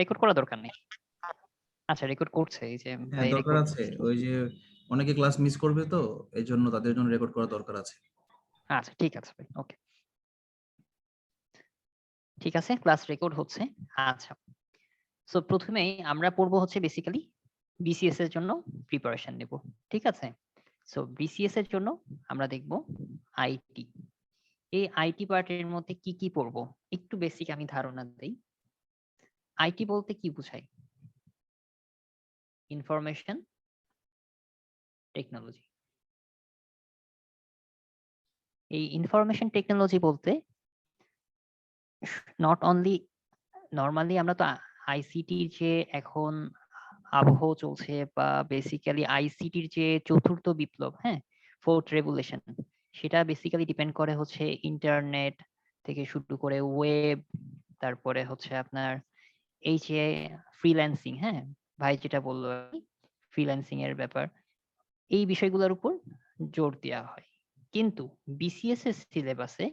Record করা দরকার নেই। আচ্ছা, রেকর্ড করছে এই যে হ্যাঁ ভাই দরকার রেকর্ড আছে, করছে। ওই যে অনেকে ক্লাস মিস করবে তো, এই জন্য তাদের জন্য রেকর্ড করা দরকার আছে। আচ্ছা ঠিক আছে ভাই, ওকে ঠিক আছে, ক্লাস রেকর্ড হচ্ছে। আচ্ছা, সো প্রথমেই আমরা পড়বো হচ্ছে বেসিক্যালি বিসিএস এর জন্য প্রিপারেশন নেব, ঠিক আছে। সো বিসিএস এর জন্য আমরা দেখব আইটি। এই আইটি পার্টের মধ্যে কি কি পড়বো একটু বেসিক আমি ধারণা দেই। আইটি বলতে কি বোঝায়? Information technology. এই ইনফরমেশন টেকনোলজি বলতে নট অনলি, নর্মালি আমরা তো আইসিটির যে এখন আবহ চলছে বা বেসিক্যালি আইসিটির যে চতুর্থ বিপ্লব, হ্যাঁ, ফোর্থ রেভুলেশন, সেটা বেসিক্যালি ডিপেন্ড করে হচ্ছে ইন্টারনেট থেকে শুরু করে ওয়েব, তারপরে হচ্ছে আপনার এই যে ফ্রিল্যান্সিং, হ্যাঁ, ভাই যেটা বললো ফ্রিল্যান্সিং এর ব্যাপার, এই বিষয়গুলোর উপর জোর দেওয়া হয়। কিন্তু বিসিএস এর সিলেবাসে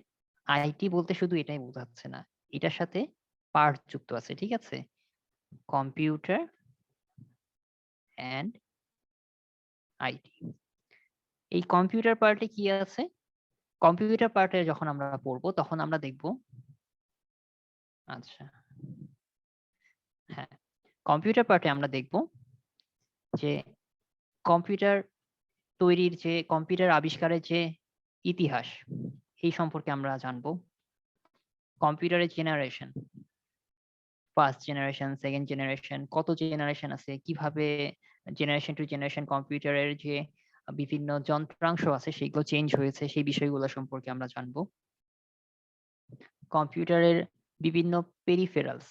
আইটি বলতে শুধু এটাই বোঝাচ্ছে না, এটার সাথে পার্ট যুক্ত আছে, ঠিক আছে, কম্পিউটার অ্যান্ড আইটি। এই কম্পিউটার পার্টে কি আছে? কম্পিউটার পার্টে যখন আমরা পড়বো তখন আমরা দেখব, আচ্ছা হ্যাঁ, কম্পিউটার পার্টে আমরা দেখব যে কম্পিউটার তৈরির যে কম্পিউটার আবিষ্কারের যে ইতিহাস, এই সম্পর্কে আমরা জানবো। কম্পিউটারের generation, first generation, second generation, কত জেনারেশন আছে, কিভাবে জেনারেশন টু জেনারেশন কম্পিউটারের যে বিভিন্ন যন্ত্রাংশ আছে সেগুলো চেঞ্জ হয়েছে, সেই বিষয়গুলো সম্পর্কে আমরা জানবো। কম্পিউটারের বিভিন্ন পেরিফেরালস,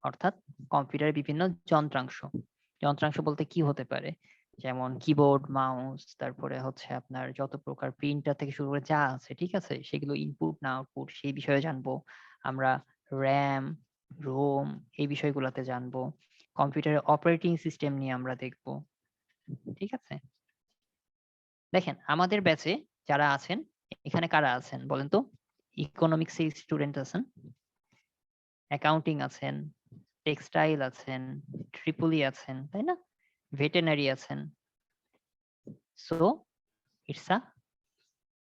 অর্থাৎ কম্পিউটারের বিভিন্ন যন্ত্রাংশ। যন্ত্রাংশ বলতে কি হতে পারে? যেমন কিবোর্ড, মাউস, তারপরে হচ্ছে আপনার যত প্রকার প্রিন্টার থেকে শুরু করে যা আছে, ঠিক আছে, সেগুলো ইনপুট না আউটপুট সেই বিষয়ে জানবো আমরা। র্যাম, রোম, এই বিষয়গুলোতে জানবো। কম্পিউটারের অপারেটিং সিস্টেম নিয়ে আমরা দেখবো, ঠিক আছে। দেখেন আমাদের ব্যাচে যারা আছেন, এখানে কারা আছেন বলেন তো? ইকোনমিক্স এর স্টুডেন্ট আছেন, অ্যাকাউন্টিং আছেন, টেক্সটাইল আছেন, ট্রিপলি আছেন, তাই না, ভেটেনারি আছেন। So it's a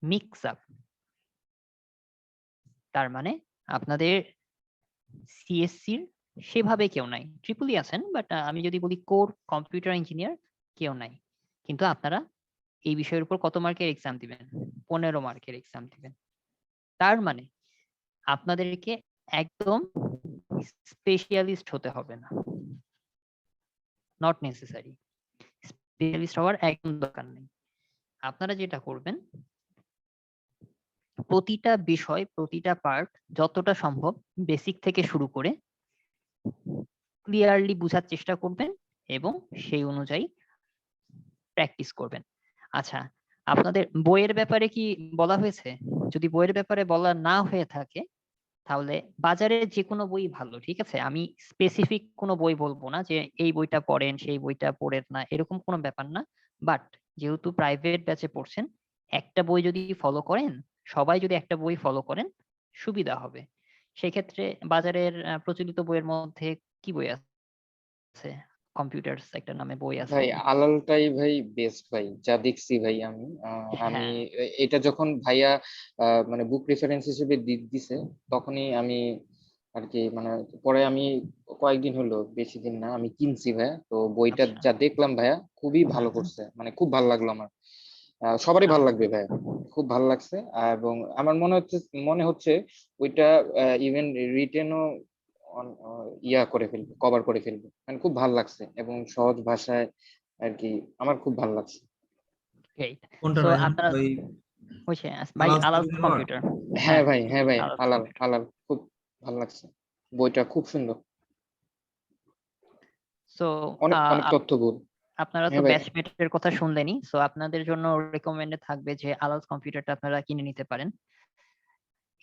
mix up. তার মানে আপনাদের সিএসসির সেভাবে কেউ নাই, ট্রিপলি আছেন, বাট আমি যদি বলি কোর কম্পিউটার ইঞ্জিনিয়ার কেউ নাই। কিন্তু আপনারা এই বিষয়ের উপর কত মার্কের এক্সাম দিবেন? 15 মার্কের এক্সাম দিবেন। তার মানে আপনাদেরকে একদম স্পেশালিস্ট হতে হবে না, নট নেসেসারি। স্পেশালিস্ট হওয়ার একদম দরকার নেই। আপনারা যেটা করবেন, প্রতিটা বিষয়, প্রতিটা পার্ট যতটা সম্ভব বেসিক থেকে শুরু করে ক্লিয়ারলি বুঝার চেষ্টা করবেন এবং সেই অনুযায়ী প্র্যাকটিস করবেন। আচ্ছা, আপনাদের বইয়ের ব্যাপারে কি বলা হয়েছে? যদি বইয়ের ব্যাপারে বলা না হয়ে থাকে তাহলে বাজারে যে কোনো বই ভালো, ঠিক আছে, আমি স্পেসিফিক কোনো বই বলবো না যে এই বইটা পড়েন সেই বইটা পড়েন না, এরকম কোনো ব্যাপার না। বাট যেহেতু প্রাইভেট ব্যাচে পড়ছেন, একটা বই যদি ফলো করেন, সবাই যদি একটা বই ফলো করেন সুবিধা হবে। সেক্ষেত্রে বাজারের প্রচলিত বইয়ের মধ্যে কি বই আছে? কম্পিউটার্স একটা নামে বই আছে। ভাই আলালটাই ভাই বেস্ট ভাই, যা দেখছি ভাই আমি আমি হ্যাঁ এটা যখন ভাইয়া মানে বুক রেফারেন্স হিসেবে দিছে, তখনই আমি আর কি মানে পরে আমি কয়েকদিন হলো, বেশি দিন না, আমি কিনছি ভাইয়া। তো বইটা আচ্ছা যা দেখলাম ভাইয়া, খুবই ভালো করছে, মানে খুব ভালো লাগলো আমার। সবারই ভালো লাগবে ভাইয়া, খুব ভালো লাগছে। এবং আমার মনে হচ্ছে ওইটা ইভেন রিটেনও ইয়া করে ফেলবে, কভার করে ফেলবে, মানে খুব ভালো লাগছে এবং সহজ ভাষায় আর কি, আমার খুব ভালো লাগছে। গ্রেট। কোনটা সো রায়হান আপনারা ওই হচ্ছে ভাই আলাস আলাল কবির ওয়ার্ড? কম্পিউটার। হ্যাঁ হ্যাঁ ভাই, হ্যাঁ ভাই, আলাল হালাল কম্পিউটার। হালাল খুব ভালো লাগছে, বইটা খুব সুন্দর, সো অনেক অনেক তথ্যবহুল। আপনারা তো হ্যাঁ ভাই। ব্যাচমেটের কথা শুনলেনই, সো আপনাদের জন্য রেকমেন্ডেড থাকবে যে আলাস কম্পিউটারটা আপনারা কিনে নিতে পারেন।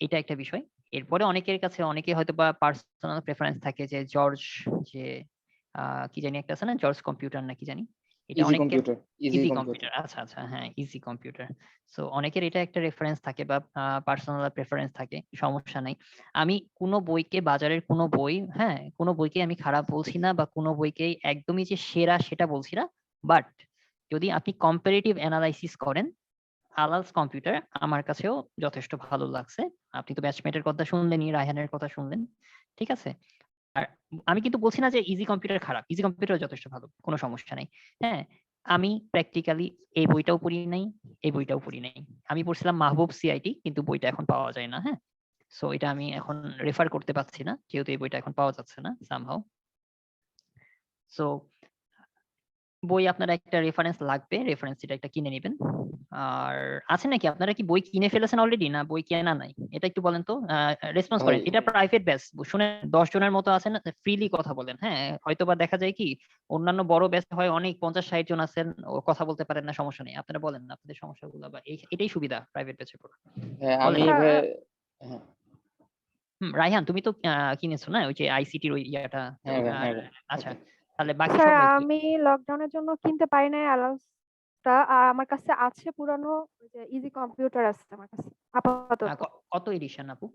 এটা একটা বিষয়। এরপরে অনেকের কাছে অনেকে হয়তো বা পার্সোনাল প্রেফারেন্স থাকে যে জর্জ, যে কি জানি একটা আছে না, জর্জ কম্পিউটার না কি জানি, এটা ইজি অনেকের computer, easy easy computer. Computer, আচ্ছা আচ্ছা, হ্যাঁ ইজি কম্পিউটার। সো অনেকের এটা একটা রেফারেন্স থাকে বা পার্সোনাল প্রেফারেন্স থাকে, সমস্যা নাই। আমি কোনো বইকে, বাজারের কোনো বই, হ্যাঁ কোনো বইকে আমি খারাপ বলছি না, বা কোনো বইকে একদমই যে সেরা সেটা বলছি না, বাট যদি আপনি কম্পারেটিভ অ্যানালাইসিস করেন, আলালস কম্পিউটার আমার কাছেও যথেষ্ট ভালো লাগছে। আপনি তো ব্যাচমেটের কথা শুনলেনই, রায়হানের কথা শুনলেন, ঠিক আছে। আর আমি কিন্তু বলছি না যে ইজি কম্পিউটার খারাপ, ইজি কম্পিউটার যথেষ্ট ভালো, কোনো সমস্যা নেই। হ্যাঁ, আমি প্র্যাকটিক্যালি এই বইটাও পড়ি নাই, এই বইটাও পড়ি নাই। আমি পড়ছিলাম মাহবুব সিআইটি, কিন্তু বইটা এখন পাওয়া যায় না। হ্যাঁ, সো এটা আমি এখন রেফার করতে পারছি না, যেহেতু এই বইটা এখন পাওয়া যাচ্ছে না সামহাউ। সো বই আপনার একটা রেফারেন্স লাগবে, রেফারেন্স এটা একটা কিনে নেবেন। আর আছে নাকি, আপনারা কি বই কিনে ফেলেছেন অলরেডি, না বই কেনা নাই? এটা একটু বলেন তো, রেসপন্স ভাই করেন। এটা প্রাইভেট ব্যাচ, শুনে 10 জনের মতো আছেন, ফ্রিলি কথা বলেন। হ্যাঁ, হয়তোবা দেখা যায় কি অন্যান্য বড় ব্যাচ হয় অনেক 50-60 জন আছেন, ও কথা বলতে পারেন না, সমস্যা নেই, আপনারা বলেন না আপনাদের সমস্যাগুলো, বা এটাই সুবিধা প্রাইভেট ব্যাচে পড়া। হ্যাঁ, বলেন। আমি স্যার ভাই হ্যাঁ, রায়হান তুমি তো কিনেছো না ওই যে আইসিটির ওই ইয়াটা? তো হ্যাঁ ভাই, হ্যাঁ ভাই। আচ্ছা, তাহলে বাকি স্যার সবাই কি? আমি লকডাউনের জন্য কিনতে পারি নাই অ্যালাউন্সটা, আর আমার কাছে আছে পুরানো ওই যে ইজি কম্পিউটার আছে আমার কাছে আপাতত। কত এডিশন আপু?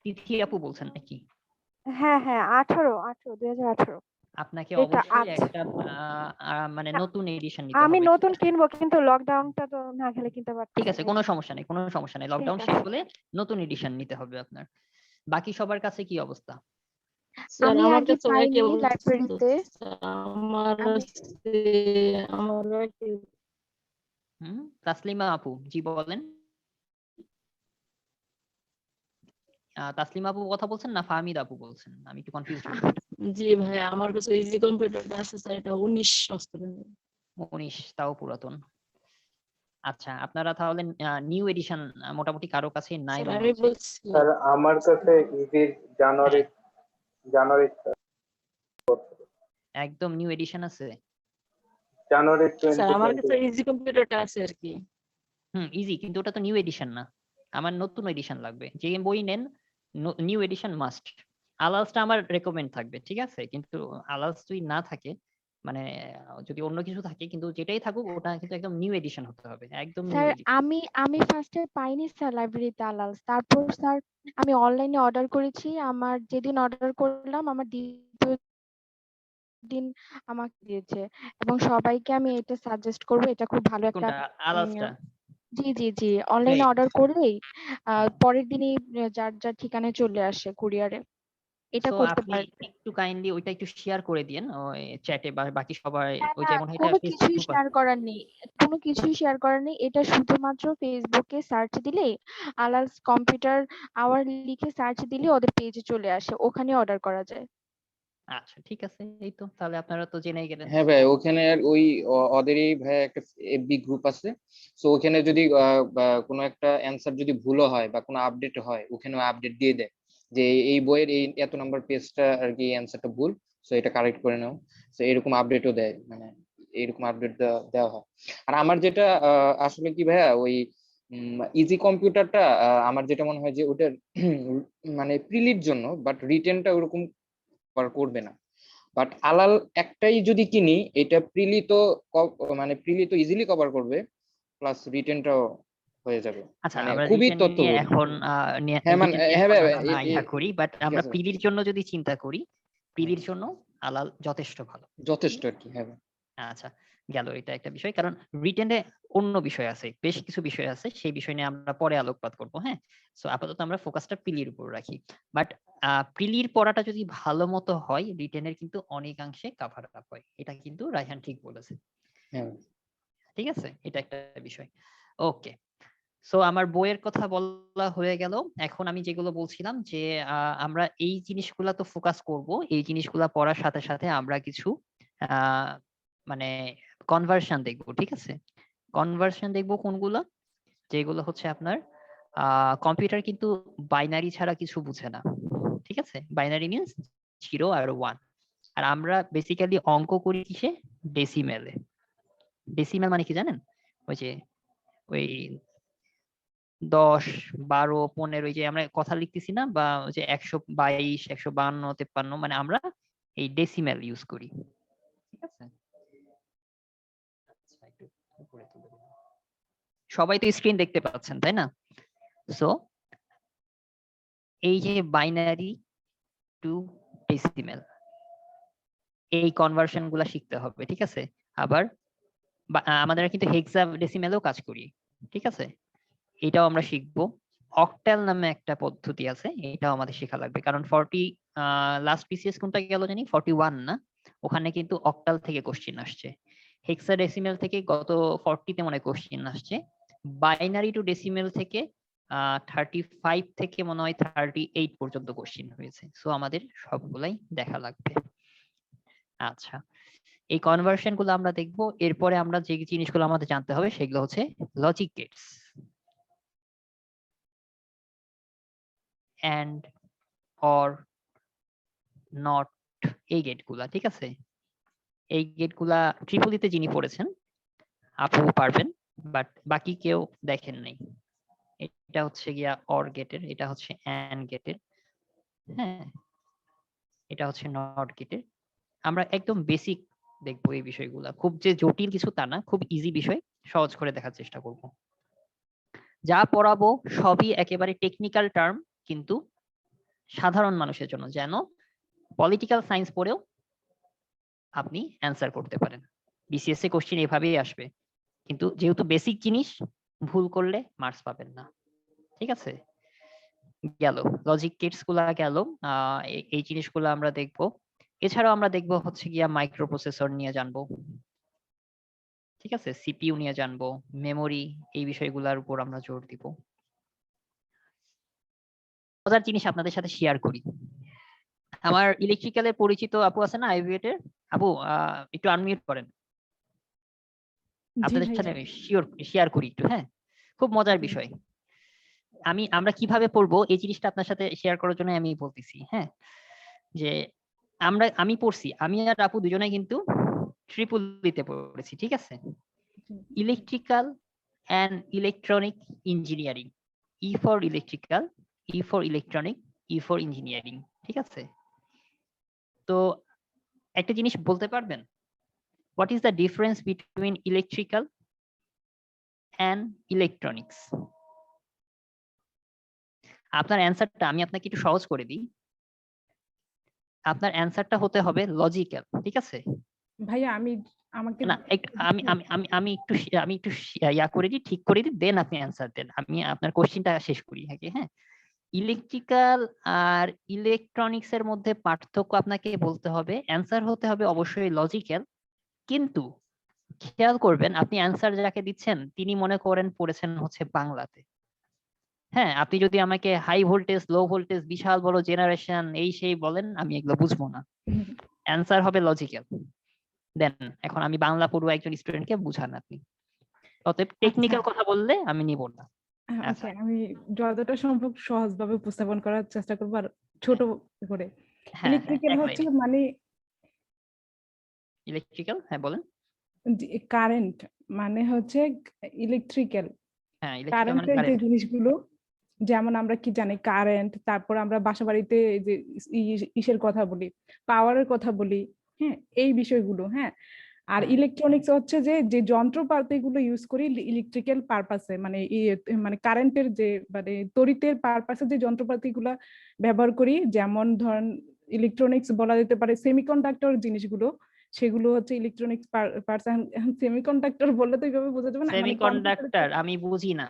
তিথি আপু বলছেন নাকি? হ্যাঁ হ্যাঁ 18 2018 আপনাকে এটা অবশ্যই আছে। একটা মানে না, নতুন এডিশন নিতে আমি হবে, ঠিক নতুন আছে? কিনবো কিন্তু লকডাউনটা তো না খেলে কিনতে ঠিক পারতেছি আছে, না এই কোনো জন্য। সমস্যা নেই, কোনো সমস্যা নেই, ঠিক লকডাউন শেষ আছে হলে নতুন এডিশন নিতে হবে আপনার। বাকি সবার কাছে কি অবস্থা? স্যার আমি আমার আগে কাছে পাইনি একই অবস্থা। লাইব্রেরিতে। আমার আমি আমারও একই। তাসলিমা আপু জি বলেন। তাসলিমা আপু কথা বলছেন না ফাহমিদ আপু বলছেন? আমি একটু কনফিউজড হই। জি ভাই, আমার কাছে ইজি কম্পিউটারটা আছে স্যার, এটা 19 সংস্করণ। 19, তাও পুরাতন। আচ্ছা, আপনারা তাহলে নিউ এডিশন মোটামুটি কারো কাছে নাই স্যার মনে আমি হচ্ছে। বলছি, স্যার আমার কাছে ইজির জানুয়ারি হ্যাঁ, জানুয়ারি একদম নিউ এডিশন আছে। জানুয়ারি স্যার আমার 2020। কাছে ইজি কম্পিউটারটা আছে আর কি। ইজি, কিন্তু ওটা তো নিউ এডিশন না, আমার নতুন এডিশন লাগবে। যে বই নেন নিউ এডিশন মাস্ট। আলালসটা আমার রেকমেন্ড থাকবে, ঠিক আছে, কিন্তু আলালস যদি না থাকে, মানে যদি অন্য কিছু থাকে, কিন্তু যেটাই থাকুক ওটা কিন্তু একদম নিউ এডিশন হতে হবে, একদম নিউ স্যার এডিশন। আমি ফার্স্টে পাইনি স্যার লাইব্রেরিতে আলাউন্স, তারপর স্যার আমি অনলাইনে অর্ডার করেছি। আমার যেদিন অর্ডার করলাম আমার দ্বিতীয় দিন আমাকে দিয়েছে, এবং সবাইকে আমি এটা সাজেস্ট করবো, এটা খুব ভালো একটা কোনটা? আলালসটা? জি জি জি অনলাইনে গ্রেট। অর্ডার করলেই পরের দিনই যার যার ঠিকানায় চলে আসে কুরিয়ারে, এটা সো করতে আপনি পারেন। একটু কাইন্ডলি ওইটা একটু শেয়ার করে দিন ওই চ্যাটে, বা বাকি সবাই, না ওই না, যেমন এটা কোনো ফেসবুক কিছুই গ্রুপ শেয়ার আছে। করার নেই, কোনো কিছুই শেয়ার করার নেই। এটা শুধুমাত্র ফেসবুকে সার্চ দিলেই আলালস কম্পিউটার আওয়ার লিখে সার্চ দিলে ওদের পেজে চলে আসে, ওখানে অর্ডার করা যায়। আচ্ছা ঠিক আছে, এই তো তাহলে আপনারা তো জেনেই গেলেন। হ্যাঁ ভাই, ওখানে আর ওই ওদেরই ভাই একটা এফবি গ্রুপ আছে। সো ওখানে যদি বা কোনো একটা অ্যান্সার যদি ভুলও হয় বা কোনো আপডেট হয়, ওখানে আপডেট দিয়ে দেয় যে এই বইয়ের এই এত নাম্বার পেজটা আর কি অ্যান্সারটা ভুল, সো এটা কারেক্ট করে নাও। সো এরকম আপডেটও দেয়, মানে এরকম আপডেট দেওয়া হয়। আর আমার যেটা আসলে কি ভাইয়া, ওই ইজি কম্পিউটারটা আমার যেটা মনে হয় যে ওটার মানে প্রিলির জন্য, বাট রিটেনটা ওরকম করবে না। বাট আলাল একটাই যদি কিনি, এটা প্রিলি তো মানে প্রিলি তো ইজিলি কভার করবে, প্লাস রিটেনটাও হয়ে যাবে। আচ্ছা, মানে আমরা খুবই রিটেন নিয়ে তথ্যবহুল। এখন হ্যাঁ মানে রিটেন নিয়ে হ্যাঁ এখন ভাই, না ইয়া করি, বাট ঠিক আমরা আছে। পিলির জন্য যদি চিন্তা করি, হ্যাঁ, পিলির জন্য আলাল যথেষ্ট ভালো। ঠিক যথেষ্ট আছে? আর কি। হ্যাঁ ভাই। আচ্ছা, গেল এটা একটা বিষয়, কারণ রিটেনে অন্য বিষয় আছে, বেশ কিছু বিষয় আছে, সেই বিষয় নিয়ে আমরা পরে আলোকপাত করব। হ্যাঁ, সো আপাতত আমরা ফোকাসটা পিলির উপর রাখি। বাট পিলির পড়াটা যদি ভালো মতো হয়, রিটেনের কিন্তু অনেকাংশে কাভার আপ হয়, এটা কিন্তু রায়হান ঠিক বলেছে। হ্যাঁ ঠিক আছে, এটা একটা বিষয়। ওকে, সো আমার বইয়ের কথা বলা হয়ে গেল। এখন আমি যেগুলো বলছিলাম যে আমরা এই জিনিসগুলা তো ফোকাস করব, এই জিনিসগুলা পড়ার সাথে সাথে আমরা কিছু আহ মানে কনভার্সন দেখবো, ঠিক আছে। কনভার্সন দেখবো কোনগুলো? যেগুলো হচ্ছে আপনার কম্পিউটার কিন্তু বাইনারি ছাড়া কিছু বুঝে না, ঠিক আছে। বাইনারি মিনস 0 আর 1। আর আমরা বেসিক্যালি অঙ্ক করি কিসে? ডেসিমেলে। ডেসিমেল মানে কি জানেন? ওই যে ওই 10, 12, 15, ওই যে আমরা কথা লিখতেছি না, বা ওই যে 122, 152, 53, মানে আমরা এই ডেসিমেল ইউজ করি, ঠিক আছে। সবাই তো স্ক্রিন দেখতে পাচ্ছেন, তাই না? সো এই যে বাইনারি টু ডেসিমেল, এই কনভার্সন গুলা শিখতে হবে, ঠিক আছে? আবার আমাদের কিন্তু হেক্সাডেসিমেলও কাজ করি, ঠিক আছে? এটাও আমরা শিখবো। অক্টাল নামে একটা পদ্ধতি আছে, এটাও আমাদের শেখা লাগবে, কারণ 40 লাস্ট বিসিএস কোনটা গেল জানি 41 না, ওখানে কিন্তু অক্টাল থেকে কোশ্চেন আসছে। হেক্সাডেসিমেল থেকে গত 40 তে মনে হয় কোশ্চেন আসছে। বাইনারি টু ডেসিমেল থেকে 35 থেকে মনে হয় 38 পর্যন্ত কোশ্চেন হয়েছে। সো আমাদের সবগুলাই দেখা লাগবে। আচ্ছা, এই কনভার্সন গুলো আমরা দেখবো। এরপরে আমরা যে জিনিসগুলো আমাদের জানতে হবে সেগুলো হচ্ছে logic gates and or not, এই গেটগুলা, ঠিক আছে? এই গেটগুলা ট্রিপলিতে যিনি পড়েছেন আপু পারবেন, বাট বাকি কেউ দেখেন নাই। এটা হচ্ছে গিয়া অর গেটের, এটা হচ্ছে অ্যান্ড গেটের, হ্যাঁ, এটা হচ্ছে নট গেটের। আমরা একদম বেসিক দেখবো এই বিষয়গুলা, খুব যে জটিল কিছু তা না, খুব ইজি বিষয়, সহজ করে দেখার চেষ্টা করব। যা পড়াবো সবই একেবারে টেকনিক্যাল টার্ম, কিন্তু সাধারণ মানুষের জন্য, যেন পলিটিক্যাল সায়েন্স পড়েও আপনি অ্যান্সার করতে পারেন। বিসিএস এ কোশ্চেন এভাবেই আসবে, কিন্তু যেহেতু বেসিক জিনিস, ভুল করলে মার্কস পাবেন না, ঠিক আছে? গেল লজিক গেটস গুলা গেল, এই জিনিসগুলো আমরা দেখবো। এছাড়াও আমরা দেখবো হচ্ছে গিয়া মাইক্রো প্রসেসর নিয়ে জানবো, ঠিক আছে? সিপিইউ নিয়ে জানবো, মেমোরি, এই বিষয়গুলোর উপর আমরা জোর দিব। মজার জিনিস আপনাদের সাথে শেয়ার করি। আমার ইলেকট্রিক্যালের পরিচিত আপু আছে না, আইভিএটের আপু, একটু আনমিউট করেন। জি আপনাদের ভাইয়া। সাথে শেয়ার করি একটু, হ্যাঁ? খুব মজার বিষয়। আমরা কিভাবে পড়বো এই জিনিসটা আপনার সাথে শেয়ার করার জন্য আমি বলতেছি, হ্যাঁ, যে আমি পড়ছি, আমি আর আপু দুজনে কিন্তু ট্রিপলিতে পড়েছি, ঠিক আছে? Electrical and electronic engineering, E for electrical, E for electronic, E for engineering, ঠিক আছে? তো একটা জিনিস বলতে পারবেন, what is the difference between electrical and electronics? আপনার অ্যান্সারটা আমি আপনাকে একটু সহজ করে দিই। আপনার অ্যান্সারটা হতে হবে লজিক্যাল, ঠিক আছে? ভাইয়া আমাকে না, আমি একটু ইয়া করে দিই, ঠিক করে দিই, দেন আপনি অ্যান্সার দেন। আমি আপনার কোশ্চেনটা শেষ করি আগে, হ্যাঁ? ইলেকট্রিক্যাল আর ইলেকট্রনিক্স এর মধ্যে পার্থক্য আপনাকে বলতে হবে, অ্যান্সার হতে হবে অবশ্যই লজিক্যাল, কিন্তু খেয়াল করবেন আপনি অ্যান্সার যাকে দিচ্ছেন তিনি মনে করেন পড়েছেন হচ্ছে বাংলাতে। হ্যাঁ, আপনি যদি আমাকে হাই ভোল্টেজ, লো ভোল্টেজ, বিশাল বড় জেনারেশন, এই সেই বলেন, আমি এগুলো বুঝবো না। অ্যান্সার হবে লজিক্যাল। দেন এখন আমি বাংলা পড়ুয়া একজন স্টুডেন্টকে বুঝান আপনি, অতএব টেকনিক্যাল কথা বললে আমি নিব না। আচ্ছা, ওকে, আমি যতটা সম্ভব সহজভাবে উপস্থাপন করার চেষ্টা করবো, আর ছোট করে। হ্যাঁ, ইলেকট্রিক্যাল এক হচ্ছে লাইনে। মানে ইলেকট্রিক্যাল, হ্যাঁ বলেন। কারেন্ট, মানে হচ্ছে ইলেকট্রিক্যাল হ্যাঁ, ইলেকট্রিক্যাল মানে কারেন্টের যে কারেন্ট। জিনিসগুলো, যেমন আমরা কি জানি কারেন্ট, তারপর আমরা বাসা বাড়িতে যে ইসের কথা বলি, পাওয়ারের কথা বলি, হ্যাঁ, এই বিষয়গুলো, হ্যাঁ। আর হ্যাঁ। ইলেকট্রনিক্স হচ্ছে যে যে যন্ত্রপাতি গুলো ইউজ করি ইলেকট্রিক্যাল পারপাসে, মানে মানে কারেন্টের যে মানে তড়িতের পারপাসে যে যন্ত্রপাতি গুলা ব্যবহার করি, যেমন ধরেন ইলেকট্রনিক্স বলা যেতে পারে সেমিকন্ডাক্টর জিনিসগুলো, সেগুলো হচ্ছে ইলেকট্রনিক্স পার্সন। সেমিকন্ডাক্টর বললে তো এইভাবে বোঝা যাবে না, মানে সেমিকন্ডাক্টর আমি বুঝি না,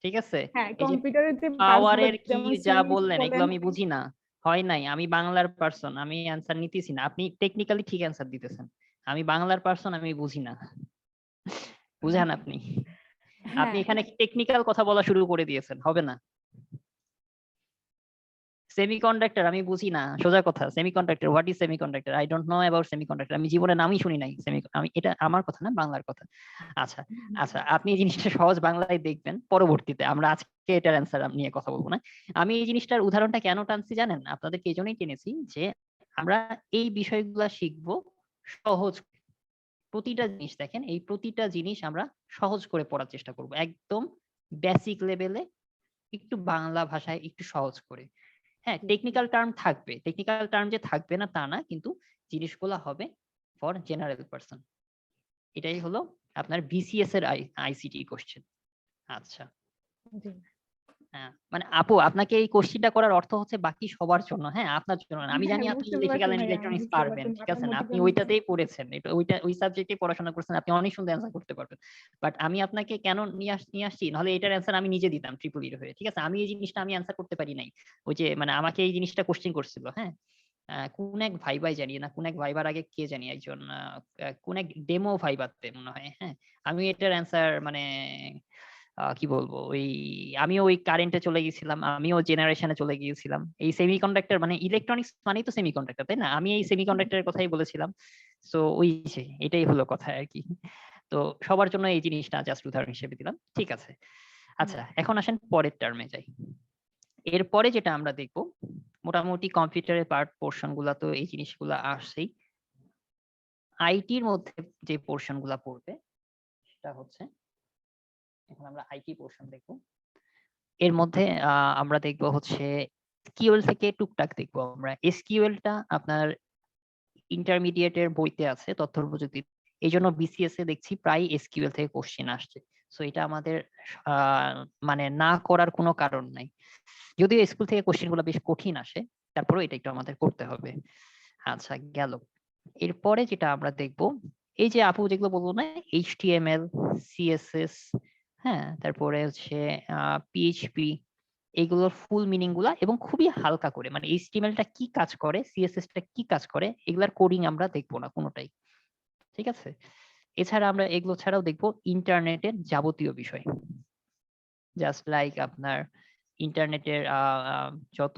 ঠিক আছে? হ্যাঁ, এই যে কম্পিউটারের যে পার্টস গুলো পাওয়ারের কি যেমন যা সুইচ বললেন এগুলো বলেন। আমি বুঝি না, হয় নাই। আমি বাংলার পার্সন, আমি অ্যান্সার নিতেছি না। আপনি টেকনিক্যালি ঠিক অ্যান্সার দিতেছেন, আমি বাংলার পার্সন, আমি বুঝি না। বুঝান আপনি। আপনি হ্যাঁ, এখানে টেকনিক্যাল কথা বলা শুরু করে দিয়েছেন, হবে না। সেমিকন্ডাক্টর আমি বুঝি না, সোজা কথা। Semiconductor, what is semiconductor? I don't know about semiconductor. আমি জীবনে নামই শুনি নাই। আমি এটা আমার কথা না, বাংলার কথা। আচ্ছা, আচ্ছা, আপনি এই জিনিসটা সহজ বাংলায় দেখবেন পরবর্তীতে। আমরা আজকে এটার অ্যান্সার নিয়ে কথা বলবো না। আমি এই জিনিসটার উদাহরণটা কেন টানছি জানেন? আপনাদেরকে এই জন্যই টেনেছি যে আমরা এই বিষয়গুলা শিখবো সহজ। প্রতিটা জিনিস দেখেন, এই প্রতিটা জিনিস আমরা সহজ করে পড়ার চেষ্টা করব, একদম বেসিক লেভেলে, একটু বাংলা ভাষায় একটু সহজ করে। হ্যাঁ, টেকনিক্যাল টার্ম থাকবে, টেকনিক্যাল টার্ম যে থাকবে না তা না, কিন্তু জিনিসগুলো হবে ফর জেনারেল পারসন। এটাই হলো আপনার বিসিএস এর আইসিটি কোশ্চেন। আচ্ছা, জি। হ্যাঁ, মানে আপু আপনাকে এই কোশ্চেনটা করার অর্থ হচ্ছে বাকি সবার জন্য, হ্যাঁ, আপনার জন্য না। আমি জানি হ্যাঁ, আপনি বুঝতে ইলেকট্রিক্যাল পারছি এন্ড ভাইয়া, ইলেকট্রনিক্স বুঝতে পারবেন, পারছি। ঠিক আপনার আছে না? আপনি মোটিভেশন ওইটাতেই পড়েছেন, ওই সাবজেক্টেই পড়াশোনা করছেন, আপনি অনেক সুন্দর অ্যান্সার করতে পারবেন। বাট আমি আপনাকে কেন নিয়ে আসছি, নাহলে এটার অ্যান্সার আমি নিজে দিতাম ট্রিপল ইর হয়ে, ঠিক আছে? আমি এই জিনিসটা আমি অ্যান্সার করতে পারি নাই। ওই যে মানে আমাকে এই জিনিসটা কোশ্চেন করছিল, হ্যাঁ, কোন এক ভাইবাই জানি না, কোন এক ভাইবার আগে কে জানি একজন কোন এক ডেমো ভাইবাতে মনে হয়, হ্যাঁ, আমি এটার অ্যান্সার মানে কি বলবো, ওই আমিও ওই কারেন্টে চলে গেছিলাম, আমিও জেনারেশনে চলে গিয়েছিলাম। এই সেমিকন্ডাক্টর মানে ইলেকট্রনিক্স মানেই তো সেমিকন্ডাক্টর, তাই না? আমি এই সেমিকন্ডাক্টরের কথাই বলেছিলাম। সো ওই যে এটাই হলো কথা আর কি। তো সবার জন্য এই জিনিসটা জাস্ট উদাহরণ হিসেবে দিলাম, ঠিক আছে? আচ্ছা, এখন আসেন পরের টার্মে যাই। এরপরে যেটা আমরা দেখব, মোটামুটি কম্পিউটারের পার্ট পোর্শন গুলা তো এই জিনিসগুলা আসছেই। আইটির মধ্যে যে পোর্শন গুলা পড়বে সেটা হচ্ছে, এখন আমরা আইটি পোর্শন দেখব। এর মধ্যে আমরা দেখব হচ্ছে এসকিউএল থেকে টুকটাক দেখব আমরা। এসকিউএলটা আপনার ইন্টারমিডিয়েটের বইতে আছে, তথ্য প্রযুক্তি। এই জন্য বিসিএস এ দেখছি প্রায় এসকিউএল থেকে কোশ্চেন আসছে। সো এটা আমাদের মানে না করার কোনো কারণ নাই। যদিও স্কুল থেকে কোশ্চেন গুলো বেশ কঠিন আসে, তারপরেও এটা একটু আমাদের করতে হবে। আচ্ছা, গেল। এরপরে যেটা আমরা দেখব, এই যে আপু যেগুলো বলবো না, এইচটিএমএল, সিএসএস, হ্যাঁ, তারপরে হচ্ছে পিএইচপি, এইগুলোর ফুল মিনিং গুলা এবং খুবই হালকা করে, মানে এইচটিএমএলটা কি কাজ করে, সিএসএসটা কি কাজ করে, এগুলার কোডিং আমরা দেখবো না কোনোটাই, ঠিক আছে? এছাড়া আমরা এগুলো ছাড়াও দেখবো ইন্টারনেটের যাবতীয় বিষয়, জাস্ট লাইক আপনার ইন্টারনেটের যত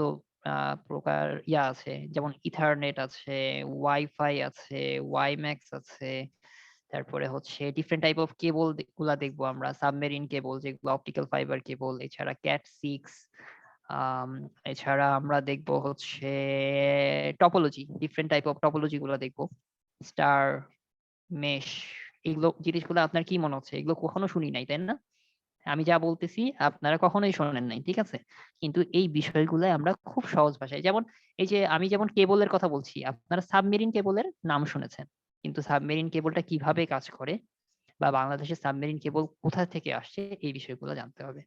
প্রকার ইয়া আছে, যেমন ইথারনেট আছে, ওয়াইফাই আছে, ওয়াইম্যাক্স আছে, তারপরে হচ্ছে ডিফারেন্ট টাইপ অফ কেবল গুলা দেখবো আমরা, সাবমেরিন কেবল যেগুলো অপটিক্যাল ফাইবার কেবল, এছাড়া ক্যাট 6, এছাড়া আমরা দেখবো হচ্ছে topology, different type of topology গুলা দেখবো, স্টার, মেশ। এগুলো জিনিসগুলো আপনার কি মনে হচ্ছে? এগুলো কখনো শুনি নাই, তাই না? আমি যা বলতেছি আপনারা কখনোই শোনেন নাই, ঠিক আছে? কিন্তু এই বিষয়গুলো আমরা খুব সহজ ভাষায়, যেমন এই যে আমি যেমন কেবলের কথা বলছি, আপনারা সাবমেরিন কেবলের নাম শুনেছেন, কিন্তু সাবমেরিন কেবলটা কিভাবে কাজ করে বা বাংলাদেশের সাবমেরিন কেবল কোথা থেকে আসছে, এই বিষয়গুলো জানতে হবে।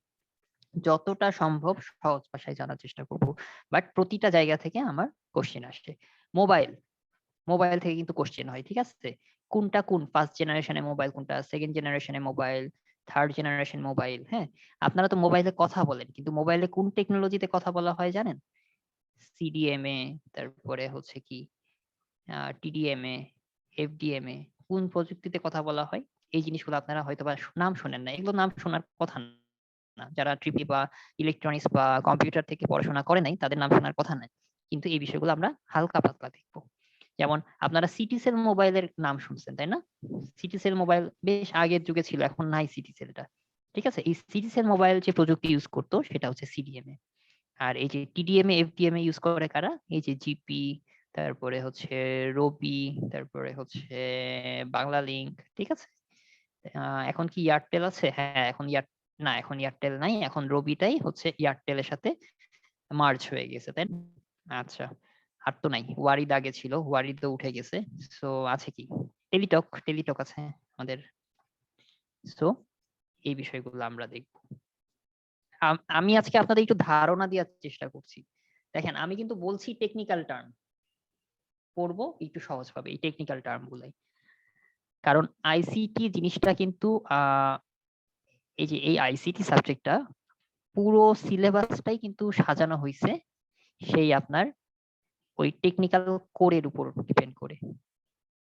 যতটা সম্ভব সহজ ভাষায় জানার চেষ্টা করব। বাট প্রতিটা জায়গা থেকে আমার কোশ্চেন আসছে। মোবাইল, মোবাইল থেকে কিন্তু কোশ্চেন হয়, ঠিক আছে? কোনটা কোন ফার্স্ট জেনারেশনের মোবাইল, কোনটা সেকেন্ড জেনারেশনের মোবাইল, থার্ড জেনারেশন মোবাইল, হ্যাঁ? আপনারা তো মোবাইলে কথা বলেন, কিন্তু মোবাইলে কোন টেকনোলজিতে কথা বলা হয় জানেন? সিডিএমএ, তারপরে হচ্ছে কি টিডিএমএ, এফডিএমএ, কোন প্রযুক্তিতে কথা বলা হয়? এই জিনিসগুলো আপনারা হয়তোবা নাম শোনেন না, এগুলো নাম শোনার কথা না। যারা ট্রিপি বা ইলেকট্রনিক্স বা কম্পিউটার থেকে পড়াশোনা করে নাই তাদের নাম শোনার কথা নাই, কিন্তু এই বিষয়গুলো আমরা হালকা পাতলা দেখবো। যেমন আপনারা সিটিসেল মোবাইলের নাম শুনছেন, তাই না? সিটিসেল মোবাইল বেশ আগের যুগে ছিল, এখন নাই সিটিসেলটা, ঠিক আছে? এই সিটিসেল মোবাইল যে প্রযুক্তি ইউজ করতো সেটা হচ্ছে সিডিএমএ। আর এই যে টিডিএমএ, এফডিএমএ ইউজ করে কারা? এই যে জিপি, তারপরে হচ্ছে রবি, তারপরে হচ্ছে বাংলা লিংক, ঠিক আছে? এখন কি এয়ারটেল আছে? হ্যাঁ, এখন না, এখন এয়ারটেল নাই, এখন রবিটাই হচ্ছে এয়ারটেলের সাথে মার্জ হয়ে গেছে, তাই না? আচ্ছা, আর তো নাই। ওয়ারিদ আগে ছিল, ওয়ারিদ তো উঠে গেছে। সো আছে কি? টেলিটক, টেলিটক আছে আমাদের। সো এই বিষয়গুলো আমরা দেখব। আমি আজকে আপনাদের একটু ধারণা দেওয়ার চেষ্টা করছি। দেখেন, আমি কিন্তু বলছি টেকনিক্যাল টার্ম পড়বো একটু সহজভাবে, এই টেকনিক্যাল টার্ম গুলাই। কারণ আইসিটি জিনিসটা কিন্তু এই যে এই আইসিটি সাবজেক্টটা পুরো সিলেবাসটাই কিন্তু সাজানো হয়েছে সেই আপনার ওই টেকনিক্যাল কোরের উপর ডিপেন্ড করে।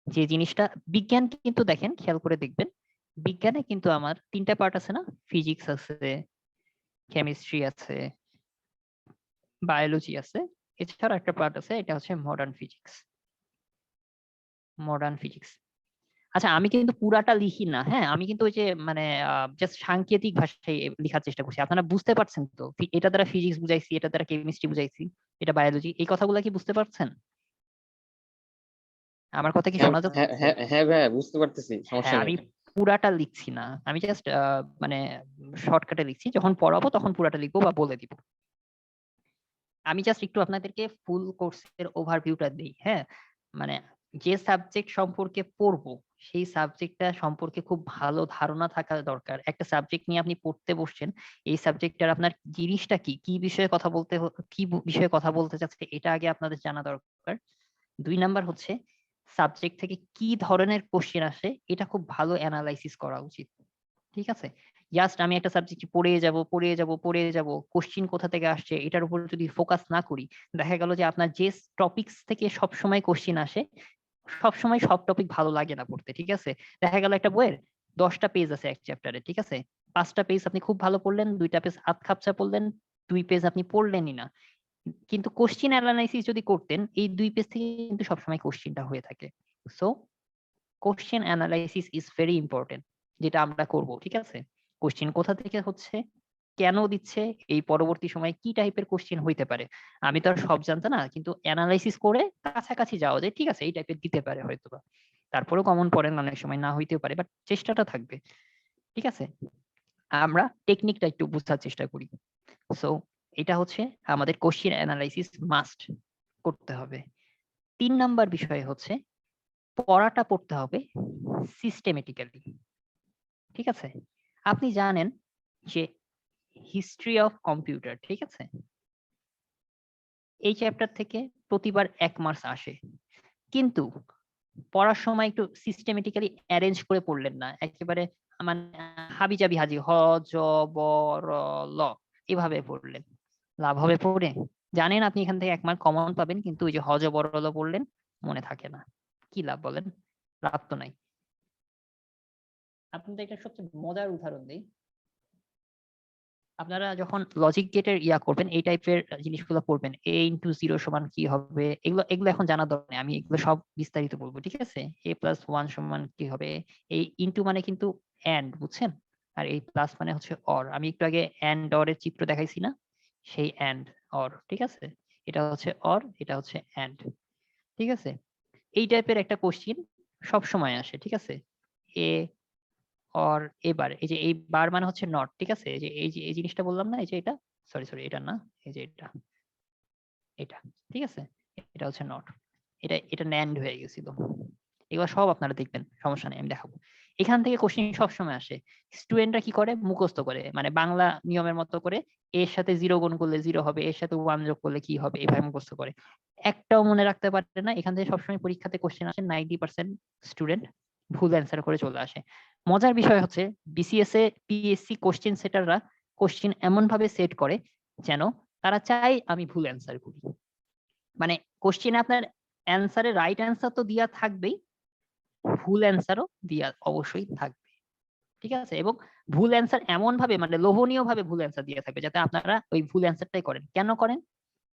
যে জিনিসটা বিজ্ঞান কিন্তু দেখেন, খেয়াল করে দেখবেন, বিজ্ঞানে কিন্তু আমার 3টা পার্ট আছে না? ফিজিক্স আছে, কেমিস্ট্রি আছে, বায়োলজি আছে, এছাড়া একটা পার্ট আছে, এটা হচ্ছে মডার্ন ফিজিক্স। Modern physics. আচ্ছা, আমি কিন্তু পুরাটা লিখি না, হ্যাঁ, আমি কিন্তু ওই যে মানে জাস্ট সাংকেতিক ভাষায় লেখার চেষ্টা করছি। আপনারা বুঝতে পারছেন তো? এটা দ্বারা ফিজিক্স বুঝাইছি, এটা দ্বারা কেমিস্ট্রি বুঝাইছি, এটা বায়োলজি, এই কথাগুলো কি বুঝতে পারছেন? আমার কথা কি হ্যাঁ শোনা হ্যাঁ যাচ্ছে? হ্যাঁ হ্যাঁ ভাইয়া, বুঝতে পারতেছি, সমস্যা হ্যাঁ, নেই। আমি পুরাটা লিখছি না, আমি জাস্ট মানে শর্টকাটে লিখছি, যখন পড়াবো তখন পুরাটা লিখবো বা বলে দিব। আমি জাস্ট একটু আপনাদেরকে ফুল কোর্সের ওভারভিউটা দিই, হ্যাঁ, মানে যে সাবজেক্ট সম্পর্কে পড়বো সেই সাবজেক্টটা সম্পর্কে খুব ভালো ধারণা থাকা দরকার। একটা সাবজেক্ট নিয়ে আপনি পড়তে বসছেন, এই সাবজেক্টটার আপনার জিনিসটা কি, কি বিষয়ে কথা বলতে কি বিষয়ে কথা বলতে চাচ্ছে এটা আগে আপনাদের জানা দরকার। 2 নাম্বার হচ্ছে সাবজেক্ট থেকে কি ধরনের কোশ্চেন আসে এটা খুব ভালো অ্যানালাইসিস করা উচিত। ঠিক আছে? জাস্ট আমি একটা সাবজেক্ট পড়ে যাব, কোশ্চেন কোথা থেকে আসছে এটার উপর যদি ফোকাস না করি, দেখা গেল যে আপনার যে টপিকস থেকে সবসময় কোশ্চেন আসে, সবসময় সব টপিক ভালো লাগে না পড়তে। ঠিক আছে? দেখা গেল একটা বইয়ের 10টা পেজ আছে এক চ্যাপ্টারে। ঠিক আছে? 5টা পেজ আপনি খুব ভালো পড়লেন, 2টা পেজ আধ খাপচা পড়লেন, 2 পেজ আপনি পড়লেনই না। কিন্তু কোশ্চেন অ্যানালাইসিস যদি করতেন, এই 2 পেজ থেকে কিন্তু সবসময় কোশ্চেনটা হয়ে থাকে। So question analysis is very important, যেটা আমরা করব। ঠিক আছে? কোশ্চেন কোথা থেকে হচ্ছে, কেন দিচ্ছে, এই পরবর্তী সময়ে কি টাইপের কোশ্চেন হইতে পারে। আমি তো আর সব জানতে না, কিন্তু অ্যানালাইসিস করে কাছাকাছি যাওয়া যায়। ঠিক আছে, এই টাইপের দিতে পারে হয়তোবা। তারপরেও কমন পড়েন অনেক সময়, না হইতেও পারে, বাট চেষ্টাটা থাকবে। ঠিক আছে? আমরা টেকনিকটা একটু বোঝার চেষ্টা করি। সো এটা হচ্ছে আমাদের কোশ্চেন অ্যানালাইসিস মাস্ট করতে হবে। 3 নাম্বার বিষয় হচ্ছে পড়াটা পড়তে হবে সিস্টেমেটিক্যালি। ঠিক আছে? আপনি জানেন যে হিস্ট্রি অফ কম্পিউটার, ঠিক আছে, এই চ্যাপ্টার থেকে প্রতিবার 1 মার্কস আসে, কিন্তু পড়ার সময় একটু সিস্টেমেটিক্যালি অ্যারেঞ্জ করে পড়লেন না, একেবারে মানে হাবিজাবি হাজি হ জ ব র ল এভাবে পড়লেন, লাভ হবে পড়ে? জানেন আপনি এখান থেকে 1 মার্ক কমন পাবেন, কিন্তু ওই যে হ জ ব র ল পড়লেন, মনে থাকে না, কি লাভ বলেন? লাভ তো নাই। আপনাদের একটা সবচেয়ে মজার উদাহরণ দিই। আপনারা যখন লজিক গেটের ইয়া করবেন, এই টাইপের জিনিসগুলো পড়বেন, a ইনটু 0 সমান কি হবে, এগুলো এগুলো এখন জানা দরকার নেই, আমি এগুলো সব বিস্তারিত বলবো। ঠিক আছে? a প্লাস 1 সমান কি হবে, এই ইনটু মানে কিন্তু এন্ড, বুঝছেন? আর এই প্লাস মানে হচ্ছে অর। আমি একটু আগে এন্ড অর এর চিত্র দেখাইছি না, সেই এন্ড অর। ঠিক আছে? এটা হচ্ছে অর, এটা হচ্ছে এন্ড। ঠিক আছে? এই টাইপের একটা কোশ্চিন সব সময় আসে। ঠিক আছে? এ অর এবার এই যে এই বার মানে হচ্ছে নট। ঠিক আছে? এই যে এই জিনিসটা বললাম না, এই যে এটা, সরি এটা না, এই যে এটা ঠিক আছে, এটা হচ্ছে নট, এটা ন্যান্ড হয়ে গেছিল। এগুলো সব আপনারা দেখবেন, সমস্যা নেই, আমি দেখাবো। এখান থেকে কোশ্চেন সবসময় আসে। স্টুডেন্টরা কি করে, মুখস্থ করে, মানে বাংলা নিয়মের মতো করে, এর সাথে 0 গুণ করলে 0 হবে, এর সাথে 1 যোগ করলে কি হবে, এভাবে মুখস্থ করে, একটাও মনে রাখতে পারে না। এখান থেকে সবসময় পরীক্ষাতে কোশ্চেন আসে, 90% স্টুডেন্ট ভুল অ্যান্সার করে চলে আসে। মজার বিষয় হচ্ছে বিসিএস এ পিএসসি কোশ্চেন সেটাররা কোশ্চেন এমন ভাবে সেট করে যেন তারা চায় আমি ভুল অ্যান্সার করি। মানে কোশ্চেনে আপনার অ্যান্সারে রাইট অ্যান্সার তো দিয়া থাকবেই, ভুল অ্যান্সারও দিয়া অবশ্যই থাকবে। ঠিক আছে? এবং ভুল অ্যান্সার এমন ভাবে, মানে লোভনীয় ভাবে ভুল অ্যান্সার দিয়ে থাকবে যাতে আপনারা ওই ভুল অ্যান্সারটাই করেন। কেন করেন?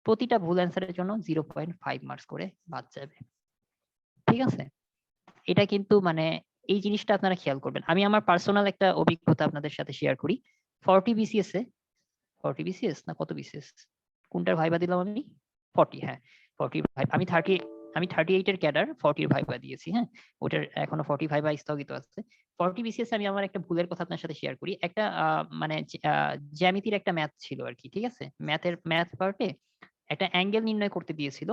প্রতিটা ভুল অ্যান্সারের জন্য 0.5 মার্কস করে বাদ যাবে। ঠিক আছে? এটা কিন্তু মানে এই জিনিসটা আপনারা খেয়াল করবেন। আমি আমার পার্সোনাল একটা অভিজ্ঞতা আপনাদের সাথে শেয়ার করি। 40 বিসিএস এ, 40 বিসিএস না কত বিসিএস, কোনটার ভাইবা দিলাম আমি? 40, হ্যাঁ 40 আমি 38 এর ক্যাডার, 40 এর ভাইবা দিয়েছি। হ্যাঁ, ওটার এখনো 40 ভাইবা স্থগিত আছে। 40 বিসিএস আমি আমার একটা ভুলের কথা আপনার সাথে শেয়ার করি। একটা মানে জ্যামিতির একটা ম্যাথ ছিল আর কি। ঠিক আছে? ম্যাথ পার্টে একটা অ্যাঙ্গেল নির্ণয় করতে দিয়েছিল।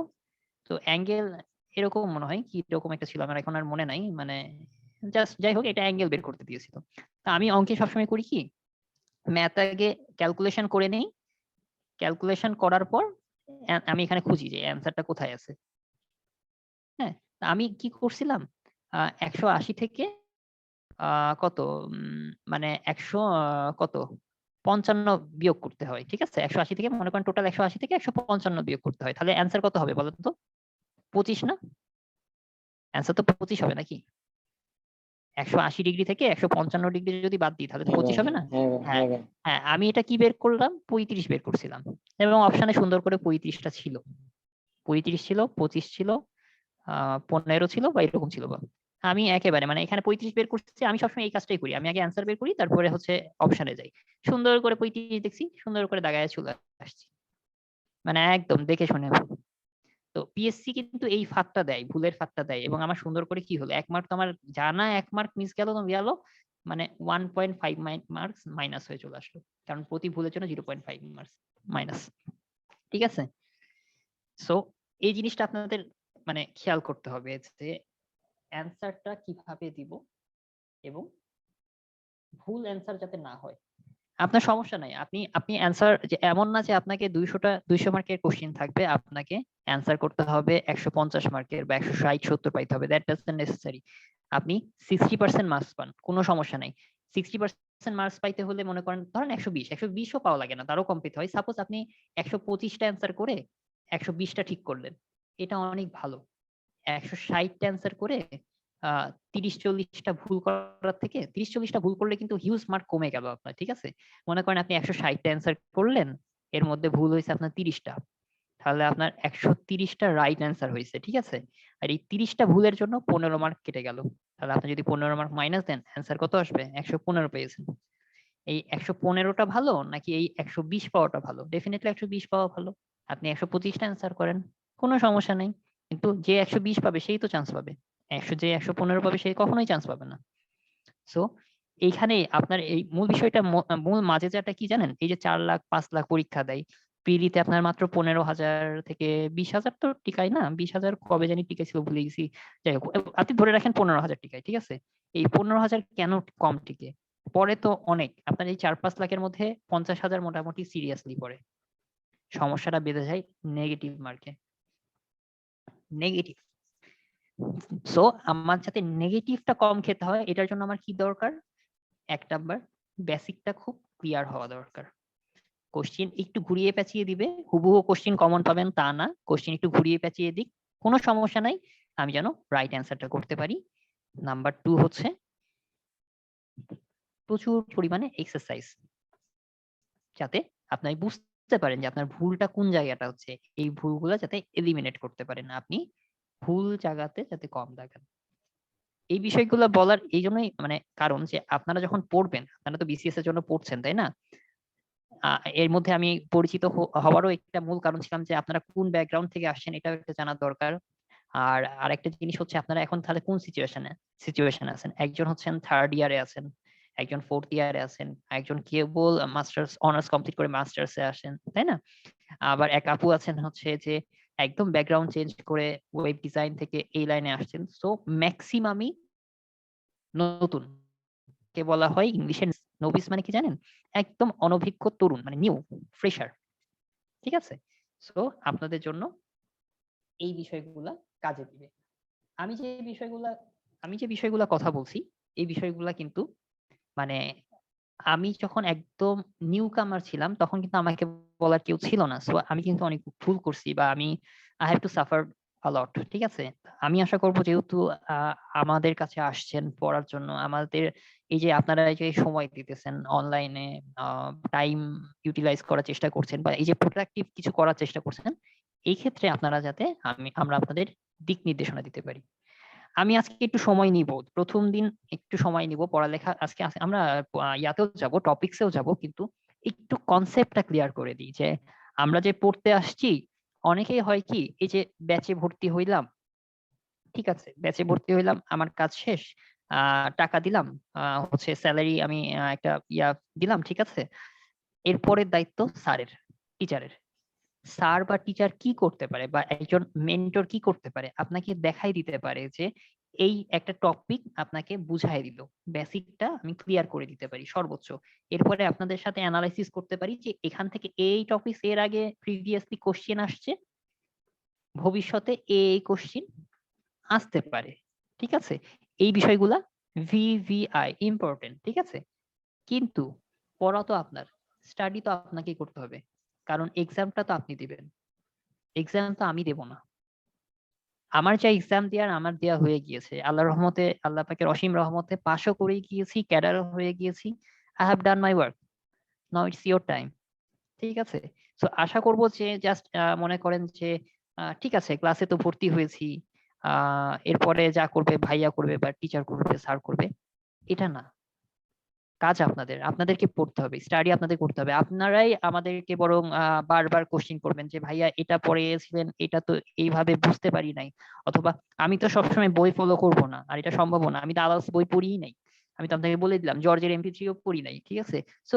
তো অ্যাঙ্গেল এরকম মনে হয় কি এরকম একটা ছিল, আমার এখন আর মনে নাই, মানে জাস্ট যাই হোক, এটা অ্যাঙ্গেল বের করতে দিয়েছিল। তা আমি অঙ্কে সবসময় করি কি, ম্যাথ আগে ক্যালকুলেশন করে নেই, ক্যালকুলেশন করার পর আমি এখানে খুঁজি যে অ্যান্সারটা কোথায় আছে। হ্যাঁ, তা আমি কি করছিলাম, 180 থেকে কত মানে 100 কত 55 বিয়োগ করতে হয়। ঠিক আছে? 180 থেকে মনে করেন টোটাল 180 থেকে 155 বিয়োগ করতে হয়, তাহলে অ্যান্সার কত হবে বলেন তো? 25 না? অ্যান্সার তো 25 হবে নাকি? 180 ডিগ্রি থেকে 155 ডিগ্রি যদি বাদ দিই তাহলে তো 25 হবে না? হ্যাঁ হ্যাঁ, আমি এটা কি বের করলাম, 35 বের করছিলাম, এবং অপশনে সুন্দর করে 35টা ছিল, 35 ছিল, 25 ছিল, 15 ছিল বা এরকম ছিল। আমি একেবারে মানে এখানে 35 বের করছি, আমি সবসময় এই কাজটাই করি, আমি আগে অ্যান্সার বের করি তারপরে হচ্ছে অপশনে যাই, সুন্দর করে 35 দেখছি, সুন্দর করে দাগায় চলে আসছি, মানে একদম দেখে শুনে। তো পিএসসি কিন্তু এই ফাঁদটা দেয়, ভুলের ফাঁদটা দেয়, এবং আমার সুন্দর করে কি হলো, 1 মার্ক তো আমার জানা, 1 মার্ক মিস গেল তো গেল, মানে 1.5 মার্কস মাইনাস হয়ে চলে আসলো, কারণ প্রতি ভুলের জন্য 0.5 মার্কস মাইনাস। ঠিক আছে? সো এই জিনিসটা আপনাদের মানে খেয়াল করতে হবে যে অ্যান্সারটা কিভাবে দিব এবং ভুল অ্যান্সার যাতে না হয়। আপনার সমস্যা নাই, আপনি আপনি অ্যান্সার, যে এমন না যে আপনাকে 200 মার্কের কোশ্চেন থাকবে, আপনাকে অ্যান্সার করতে হবে 150 মার্কের বা 160-70 পাইতে হবে, দ্যাট ডাজন্ট নেসেসারি। আপনি 60% মার্কস পান, কোনো সমস্যা নাই। 60% মার্কস পাইতে হলে মনে করেন ধরেন 120ও পাওয়া লাগে না, তারও কম পেতে হয়। সাপোজ আপনি 125টা অ্যান্সার করে 120টা ঠিক করলেন, এটা অনেক ভালো। 160টা অ্যান্সার করে 30-40টা ভুল করার থেকে 30-40টা ভুল করলে কিন্তু হিউজ মার্ক কমে গেল আপনার, ঠিক আছে? মনে করেন আপনি 160টা অ্যান্সার করলেন, এর মধ্যে ভুল হয়েছে আপনার 30টা, তাহলে আপনার 130টা রাইট অ্যান্সার হয়েছে, ঠিক আছে? আর এই 30টা ভুলের জন্য 15 মার্ক কেটে গেল। তাহলে আপনি যদি 15 মার্ক মাইনাস দেন, অ্যান্সার কত আসবে? 115 পেয়েছেন। এই 115টা ভালো নাকি এই 120 পাওয়াটা ভালো? ডেফিনেটলি 120 পাওয়া ভালো। আপনি 125টা অ্যান্সার করেন, কোনো সমস্যা নেই। কিন্তু যে 120 পাবে সেই তো চান্স পাবে, যে 115 পাবে সে কখনোই চান্স পাবে না। সো এইখানে আপনার এই মূল বিষয়টা, মূল মাজেজাটা কি জানেন? এই যে 4 লাখ 5 লাখ পরীক্ষা দেয়, প্রিলিতে আপনার মাত্র 15,000 থেকে 20,000 তো টিকায় না, 20,000 কবে জানি টিকাইছিল ভুলে গেছি। যাই হোক, আপনি ধরে রাখেন 15,000 টিকায়, ঠিক আছে? এই 15,000 কেন কম টিকে? পরে তো অনেক, আপনার এই 4-5 লাখের মধ্যে 50,000 মোটামুটি সিরিয়াসলি পড়ে। সমস্যাটা বেঁধে যায় নেগেটিভ মার্কে, নেগেটিভ। সো আমার যাতে নেগেটিভটা কম খেতে হয়, এটার জন্য আমার কি দরকার? 1 নাম্বার, বেসিকটা খুব ক্লিয়ার হওয়া দরকার। কোশ্চেন একটু ঘুরিয়ে পেঁচিয়ে দিবে, হুবহু কোশ্চেন কমন পাবেন তা না, কোশ্চেন একটু ঘুরিয়ে পেঁচিয়ে দিক, কোনো সমস্যা নাই, আমি যেন রাইট অ্যান্সারটা করতে পারি। নাম্বার 2 হচ্ছে প্রচুর পরিমাণে এক্সারসাইজ, যাতে আপনি বুঝতে পারেন যে আপনার ভুলটা কোন জায়গাটা হচ্ছে, এই ভুলগুলো যাতে এলিমিনেট করতে পারেন, আপনি ভুল জায়গাতে যাতে কম দেখান। এই বিষয়গুলো বলার এই জন্যই মানে কারণ যে আপনারা যখন পড়বেন, আপনারা তো বিসিএস এর জন্য পড়ছেন, তাই না? এর মধ্যে আমি পরিচিত হওয়ারও একটা মূল কারণ ছিলাম যে আপনারা কোন ব্যাকগ্রাউন্ড থেকে আসছেন, এটাও একটা জানার দরকার। আর আরেকটা জিনিস হচ্ছে আপনারা এখন তাহলে কোন সিচুয়েশনে আছেন। একজন হচ্ছেন 3rd ইয়ারে আছেন, একজন 4th ইয়ারে আছেন, একজন কেবল মাস্টার্স অনার্স কমপ্লিট করে মাস্টার্সে আসেন, তাই না? আবার এক আপু আছেন হচ্ছে যে একদম ব্যাকগ্রাউন্ড চেঞ্জ করে ওয়েব ডিজাইন থেকে এই লাইনে আসছেন। সো ম্যাক্সিমামই নতুন, কে বলা হয় ইংলিশে নবিস, মানে কি জানেন? একদম অনভিজ্ঞ তরুণ, মানে নিউ ফ্রেশার, ঠিক আছে? সো আপনাদের জন্য এই বিষয়গুলা কাজে দিবে। আমি যে বিষয়গুলা কথা বলছি, এই বিষয়গুলা কিন্তু মানে আমি যখন একদম নিউ কামার ছিলাম, তখন কিন্তু আমাকে বলার কেউ ছিল না। সো আমি কিন্তু অনেক ভুল করছি, বা আই হ্যাভ টু সাফার আ লট, ঠিক আছে? আমি আশা করব যেহেতু আমাদের কাছে আসছেন পড়ার জন্য, আমাদের এই যে আপনারা এই যে সময় দিতেছেন অনলাইনে, টাইম ইউটিলাইজ করার চেষ্টা করছেন, বা এই যে প্রোডাক্টিভ কিছু করার চেষ্টা করছেন, এই ক্ষেত্রে আপনারা যাতে আমরা আপনাদের দিক নির্দেশনা দিতে পারি। আমি আজকে একটু সময় নিব, প্রথম দিন একটু সময় নিব পড়ালেখা। আজকে আমরা ইয়াতেও যাব, টপিকসেও যাব, কিন্তু একটু কনসেপ্টটা ক্লিয়ার করে দিই যে আমরা যে পড়তে আসছি, অনেকেই হয় কি, এই যে ব্যাচে ভর্তি হইলাম, ঠিক আছে, ব্যাচে ভর্তি হইলাম, আমার কাজ শেষ, টাকা দিলাম, হচ্ছে স্যালারি আমি একটা দিলাম, ঠিক আছে, এরপরের দায়িত্ব স্যারের, টিচারের। স্যার বা টিচার কি করতে পারে, বা একজন মেন্টর কি করতে পারে? আপনাকে দেখাই দিতে পারে যে এই একটা টপিক আপনাকে বুঝাই দিল, বেসিকটা আমি ক্লিয়ার করে দিতে পারি সর্বোচ্চ। এরপরে আপনাদের সাথে অ্যানালাইসিস করতে পারি যে এখান থেকে এই টপিক এর আগে প্রিভিয়াসলি কোশ্চেন আসছে, ভবিষ্যতে এই কোশ্চেন আসতে পারে, ঠিক আছে? এই বিষয়গুলা ভিভিআই ইম্পর্টেন্ট, ঠিক আছে? কিন্তু পড়া তো আপনার, স্টাডি তো আপনাকেই করতে হবে, কারণ এক্সামটা তো আপনি দিবেন, এক্সাম তো আমি দেব না। আমার যা এক্সাম দেওয়ার আমার দেওয়া হয়ে গিয়েছে, আল্লাহর রহমতে, আল্লাহ পাকের অসীম রহমতে পাশও করে গিয়েছি, ক্যাডারও হয়ে গিয়েছি। I have done my work, now it's your time, ঠিক আছে? সো আশা করব যে জাস্ট মনে করেন যে ঠিক আছে, ক্লাসে তো ভর্তি হয়েছি, এরপরে যা করবে ভাইয়া করবে বা টিচার করবে স্যার করবে, এটা না। কাজ আপনাদেরকে পড়তে হবে, স্টাডি আপনাদের করতে হবে। আপনারাই আমাদেরকে বরং বারবার কোশ্চেন করবেন যে ভাইয়া এটা পড়িয়েছিলেন, এটা তো এইভাবে বুঝতে পারি নাই, অথবা আমি তো সবসময় বই ফলো করব না, আর এটা সম্ভব না, আমি তো আলাদা বই পড়িই নাই, আমি তো আপনাকে বলে দিলাম জর্জের MP3ও পড়ি নাই, ঠিক আছে? সো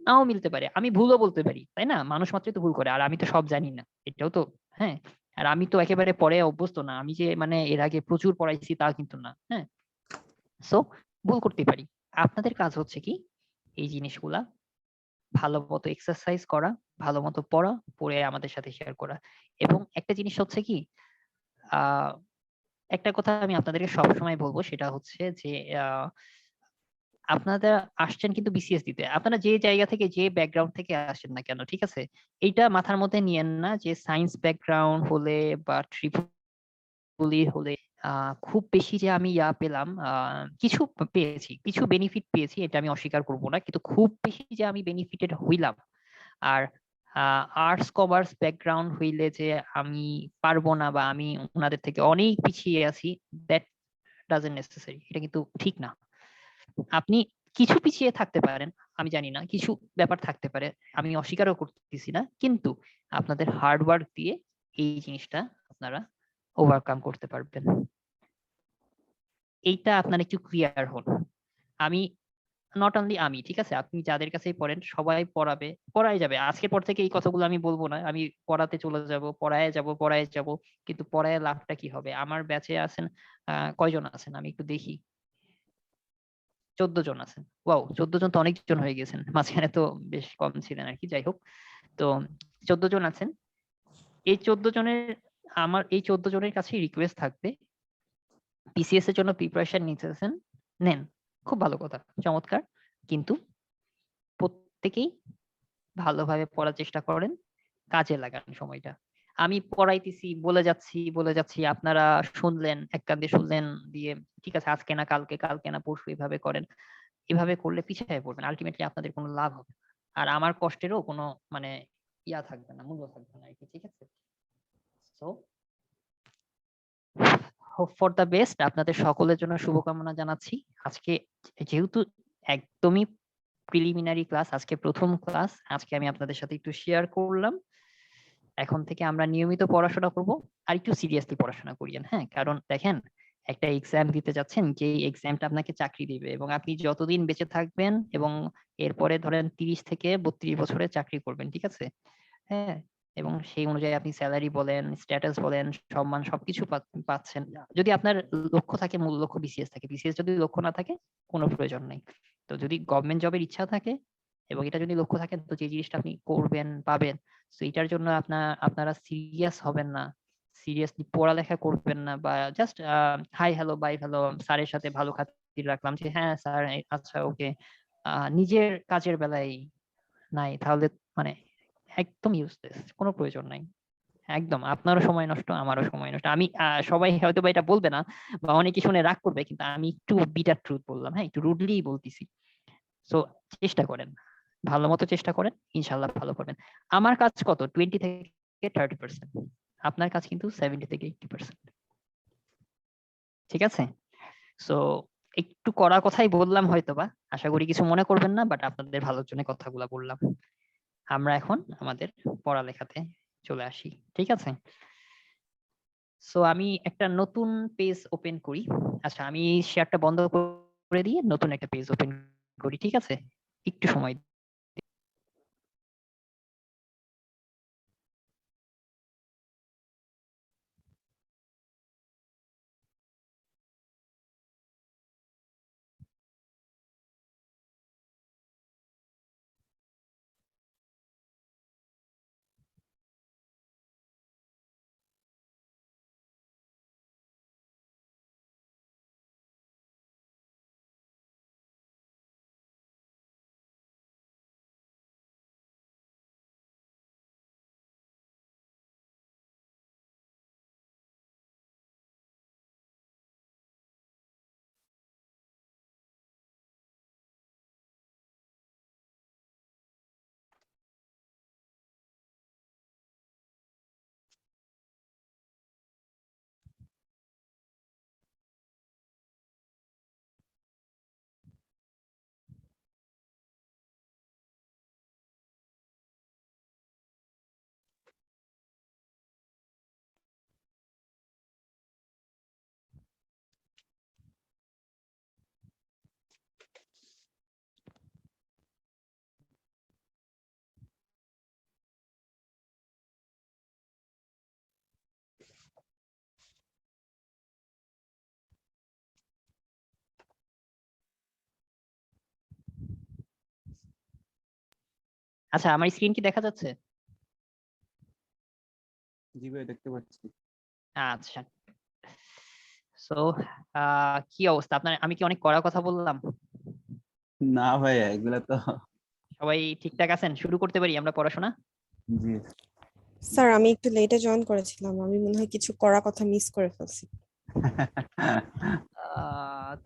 নাও মিলতে পারে, আমি ভুলও বলতে পারি, তাই না? মানুষ মাত্রই তো ভুল করে, আর আমি তো সব জানি না, এটাও তো, হ্যাঁ, আর আমি তো একেবারে পড়ে অভ্যস্ত না, আমি যে মানে এর আগে প্রচুর পড়াইছি তা কিন্তু না, হ্যাঁ। সো ভুল করতে পারি। আপনাদের কাজ হচ্ছে কি এই জিনিসগুলা ভালো মতো এক্সারসাইজ করা, ভালো মতো পড়া, পড়ে আমাদের সাথে শেয়ার করা। এবং একটা জিনিস হচ্ছে কি, আহ একটা কথা আমি আপনাদেরকে সবসময় বলবো, সেটা হচ্ছে যে আহ আপনারা আসছেন কিন্তু বিসিএস দিতে, আপনারা যে জায়গা থেকে যে ব্যাকগ্রাউন্ড থেকে আসেন না কেন, ঠিক আছে, এইটা মাথার মধ্যে নিয়েন না যে সায়েন্স ব্যাকগ্রাউন্ড হলে বা ট্রিপলি হলে খুব বেশি যে আমি পেলাম, কিছু পেয়েছি, কিছু বেনিফিট পেয়েছি, এটা আমি অস্বীকার করব না, কিন্তু খুব বেশি যে আমি বেনিফিটেড হইলাম আর আর্টস কমার্স ব্যাকগ্রাউন্ড হইলে যে আমি পারবো না বা আমি ওনাদের থেকে অনেক পিছিয়ে আছি, দ্যাট ডাজন্ট নেসেসারি, এটা কিন্তু ঠিক না। আপনি কিছু পিছিয়ে থাকতে পারেন, আমি জানি না, কিছু ব্যাপার থাকতে পারে, আমি অস্বীকারও করতেছি না, কিন্তু আপনাদের হার্ড ওয়ার্ক দিয়ে এই জিনিসটা আপনারা ওভারকাম করতে পারবেন। এইটা আপনারা একটু ক্লিয়ার হন। আমি নট অনলি আমি, ঠিক আছে, আপনি যাদের কাছেই পড়েন সবাই পড়াই যাবে, আজকের পর থেকে এই কথাগুলো আমি বলবো না, আমি পড়াতে চলে যাব, পড়ায় যাব, কিন্তু পড়ায় লাভটা কি হবে? আমার ব্যাচে আছেন কয়জন আছেন আমি একটু দেখি, 14 জন আছেন। ওয়াও, 14 জন তো অনেকজন হয়ে গেছেন, মাঝখানে তো বেশ কম ছিলেন আর কি, যাই হোক। তো 14 জন আছেন, এই 14 জনের, আমার এই 14 জনের কাছে রিকোয়েস্ট থাকবে, পিসিএস এর জন্য প্রিপারেশন নিতেছেন, নেন, খুব ভালো কথা, চমৎকার, কিন্তু প্রত্যেকেই ভালোভাবে পড়ার চেষ্টা করেন, কাজে লাগান সময়টা। আমি পড়াইতেছি, বলে যাচ্ছি, আপনারা শুনলেন, এক কান দিয়ে শুনলেন, দিয়ে ঠিক আছে আজকে না কালকে, কালকে না পরশু, এভাবে করেন। এভাবে করলে পিছিয়ে পড়বেন, আলটিমেটলি আপনাদের কোনো লাভ হবে না। আর আমার কষ্টেরও কোনো মানে থাকবে না, মূল্য থাকবে না আর কি, ঠিক আছে। So hope for the best, আপনাদের সকলের জন্য শুভকামনা জানাচ্ছি। আজকে যেহেতু একদমই প্রিলিমিনারি ক্লাস, আজকে প্রথম ক্লাস, আজকে আমি আপনাদের সাথে একটু শেয়ার করলাম। এখন থেকে আমরা নিয়মিত পড়াশোনা করব, আর একটু সিরিয়াসলি পড়াশোনা করিয়েন, হ্যাঁ, কারণ দেখেন একটা এক্সাম দিতে যাচ্ছেন, যে এক্সামটা আপনাকে চাকরি দিবে, এবং আপনি যতদিন বেঁচে থাকবেন এবং এরপরে ধরেন 30 থেকে 32 বছরে চাকরি করবেন, ঠিক আছে, হ্যাঁ, এবং সেই অনুযায়ী আপনি স্যালারি বলেন, স্ট্যাটাস বলেন, সম্মান সবকিছু পাচ্ছেন। যদি আপনার লক্ষ্য থাকে, মূল লক্ষ্য বিসিএস থাকে, বিসিএস যদি লক্ষ্য না থাকে কোনো প্রয়োজন নেই। তো যদি গভর্নমেন্ট জবের ইচ্ছা থাকে এবং এটা যদি লক্ষ্য থাকে, তো যে জিনিসটা আপনি করবেন পাবেন। তো এটার জন্য আপনারা সিরিয়াস হবেন না, সিরিয়াসলি পড়ালেখা করবেন না, বা just hi hello bye hello, স্যারের সাথে ভালো খাতির রাখলাম যে হ্যাঁ স্যার আচ্ছা ওকে, নিজের কাজের বেলায় নাই, তাহলে মানে একদম ইউজলেস, কোনো প্রয়োজন নাই। একদম আপনারও সময় নষ্ট, আমারও সময় নষ্ট। আমি সবাই হয়তো বা এটা বলবে না বা অনেকে শুনে রাগ করবে, কিন্তু আমি একটু বিটার ট্রুথ বললাম, হ্যাঁ, একটু রুডলি বলতেছি। সো চেষ্টা করেন, ভালো মতো চেষ্টা করেন, ইনশাল্লাহ ভালো করবেন। আমার কাজ কত 20 থেকে 30%, আপনার কাজ কিন্তু 70 থেকে 80%, ঠিক আছে। সো একটু কড়া কথাই বললাম হয়তোবা, আশা করি কিছু মনে করবেন না, বাট আপনাদের ভালোর জন্য কথাগুলো বললাম। আমরা এখন আমাদের পড়ালেখাতে চলে আসি, ঠিক আছে। সো আমি একটা নতুন পেজ ওপেন করি। আচ্ছা, আমি শেয়ারটা বন্ধ করে দিয়ে নতুন একটা পেজ ওপেন করি, ঠিক আছে, একটু সময় আচ্ছা, আমার স্ক্রিন কি দেখা যাচ্ছে? জি ভাই দেখতে পাচ্ছি। আচ্ছা। সো কি অবস্থা আপনার? আমি কি অনেক কড়া কথা বললাম? না ভাইয়া এগুলা তো সবাই ঠিকঠাক আছেন? শুরু করতে পারি আমরা পড়াশোনা? জি স্যার আমি একটু লেটে জয়েন করেছিলাম, আমি মনে হয় কিছু করা কথা মিস করে ফেলছি।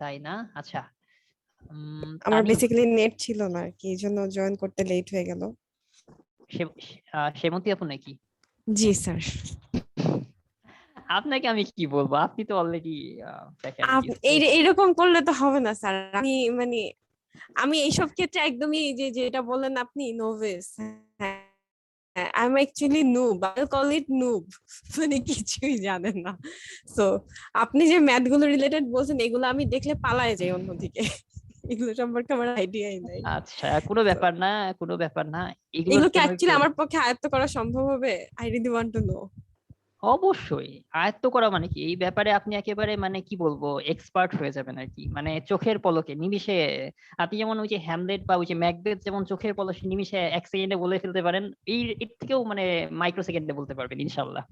তাই না? আচ্ছা। আমার তানি, বেসিক্যালি নেট ছিল না আর কি, এই জন্য জয়েন করতে লেট হয়ে গেল। সেমন্তী আপু নাকি? জি স্যার। আপনাকে আমি কি বলবো? আপনি তো অলরেডি এইরকম করলে তো হবে না স্যার। আমি এইসব ক্ষেত্রে একদমই যেটা বললেন আপনি নোভিস। হ্যাঁ, I am actually noob, I call it noob. মানে কিছুই জানেন না। সো আপনি যে ম্যাথ গুলো রিলেটেড বলছেন এগুলো আমি দেখলে পালায় যাই অন্যদিকে। এগুলো সম্পর্কে আমার আইডিয়াই নাই। আচ্ছা, কোনো So, ব্যাপার না, কোনো ব্যাপার না। এগুলোর এগুলো কি জন্য অ্যাকচুয়ালি আমার পক্ষে আয়ত্ত করা সম্ভব হবে? I really want to know. অবশ্যই আয়ত্ত করা মানে কি, এই ব্যাপারে আপনি একেবারে মানে কি বলবো এক্সপার্ট হয়ে যাবেন আর কি, মানে চোখের পলকে নিমিষে। আপনি যেমন ওই যে হ্যামলেট বা ওই যে ম্যাকবেথ যেমন চোখের পলকে নিমিষে 1 সেকেন্ডে বলে ফেলতে পারেন, এর থেকেও মানে মাইক্রো সেকেন্ডে বলতে পারবেন ইনশাল্লাহ।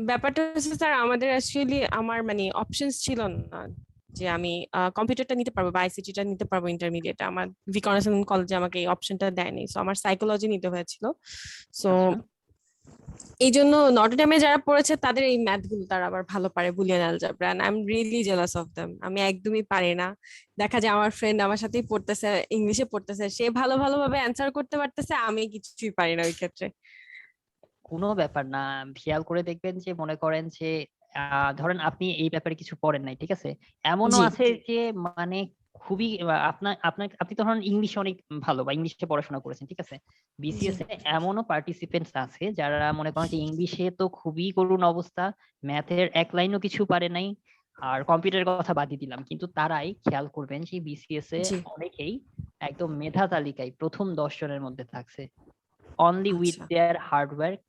ব্যাপারটা হচ্ছে স্যার আমাদের অ্যাকচুয়ালি আমার অপশনস ছিল না যে আমি কম্পিউটারটা নিতে পারবো বা আইসিটিটা নিতে পারবো ইন্টারমিডিয়েটে। আমার ভিকারুননিসা কলেজে আমাকে এই অপশনটা দেয়নি, সো আমার সাইকোলজি নিতে হয়েছিল। সো আচ্ছা, এই জন্য নটরডেমে যারা পড়েছে তাদের এই ম্যাথ গুলো তারা আবার ভালো পারে, Boolean algebra, and I am really jealous of them. আমি একদমই পারি না। দেখা যায় আমার ফ্রেন্ড আমার সাথেই পড়তেছে, ইংলিশে পড়তেছে, সে ভালোভাবে অ্যান্সার করতে পারতেছে, আমি কিছুই পারি না ওই ক্ষেত্রে। কোনো ব্যাপার না। খেয়াল করে দেখবেন যে মনে করেন যে ধরেন আপনি এই ব্যাপারে কিছু পড়েন নাই, ঠিক আছে? এমনও জি আছে যে মানে খুবই আপনার আপনার আপনি তো ধরেন ইংলিশে অনেক ভালো বা ইংলিশে পড়াশোনা করেছেন, ঠিক আছে? জি বিসিএস এ এমনও পার্টিসিপেন্টস আছে যারা মনে করেন যে ইংলিশে তো খুবই করুণ অবস্থা, ম্যাথের এক লাইনও কিছু পারে নাই, আর কম্পিউটারের কথা বাদই দিলাম, কিন্তু তারাই খেয়াল করবেন যে বিসিএস এ জি। অনেকেই একদম মেধা তালিকায় প্রথম 10 জনের মধ্যে থাকছে, অনলি উইথ আচ্ছা দেয়ার হার্ডওয়ার্ক,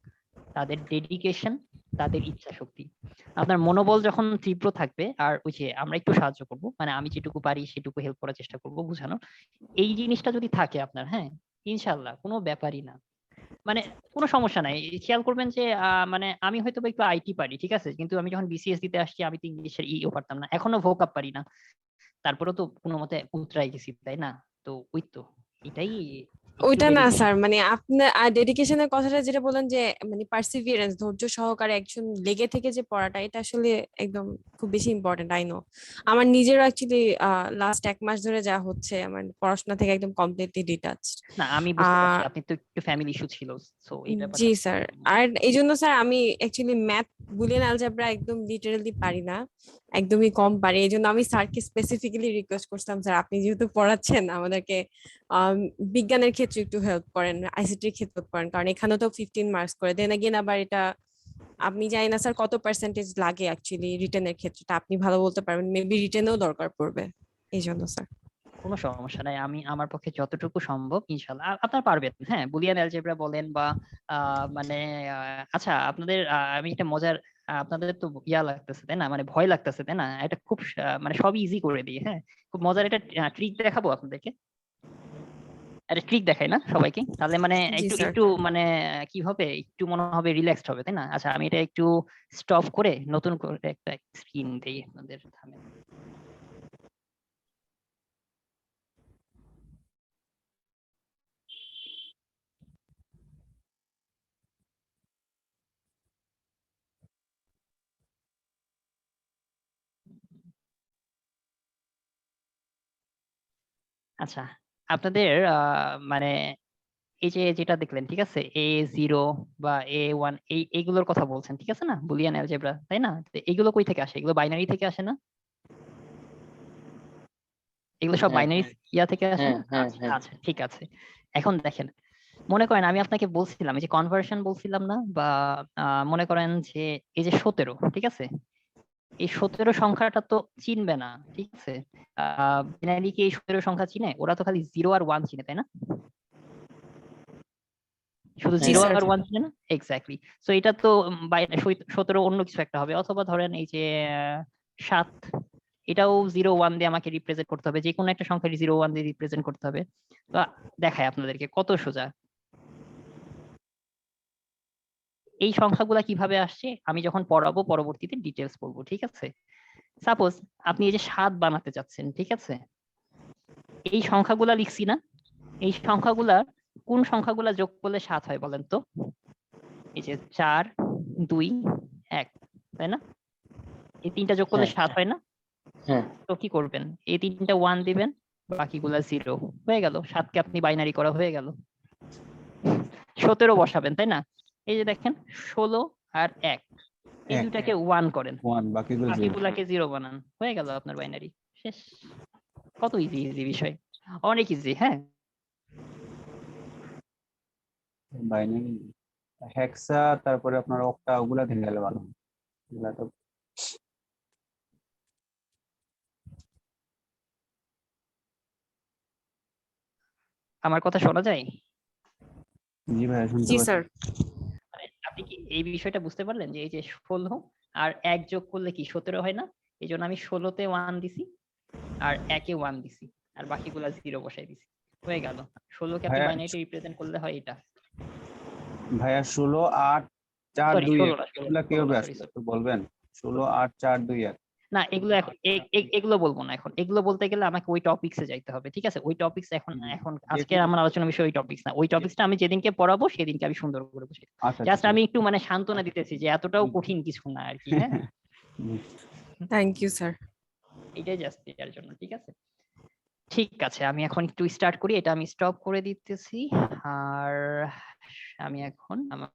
তাদের ডেডিকেশন, তাদের ইচ্ছা শক্তি। আপনার মনোবল যখন তীব্র থাকবে, আর ওই যে আমরা একটু সাহায্য করব, মানে আমি যেটুকু পারি সেটুকু হেল্প করার চেষ্টা করব বুঝানো, এই জিনিসটা যদি থাকে আপনার, হ্যাঁ, ইনশাল্লাহ কোনো ব্যাপারই না, মানে কোনো সমস্যা নাই। খেয়াল করবেন যে মানে আমি হয়তো বা একটু আইটি পারি, ঠিক আছে, কিন্তু আমি যখন বিসিএস দিতে আসছি আমি তো ইংলিশের ইও পারতাম না, এখনো ভোকাব পারি না, তারপরেও তো কোনো মতে উতরাই গেছি, তাই না? তো ওই তো এটাই, একটু ওইটা না ডেডিকেশন। স্যার, আপনার ডেডিকেশনের কথাটা যেটা বলেন যে পার্সিভিয়ারেন্স, ধৈর্য সহকারে একজন লেগে থেকে যে পড়াটা, এটা আসলে একদম খুব বেশি ইম্পর্টেন্ট। আই নো আমার নিজেরও অ্যাকচুয়ালি লাস্ট 1 মাস ধরে যা হচ্ছে, আমার পড়াশোনা থেকে একদম কমপ্লিটলি ডিটাচড। না আমি বুঝতে পারছি আপনি তো একটু ফ্যামিলি ইস্যু ছিল, সো এই জি ব্যাপারটা স্যার। আর এই জন্য স্যার আমি অ্যাকচুয়ালি ম্যাথ, বুলিয়ান অ্যালজেব্রা একদম লিটারালি পারি না, একদমই কম পারি। এই জন্য আমি স্যারকে স্পেসিফিক্যালি রিকোয়েস্ট করছিলাম, স্যার আপনি যেহেতু পড়াচ্ছেন আমাদেরকে বিজ্ঞানের ক্ষেত্রে একটু হেল্প করেন, আইসিটির ক্ষেত্রে করেন, কারণ এখানে তো 15 মার্কস করে দেন। এগেন আবার এটা আপনি জানি না স্যার কত পার্সেন্টেজ লাগে অ্যাকচুয়ালি রিটেনের ক্ষেত্রে, আপনি ভালো বলতে পারবেন, মেবি রিটেনেও দরকার পড়বে এই জন্য স্যার। কোনো সমস্যা নাই, আমি আমার পক্ষে যতটুকু সম্ভব ইনশাল্লাহ আপনার পারবেন। হ্যাঁ, বুলিয়ান অ্যালজেব্রা বলেন বা মানে আচ্ছা আপনাদের আমি একটা মজার, আপনাদের তো ইয়া লাগতেছে তাই না, মানে ভয় লাগতেছে তাই না, এটা খুব মানে সব ইজি করে দিই, হ্যাঁ, খুব মজার একটা ট্রিক দেখাবো আপনাদেরকে। একটা ট্রিক দেখাই না সবাইকে, তাহলে মানে জি একটু স্যার। একটু মানে কি হবে, একটু মনে হবে রিল্যাক্সড হবে, তাই না? আচ্ছা আমি এটা একটু স্টপ করে নতুন করে একটা স্ক্রিন দেই আপনাদের, থামেন। আচ্ছা, আপনাদের মানে এই যে যেটা দেখলেন, ঠিক আছে, A0 বা A1, এইগুলোর কথা বলছেন, ঠিক আছে না, বুলিয়ান অ্যালজেব্রা, তাই না? তো এগুলো কই থেকে আসে? এগুলো বাইনারি থেকে আসে না? এগুলো সব হ্যাঁ বাইনারি ইয়া থেকে আসে হ্যাঁ না? হ্যাঁ আচ্ছা হ্যাঁ। আচ্ছা, ঠিক আছে। এখন দেখেন, মনে করেন আমি আপনাকে বলছিলাম এই যে কনভার্সন বলছিলাম না, বা মনে করেন যে এই যে 17, ঠিক আছে, এই 17 সংখ্যাটা তো চিনবে না, ঠিক আছে? বাইনারি কি এই 17 সংখ্যা চিনে? ওরা তো খালি 0 আর 1 চিনে, তাই না? শুধু জি জিরো স্যার। আর 1 ছিল না, এক্স্যাক্টলি। সো এটা তো 17 অন্য কিছু একটা হবে, অথবা ধরেন এই যে 7, এটাও 0 1 দিয়ে আমাকে রিপ্রেজেন্ট করতে হবে, যে কোনো একটা সংখ্যা 0 1 দিয়ে রিপ্রেজেন্ট করতে হবে। তো দেখাই আপনাদেরকে কত সোজা। এই সংখ্যাগুলা কিভাবে আসছে আমি যখন পড়াবো পরবর্তীতে ডিটেলস বলবো, ঠিক আছে? সাপোজ আপনি এই যে 7 বানাতে চাচ্ছেন, ঠিক আছে? এই সংখ্যাগুলা লিখছি না, এই সংখ্যাগুলা কোন সংখ্যাগুলা যোগ করলে 7 হয় বলেন তো? এই যে 4 2 1, তাই না? এই তিনটা যোগ করলে 7 হয় না? হ্যাঁ তো কি করবেন, এই তিনটা 1 দিবেন, বাকিগুলা 0 হয়ে গেল। 7 কে আপনি বাইনারি করা হয়ে গেল। 17 বসাবেন, তাই না? এই যে দেখেন 16 আর 1, এই এক, দুটাকে 1 করেন, 1 বাকিগুলো 0 বাকিগুলাকে 0 বানান, হয়ে গেল আপনার বাইনারি শেষ। কত ইজি ইজি বিষয়, অনেক ইজি। হ্যাঁ, বাইনারি হেক্সা তারপরে আপনার অক্টা ওগুলা থেকে গেলে ভালো হয়। এগুলা তো আমার কথা শোনা যায়? জি ভাই শুনতে জি পাচ্ছি। স্যার। মানে আপনি কি এই বিষয়টা বুঝতে পারলেন যে এই যে 16 আর 1 যোগ করলে কি 17 হয় না? এই জন্য আমি 16-তে 1 দিছি আর 1-এ 1 দিছি আর বাকিগুলা 0 বসাই দিছি, হয়ে গেল। 16-কে আপনি ভাইয়া বাইনারিতে রিপ্রেজেন্ট করলে হয় এটা। ভাইয়া 16 8 4 সরি 2 16 1 না, এগুলা কিভাবে 16 আসলে একটু বলবেন? 16 8 4 2 1 না, এগুলো এখন এগুলো বলবো না এখন। এগুলো বলতে গেলে আমাকে ওই টপিকসে যাইতে হবে, ঠিক আছে? ওই টপিকস এখন এখন আজকে আমার আলোচনার বিষয় ওই টপিকস না। ওই টপিকসটা আমি যেদিনকে পড়াবো সেদিনকে আমি সুন্দর করে বুঝাই। আচ্ছা জাস্ট আচ্ছা আমি একটু মানে সান্ত্বনা দিতেছি যে এতটাও কঠিন কিছু না আর কি। হ্যাঁ, থ্যাংক ইউ স্যার। এটাই জাস্ট এটার জন্য, ঠিক আছে? ঠিক আছে, আমি এখন একটু স্টার্ট করি। এটা আমি স্টপ করে দিতেছি আর আমি এখন আমার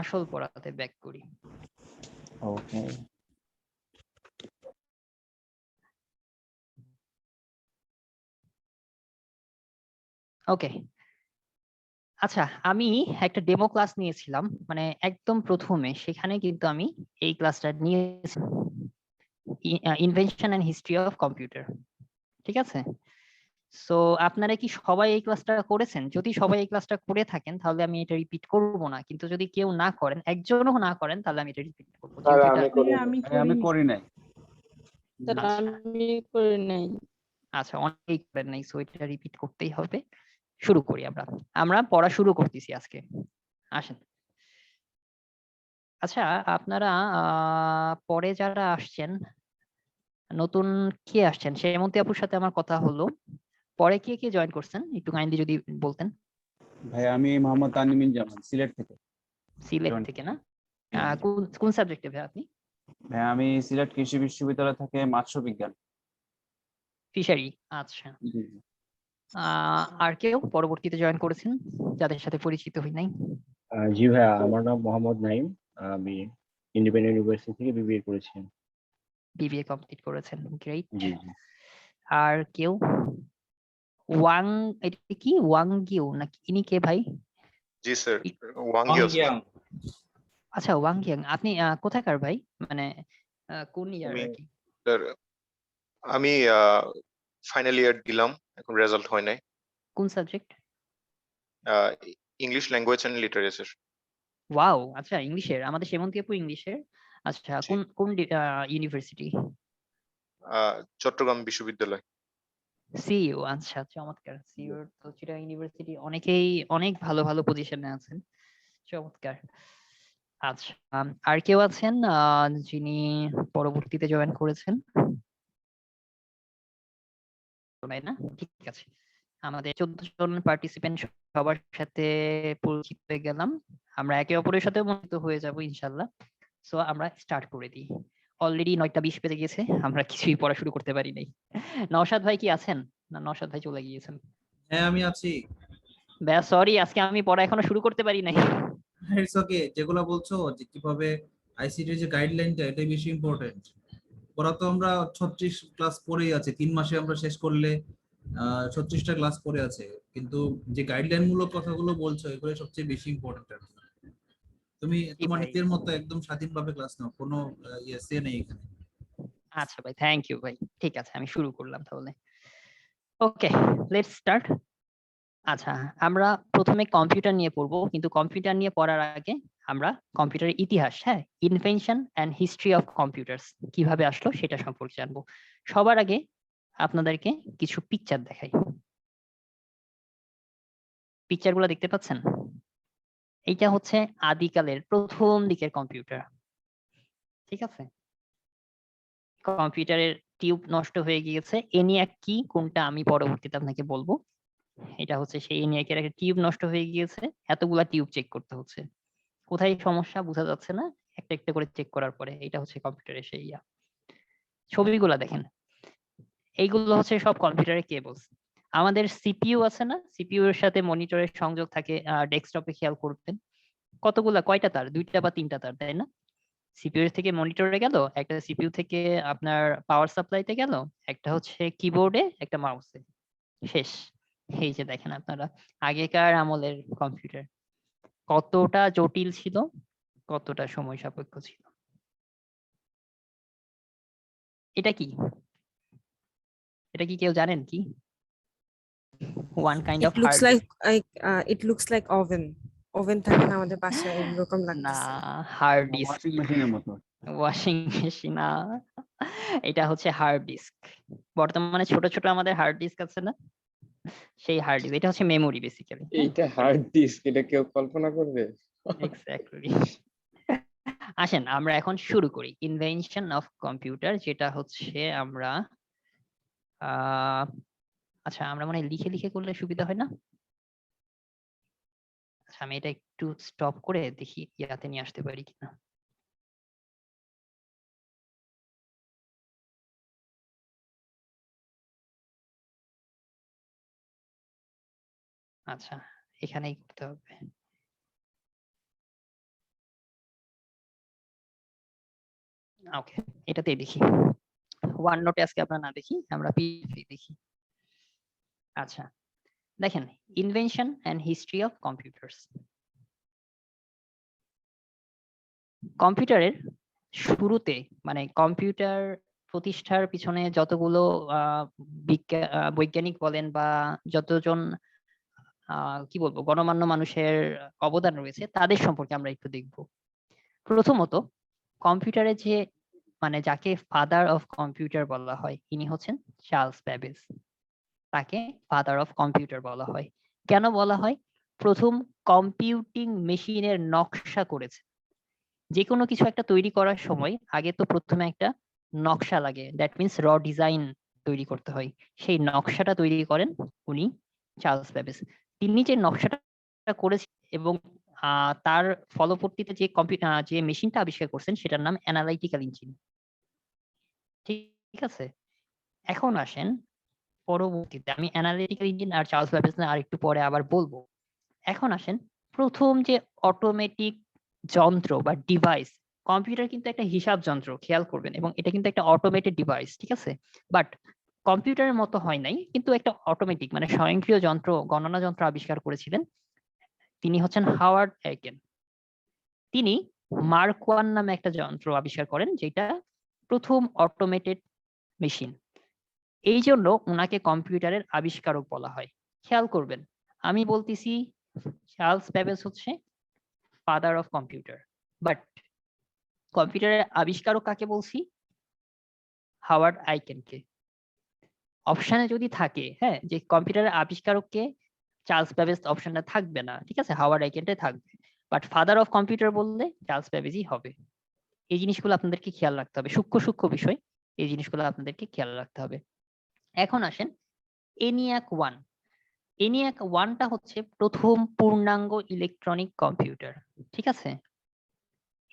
আসল পড়াতে ব্যাক করি। ওকে ওকে, আচ্ছা, আমি একটা ডেমো ক্লাস নিয়েছিলাম মানে একদম প্রথমে, সেখানে কিন্তু আমি এই ক্লাসটা নিয়েছি, invention and history of computer, ঠিক আছে? সো আপনারা কি সবাই এই ক্লাসটা করেছেন? যদি সবাই এই ক্লাসটা করে থাকেন তাহলে আমি এটা রিপিট করব না, কিন্তু যদি কেউ না করেন, একজনও না করেন, তাহলে আমি এটা রিপিট করব, স্যার যেহেতু এটা আমি করি আমি আমি করিনি। করি নাই। স্যার আচ্ছা আমি করি নাই। আচ্ছা, অনেকেই করেন নাই, সো এটা রিপিট করতেই হবে। শুরু করি আমরা। আমরা পড়া শুরু করতেছি আজকে, আসেন। আচ্ছা, আপনারা পরে যারা আসছেন, নতুন কে আসছেন? সেমন্তী আপুর সাথে আমার কথা হলো, পরে কে কে জয়েন করছেন একটু কাইন্ডলি যদি বলতেন। ভাই আমি মোহাম্মদ তানমিন জামান সিলেট থেকে। সিলেট Join থেকে না? কোন কোন সাবজেক্টে ভাই আপনি? ভাই আমি সিলেট কৃষি বিশ্ববিদ্যালয় থেকে মৎস্য বিজ্ঞান। ফিশারি, আচ্ছা। জি জি। আর কেউ পরবর্তীতে জয়েন করেছেন যাদের সাথে পরিচিত হই নাই? জি ভাইয়া, আমার নাম মোহাম্মদ নাইম। আমি ইন্ডিপেন্ডেন্ট ইউনিভার্সিটি থেকে বিবিএ করেছি। বিবিএ কমপ্লিট করেছেন, গ্রেট। জি জি। আর কেউ? ওয়াং, এটা কি ওয়াং গিউ নাকি? ইনি কে ভাই? জি স্যার, ওয়াংগিও স্যার। আচ্ছা, ওয়াং গিয়াং। আপনি কোথাকার ভাই? মানে কোন ইয়ার আমি আর কি? স্যার আমি ফাইনাল ইয়ার দিলাম, এখন রেজাল্ট হয় নাই। কোন subject? English language and literature. Wow, আচ্ছা, ইংলিশের। আমাদের সেমন্তী আপু ইংলিশের। আচ্ছা, জি। কোন কোন ইউনিভার্সিটি? চট্টগ্রাম বিশ্ববিদ্যালয়। সিইউ, আচ্ছা, চমৎকার। সিইউ তো চিটাগাং ইউনিভার্সিটি অনেকেই অনেক ভালো ভালো পজিশনে আছেন, চমৎকার। আচ্ছা, আর কেউ আছেন যিনি পরবর্তীতে জয়েন করেছেন? তাই না? ঠিক আছে, আমাদের 14 জন পার্টিসিপেন্ট সবার সাথে পরিচিত হয়ে গেলাম। আমরা একে অপরের সাথে পরিচিত হয়ে যাব ইনশাল্লাহ। সো আমরা স্টার্ট করে দিই। অলরেডি 9টা 20 বেজে গেছে, আমরা কিছুই পড়া শুরু করতে পারি নাই। নওশাদ ভাই কি আছেন? না, নওশাদ ভাই চলে গিয়েছেন। হ্যাঁ আমি আছি। ভাইয়া সরি, আজকে আমি পড়া এখনো শুরু করতে পারি নাই। ইটস ওকে, যেগুলো বলছো যে কিভাবে আইসিটি যে গাইডলাইনটা, এটাই বেশি ইম্পর্টেন্ট। ওরা তো আমরা 36 ক্লাস পড়েই আছে, 3 মাসে আমরা শেষ করলে 36টা ক্লাস পড়ে আছে, কিন্তু যে গাইডলাইন মূলক কথাগুলো বলছো এগুলো সবচেয়ে বেশি ইম্পর্টেন্ট। তুমি জি তোমার ভাই। নিজের মতো একদম স্বাধীনভাবে ক্লাস নাও, কোনো সে নেই এখানে। আচ্ছা ভাই, থ্যাংক ইউ ভাই। ঠিক আছে, আমি শুরু করলাম তাহলে। ওকে, লেটস স্টার্ট। আচ্ছা, আমরা প্রথমে কম্পিউটার নিয়ে পড়বো, কিন্তু কম্পিউটার নিয়ে পড়ার আগে আমরা কম্পিউটারের ইতিহাস, হ্যাঁ, invention and history of computers কিভাবে আসলো সেটা সম্পর্কে জানবো। সবার আগে আপনাদেরকে কিছু পিকচার দেখাই। পিকচারগুলো দেখতে পাচ্ছেন? এইটা হচ্ছে আদিকালের প্রথম দিকের কম্পিউটার, ঠিক আছে? কম্পিউটারের টিউব নষ্ট হয়ে গিয়েছে। ENIAC কি কোনটা আমি পরবর্তীতে আপনাকে বলবো। এটা হচ্ছে সেই ENIAC এর একটা টিউব নষ্ট হয়ে গিয়েছে, এতগুলা টিউব চেক করতে হচ্ছে। কোথায় সমস্যা বোঝা যাচ্ছে না, একটা একটা করে চেক করার পরে এটা হচ্ছে কম্পিউটারের সেই ছবিগুলা দেখেন। এইগুলো হচ্ছে সব কম্পিউটারের কেবলস। আমাদের সিপিইউ আছে না, সিপিইউ এর সাথে মনিটরের সংযোগ থাকে। ডেস্কটপে খেয়াল করবেন কতগুলা, কয়টা তার, 2টা বা 3টা তার, তাই না? সিপিইউ থেকে মনিটরে গেল, একটা সিপিইউ থেকে আপনার পাওয়ার সাপ্লাইতে গেল, একটা হচ্ছে কিবোর্ডে, একটা মাউসে, শেষ। এই যে দেখেন আপনারা আগেকার আমলের কম্পিউটার কতটা জটিল ছিল, কতটা সময় সাপেক্ষ ছিল। এটা কি, এটা কি কেউ জানেন কি? One kind of hard it looks like oven থাকে না আমাদের বাসায় এরকম না, লাগতেছে। হার্ড ডিস্ক, ওয়াশিং মেশিনের মতো। ওয়াশিং মেশিন না, এটা হচ্ছে হার্ড ডিস্ক। বর্তমানে ছোট ছোট আমাদের হার্ড ডিস্ক আছে না, সেই হার্ড ডিস্ক। এটা হচ্ছে মেমোরি বেসিক্যালি। এইটা হার্ড ডিস্ক, এটা কেউ কল্পনা করবে? এক্স্যাক্টলি। আসেন আমরা এখন শুরু করি ইনভেনশন অফ কম্পিউটার, যেটা হচ্ছে আমরা আচ্ছা আমরা মনে হয় লিখে লিখে করলে সুবিধা হয় না। আচ্ছা আমি এটা একটু স্টপ করে দেখি ইয়াতে নিয়ে আসতে পারি কিনা। আচ্ছা এখানেই করতে হবে। ওকে, এটাতেই দেখি। ওয়ান নোটে আজকে আমরা না দেখি, আমরা পিডিএফ দেখি। আচ্ছা দেখেন, invention and history of computers. কম্পিউটারের শুরুতে মানে কম্পিউটার প্রতিষ্ঠার পিছনে যতগুলো বৈজ্ঞানিক বলেন বা যতজন কি বলবো গণমান্য মানুষের অবদান রয়েছে তাদের সম্পর্কে আমরা একটু দেখব। প্রথমত কম্পিউটারে যে মানে যাকে ফাদার অফ কম্পিউটার বলা হয় ইনি হচ্ছেন চার্লস ব্যাবেজ। তাকে ফাদার অফ কম্পিউটার বলা হয়। কেন বলা হয়? প্রথম কম্পিউটিং মেশিনের নকশা করেছে। যে কোনো কিছু একটা তৈরি করার সময় আগে তো প্রথমে একটা নকশা লাগে, দ্যাট মিন্স র ডিজাইন তৈরি করতে হয়। সেই নকশাটা তৈরি করেন উনি, চার্লস ব্যাবেজ। তিনি যে নকশাটা করেছেন এবং তার ফলপরিণতিতে যে যে মেশিনটা আবিষ্কার করছেন সেটার নাম অ্যানালাইটিক্যাল ইঞ্জিন। ঠিক আছে, এখন আসেন পরবর্তীতে আমি অ্যানালিটিক্যাল ইঞ্জিন আর চার্লস ব্যাবেজ নিয়ে আরেকটু পরে আবার বলবো। এখন আসেন প্রথম যে অটোমেটিক যন্ত্র বা ডিভাইস। কম্পিউটার কিন্তু একটা হিসাব যন্ত্র, খেয়াল করবেন, এবং এটা কিন্তু একটা অটোমেটেড ডিভাইস, ঠিক আছে? বাট কম্পিউটারের মতো হয় নাই, কিন্তু একটা অটোমেটিক মানে স্বয়ংক্রিয় যন্ত্র, গণনা যন্ত্র আবিষ্কার করেছিলেন। তিনি হচ্ছেন হাওয়ার্ড আইকেন। তিনি মার্ক ওয়ান নামে একটা যন্ত্র আবিষ্কার করেন, যেটা প্রথম অটোমেটেড মেশিন। এই জন্য ওনাকে কম্পিউটারের আবিষ্কারক বলা হয়। খেয়াল করবেন আমি বলতেছি চার্লস ব্যাবেজ হচ্ছে ফাদার অফ কম্পিউটার, বাট কম্পিউটারের আবিষ্কারক কাকে বলছি? হাওয়ার্ড আইকেনকে। অপশনে যদি থাকে হ্যাঁ যে কম্পিউটারের আবিষ্কারককে, চার্লস ব্যাবেজ অপশনটা থাকবে না, ঠিক আছে, হাওয়ার্ড আইকেনটাই থাকবে। বাট ফাদার অফ কম্পিউটার বললে চার্লস ব্যাবেজই হবে। এই জিনিসগুলো আপনাদেরকে খেয়াল রাখতে হবে, সূক্ষ্ম সূক্ষ্ম বিষয়, এই জিনিসগুলো আপনাদেরকে খেয়াল রাখতে হবে। এখন আসেন ENIAC 1। ENIAC 1টা হচ্ছে প্রথম পূর্ণাঙ্গ ইলেকট্রনিক কম্পিউটার, ঠিক আছে?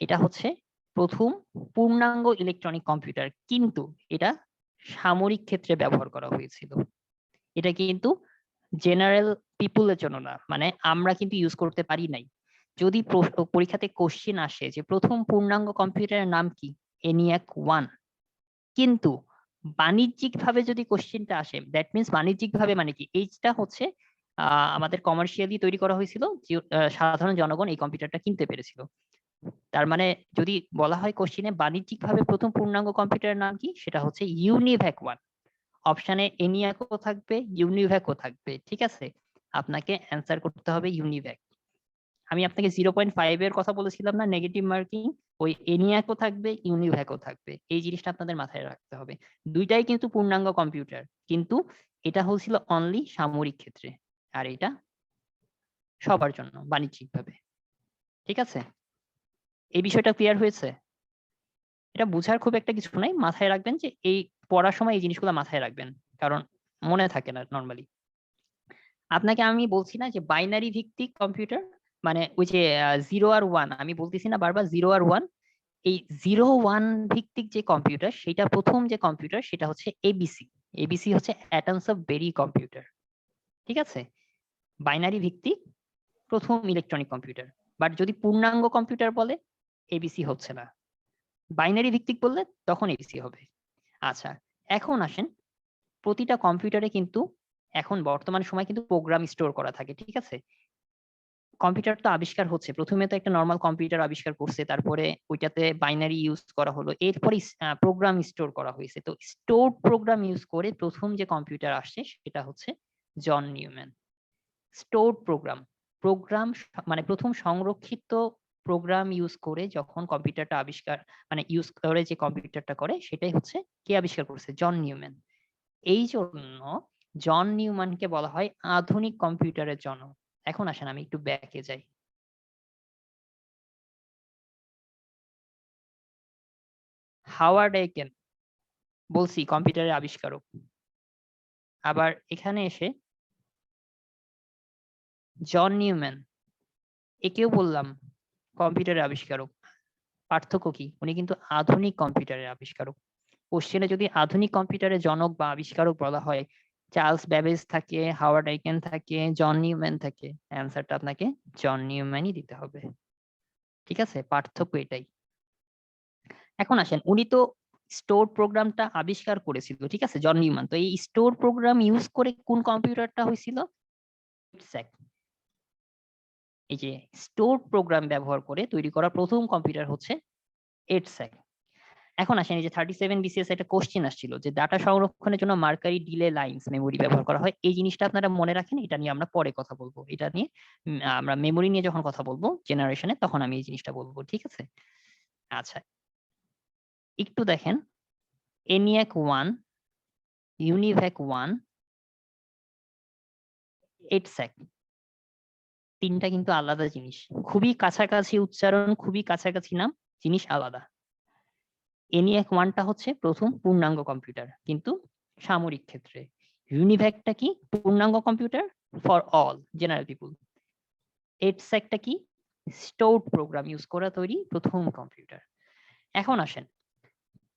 এটা হচ্ছে প্রথম পূর্ণাঙ্গ ইলেকট্রনিক কম্পিউটার, কিন্তু এটা সামরিক ক্ষেত্রে ব্যবহার করা হয়েছিল। এটা কিন্তু জেনারেল পিপুলের জন্য না, মানে আমরা কিন্তু ইউজ করতে পারি নাই। যদি পরীক্ষাতে কোশ্চেন আসে যে প্রথম পূর্ণাঙ্গ কম্পিউটারের নাম কি, ENIAC 1, কিন্তু বাণিজ্যিক ভাবে যদি কোশ্চেনটা আসে, দ্যাট মিন্স বাণিজ্যিক ভাবে মানে কি, এইটা হচ্ছে আমাদের কমার্শিয়ালি তৈরি করা হয়েছিল, সাধারণ জনগণ এই কম্পিউটারটা কিনতে পেরেছিল। তার মানে যদি বলা হয় কোশ্চেনে বাণিজ্যিক ভাবে প্রথম পূর্ণাঙ্গ কম্পিউটারের নাম কি, সেটা হচ্ছে ইউনিভ্যাক 1। অপশনে ENIAC-ও থাকবে, ইউনিভ্যাকও থাকবে, ঠিক আছে? আপনাকে অ্যান্সার করতে হবে ইউনিভ্যাক। আমি আপনাকে 0.5 এর কথা বলেছিলাম না, নেগেটিভ মার্কিং, ওই এনিয়াকও থাকবে, ইউনিভ্যাকও থাকবে। এই জিনিসটা আপনাদের মাথায় রাখতে হবে। দুইটাই কিন্তু পূর্ণাঙ্গ কম্পিউটার, কিন্তু এটা হচ্ছিল অনলি সামরিক ক্ষেত্রে, আর এটা সবার জন্য বাণিজ্যিকভাবে। ঠিক আছে, এই বিষয়টা ক্লিয়ার হয়েছে? এটা বোঝার খুব একটা কিছু নাই, মাথায় রাখবেন যে এই পড়ার সময় এই জিনিসগুলো মাথায় রাখবেন, কারণ মনে থাকে না নর্মালি। আপনাকে আমি বলছি না যে বাইনারি ভিত্তিক কম্পিউটার, মানে ওই যে 0 আর 1, আমি বলতেছি না বারবার 0 আর 1, এই 0-1 ভিত্তিক যে কম্পিউটার, সেটা প্রথম যে কম্পিউটার সেটা হচ্ছে এবিসি। এবিসি হচ্ছে অ্যাটমস অফ বেরি কম্পিউটার। ঠিক আছে, বাইনারি ভিত্তিক প্রথম ইলেকট্রনিক কম্পিউটার। বাট যদি পূর্ণাঙ্গ কম্পিউটার বলে, এবিসি হচ্ছে না, বাইনারি ভিত্তিক বললে তখন এবিসি হবে। আচ্ছা, এখন আসেন, প্রতিটা কম্পিউটারে কিন্তু এখন বর্তমান সময় কিন্তু প্রোগ্রাম স্টোর করা থাকে। ঠিক আছে, কম্পিউটার তো আবিষ্কার হচ্ছে, প্রথমে তো একটা নর্মাল কম্পিউটার আবিষ্কার করছে, তারপরে ওইটাতে বাইনারি ইউজ করা হলো, এরপরে প্রোগ্রাম স্টোর করা হয়েছে। তো স্টোর প্রোগ্রাম ইউজ করে প্রথম যে কম্পিউটার আসছে সেটা হচ্ছে জন নিউম্যান। স্টোর প্রোগ্রাম, প্রোগ্রাম মানে প্রথম সংরক্ষিত প্রোগ্রাম ইউজ করে যখন কম্পিউটারটা আবিষ্কার, মানে ইউজ করে যে কম্পিউটারটা করে, সেটাই হচ্ছে কে আবিষ্কার করছে? জন নিউম্যান। এই জন্য জন নিউম্যানকে বলা হয় আধুনিক কম্পিউটারের জনক। এখন আসেন আমি একটু ব্যাকে যাই। হাওয়ার্ড এইকেন বলছি কম্পিউটারের আবিষ্কারক, আবার এখানে এসে জন নিউম্যান, একেও বললাম কম্পিউটারের আবিষ্কারক। পার্থক্য কি? উনি কিন্তু আধুনিক কম্পিউটারের আবিষ্কারক। কোশ্চেনে যদি আধুনিক কম্পিউটারের জনক বা আবিষ্কারক বলা হয়, চার্লস ব্যাবেজ থাকে, হাওয়ার্ড আইকেন থাকে, জন নিউম্যান থাকে, অ্যান্সারটা আপনাকে জন নিউম্যানই দিতে হবে। ঠিক আছে, পার্থক্য এটাই। এখন আসেন, উনি তো স্টোর প্রোগ্রামটা আবিষ্কার করেছিল, ঠিক আছে, জন নিউম্যান। তো এই স্টোর প্রোগ্রাম ইউজ করে কোন কম্পিউটারটা হয়েছিল? এই যে স্টোর প্রোগ্রাম ব্যবহার করে তৈরি করা প্রথম কম্পিউটার হচ্ছে এডস্যাক। এখন আসেন, এই যে 37 BCS একটা কোশ্চেন আসছিল যে ডাটা সংরক্ষণের জন্য মার্কারি ডিলে লাইনস মেমোরি ব্যবহার করা হয়। এই জিনিসটা আপনারা মনে রাখেন, এটা নিয়ে আমরা পরে কথা বলবো। এটা নিয়ে আমরা মেমোরি নিয়ে যখন কথা বলবো জেনারেশনে, তখন আমি এই জিনিসটা বলবো। ঠিক আছে, আচ্ছা একটু দেখেন, ENIAC 1, UNIVAC 1, EDSAC, তিনটা কিন্তু আলাদা জিনিস, খুবই কাছাকাছি উচ্চারণ, খুবই কাছাকাছি নাম, জিনিস আলাদা। ENIAC 1টা হচ্ছে প্রথম পূর্ণাঙ্গ কম্পিউটার, কিন্তু সামরিক ক্ষেত্রে। ইউনিভ্যাকটা কি? পূর্ণাঙ্গ computer for all general people. এডস্যাকটা কি? স্টোরড প্রোগ্রাম ইউজ করা তৈরি প্রথম কম্পিউটার। এখন আসেন,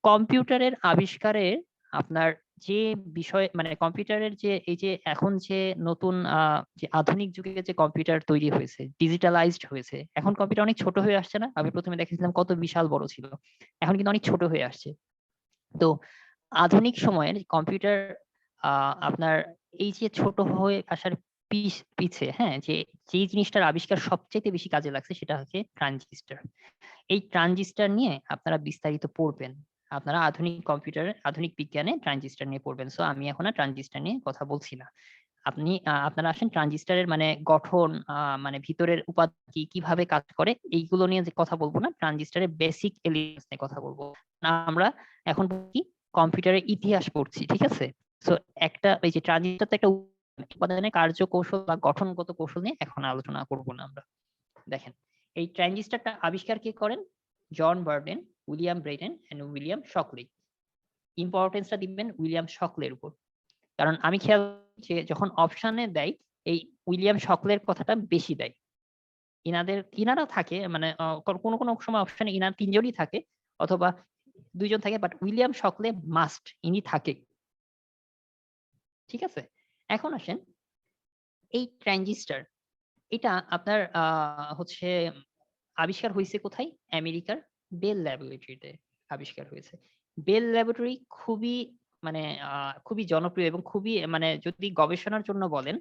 কম্পিউটারের আবিষ্কারের আপনার যে বিষয়, মানে কম্পিউটারের যে এই যে এখন যে নতুন যে আধুনিক যুগে যে কম্পিউটার তৈরি হয়েছে, ডিজিটালাইজড হয়েছে, এখন কম্পিউটার অনেক ছোট হয়ে আসছে না? আমি প্রথমে দেখেছিলাম কত বিশাল বড় ছিল, এখন কিন্তু অনেক ছোট হয়ে আসছে। তো আধুনিক সময়ের কম্পিউটার আপনার এই যে ছোট হয়ে আসার পিছে, হ্যাঁ, যে যেই জিনিসটার আবিষ্কার সবচেয়ে বেশি কাজে লাগছে সেটা হচ্ছে ট্রানজিস্টর। এই ট্রানজিস্টর নিয়ে আপনারা বিস্তারিত পড়বেন, আপনারা আধুনিক কম্পিউটারে, আধুনিক বিজ্ঞানে ট্রানজিস্টর নিয়ে পড়বেন। সো আমি এখন আর ট্রানজিস্টর নিয়ে কথা বলছি না। আপনি আপনারা আসেন ট্রানজিস্টরের মানে গঠন, মানে ভিতরের উপাদান কি, কিভাবে কাজ করে, এইগুলো নিয়ে যে কথা বলবো না, ট্রানজিস্টরের বেসিক এলিমেন্টস নিয়ে কথা বলবো। আমরা এখন কি কম্পিউটারের ইতিহাস পড়ছি, ঠিক আছে? সো একটা এই যে ট্রানজিস্টর তো একটা উপাদানের কার্য কৌশল বা গঠনগত কৌশল নিয়ে এখন আলোচনা করব না আমরা। দেখেন, এই ট্রানজিস্টরটা আবিষ্কার কে করেন? জন বার্ডেন, উইলিয়াম ব্রেডেন এন্ড উইলিয়াম শকলি। ইম্পর্টেন্সটা দিবেন উইলিয়াম শকলের উপর, কারণ আমি খেয়াল যে যখন অপশনে দেয় এই উইলিয়াম শকলের কথাটা বেশি দেয়। ইনারা থাকে, মানে কোনো কোনো সময় অপশনে ইনার তিনজনই থাকে অথবা দুইজন থাকে, বাট উইলিয়াম শকলে মাস্ট, ইনি থাকে। ঠিক আছে, এখন আসেন, এই ট্রানজিস্টর এটা আপনার হচ্ছে আবিষ্কার হয়েছে কোথায়? আমেরিকার বেল ল্যাবরেটরিতে আবিষ্কার হয়েছে। বেল ল্যাবরেটরি খুবই মানে খুবই জনপ্রিয় এবং খুবই মানে যদি গবেষণার জন্য বলেন,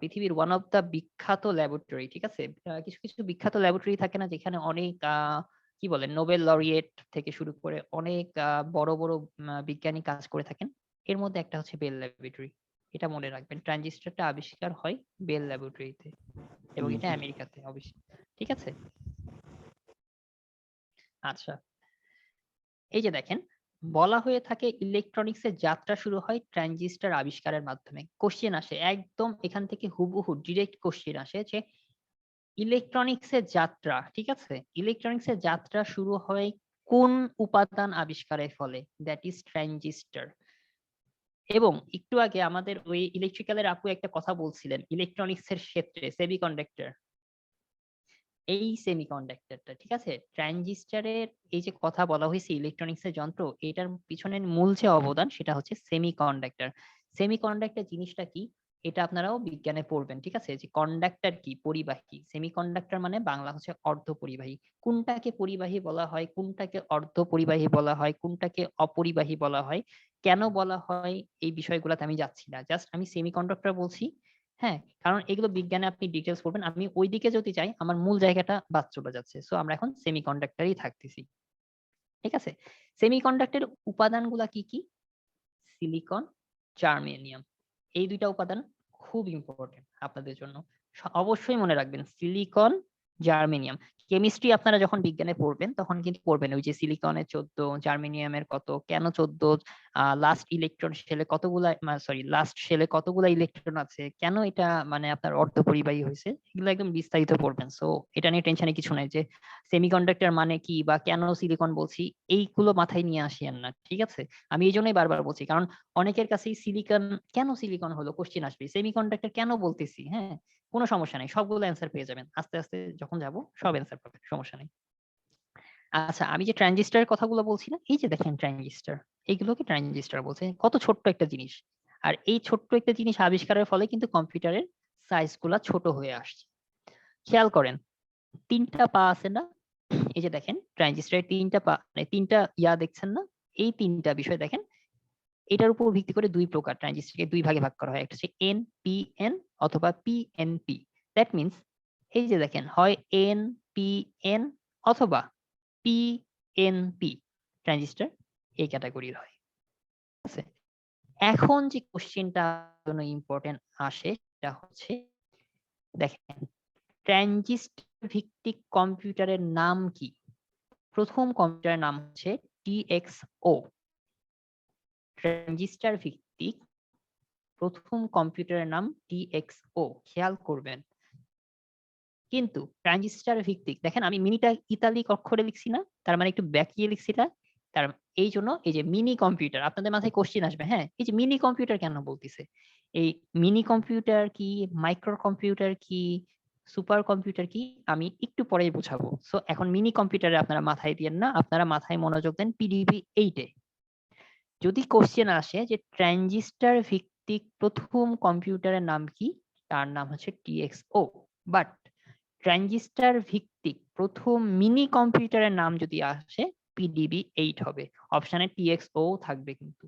পৃথিবীর ওয়ান অফ দা বিখ্যাত ল্যাবরেটরি। ঠিক আছে, কিছু কিছু বিখ্যাত ল্যাবরেটরি থাকে না, যেখানে অনেক কি বলেন, নোবেল লরিয়েট থেকে শুরু করে অনেক বড় বড় বিজ্ঞানী কাজ করে থাকেন। এর মধ্যে একটা হচ্ছে বেল ল্যাবরেটরি। এটা মনে রাখবেন, ট্রানজিস্টরটা আবিষ্কার হয় বেল ল্যাবরেটরিতে এবং এটা আমেরিকাতে অবশ্যই। ঠিক আছে? আচ্ছা, এই যে দেখেন বলা হয়ে থাকে ইলেকট্রনিক্সের যাত্রা শুরু হয় ট্রানজিস্টর আবিষ্কারের মাধ্যমে। কোশ্চেন আসে একদম এখান থেকে হুবহু ডিরেক্ট কোশ্চেন আসে যে ইলেকট্রনিক্সের যাত্রা, ঠিক আছে, ইলেকট্রনিক্সের যাত্রা শুরু হয় কোন উপাদান আবিষ্কারের ফলে? That is transistor. এবং একটু আগে আমাদের ওই ইলেকট্রিক্যালের আপু একটা কথা বলছিলেন ইলেকট্রনিক্সের ক্ষেত্রে সেমিকন্ডাক্টর, এই সেমিকন্ডাক্টরটা, ঠিক আছে, ট্রানজিস্টরের এই যে কথা বলা হয়েছে ইলেকট্রনিক্সের যন্ত্র, এটার পিছনের মূল যে অবদান সেটা হচ্ছে সেমিকন্ডাক্টর। সেমিকন্ডাক্টর জিনিসটা কি এটা আপনারাও বিজ্ঞানে পড়বেন, ঠিক আছে, যে কন্ডাক্টর কি, পরিবাহী। সেমিকন্ডাক্টর মানে বাংলা হচ্ছে অর্ধ পরিবাহী। কোনটাকে পরিবাহী বলা হয়, কোনটাকে অর্ধ পরিবাহী বলা হয়, কোনটাকে অপরিবাহী বলা হয়, কেন বলা হয়, এই বিষয়গুলোতে আমি যাচ্ছি না, জাস্ট আমি সেমিকন্ডাক্টর বলছি। হ্যাঁ, কারণ এগুলো বিজ্ঞানে আপনি ডিটেলস পড়বেন, আমি ওইদিকে যদি যাই আমার মূল জায়গাটা বাদ চলে যাচ্ছে। সো আমরা এখন সেমিকন্ডাক্টরই থাকতেছি, ঠিক আছে। সেমিকন্ডাক্টরের উপাদানগুলা কি কি? সিলিকন, জার্মেনিয়াম, এই দুইটা উপাদান খুব ইম্পর্টেন্ট আপনাদের জন্য, অবশ্যই মনে রাখবেন সিলিকন, জার্মেনিয়াম। কেমিস্ট্রি আপনারা যখন বিজ্ঞানে পড়বেন তখন কিন্তু পড়বেন ওই যে সিলিকনের 14, জার্মেনিয়ামের কত, কেন 14, লাস্ট ইলেকট্রন শেলে কতগুলা, সরি লাস্ট শেলে কতগুলা ইলেকট্রন আছে, কেন এটা মানে আপনার অর্ধপরিবাহী হয়েছে, এগুলো একদম বিস্তারিত পড়বেন। সো এটা নিয়ে টেনশনে কিছু নাই যে সেমিকন্ডাক্টর মানে কি বা কেন সিলিকন বলছি, এইগুলো মাথায় নিয়ে আসিয়েন না, ঠিক আছে। আমি এই জন্যই বারবার বলছি, কারণ অনেকের কাছেই সিলিকন, কেন সিলিকন হলো কোশ্চেন আসবে, সেমিকন্ডাক্টর কেন বলতেছি, হ্যাঁ, কোনো সমস্যা নেই, সবগুলো অ্যান্সার পেয়ে যাবেন আস্তে আস্তে যখন যাব, সব অ্যান্সার পাবেন, সমস্যা নেই। আচ্ছা, আমি যে ট্রানজিস্টরের কথাগুলো বলছি না, এই যে দেখেন ট্রানজিস্টর, এইগুলোকে ট্রানজিস্টর বলছে, কত ছোট্ট একটা জিনিস। আর এই ছোট্ট একটা জিনিস আবিষ্কারের ফলে কিন্তু কম্পিউটারের সাইজ গুলা ছোট হয়ে আসছে। খেয়াল করেন তিনটা পা আছে না, এই যে দেখেন ট্রানজিস্টরের তিনটা পা, মানে তিনটা দেখছেন না, এই তিনটা বিষয় দেখেন, এটার উপর ভিত্তি করে দুই প্রকার ট্রানজিস্টরকে দুই ভাগে ভাগ করা হয়, একটা হচ্ছে NPN অথবা PNP। দ্যাট মিন্স এই যে দেখেন হয় NPN অথবা PNP ট্রানজিস্টর এই ক্যাটাগরির হয়, ঠিক আছে। এখন যে কোশ্চেনটা জন্য ইম্পর্টেন্ট আসে সেটা হচ্ছে দেখেন ট্রানজিস্টর ভিত্তিক কম্পিউটারের নাম কি? প্রথম কম্পিউটারের নাম হচ্ছে TXO। ট্রানজিস্টর ভিত্তিক প্রথম কম্পিউটারের নাম TXO, খেয়াল করবেন। কিন্তু ট্রানজিস্টর ভিত্তিক দেখেন আমি মিনিটা ইতালিক অক্ষরে লিখছি না, তার মানে একটু ব্যাকিয়ে লিখছি না, তার এই জন্য এই যে মিনি কম্পিউটার আপনাদের মাথায় কোশ্চেন আসবে, হ্যাঁ এই যে মিনি কম্পিউটার কেন বলতিছে, এই মিনি কম্পিউটার কি, মাইক্রো কম্পিউটার কি, সুপার কম্পিউটার কি, আমি একটু পরেই বোঝাবো। সো এখন মিনি কম্পিউটারে আপনারা মাথায় দিয়েন না, আপনারা মাথায় মনোযোগ দেন PDB 8-এ। যদি কোশ্চেন আসে যে ট্রানজিস্টর ভিত্তিক প্রথম কম্পিউটারের নাম কি, তার নাম হচ্ছে TXO। বাট ট্রানজিস্টর ভিত্তিক প্রথম মিনি কম্পিউটারের নাম যদি আসে PDB 8 হবে, অপশনে TXO থাকবে কিন্তু।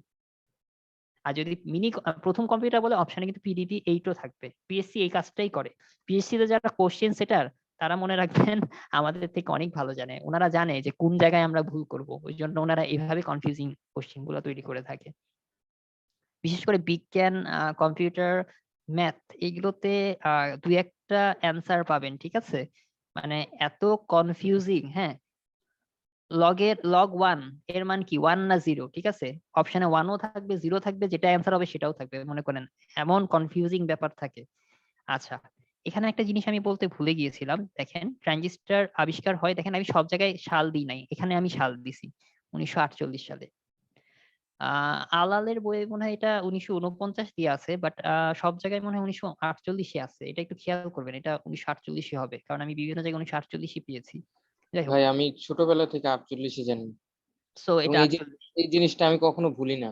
আর যদি মিনি প্রথম কম্পিউটার বলে অপশনে কিন্তু PDB 8ও থাকবে। PSC এই কাজটাই করে। PSC তে যারা কোশ্চেন সেটার তারা মনে রাখবেন আমাদের থেকে অনেক ভালো জানে, ওনারা জানে যে কোন জায়গায় আমরা ভুল করব, ওই জন্য ওনারা এইভাবে কনফিউজিং কোশ্চেন গুলো তৈরি করে থাকে। বিশেষ করে বিজ্ঞান, কম্পিউটার, ম্যাথ এগুলোতে দুই একটা অ্যান্সার পাবেন, ঠিক আছে, মানে এত কনফিউজিং। হ্যাঁ, লগ 1 এর মান কি 1 না 0, ঠিক আছে, অপশনে 1ও থাকবে 0 থাকবে, যেটা অ্যান্সার হবে সেটাও থাকবে, মনে করেন এমন কনফিউজিং ব্যাপার থাকে। আচ্ছা, এখানে একটা জিনিস আমি বলতে ভুলে গিয়েছিলাম, দেখেন ট্রানজিস্টর আবিষ্কার হয়, দেখেন আমি সব জায়গায় সাল দিই নাই, এখানে আমি সাল দিছি 1948 সালে। আলালের বইয়ে মনে হয় এটা 1949 দিয়ে আছে, বাট সব জায়গায় মনে হয় 1948 আছে, এটা একটু খেয়াল করবেন, এটা 1948 হবে, কারণ আমি বিভিন্ন জায়গায় 1948 পেয়েছি। যাই হোক, ভাই আমি ছোটবেলা থেকে 48 জানি, সো এবং এটা এই জিনিসটা আমি কখনো ভুলি না।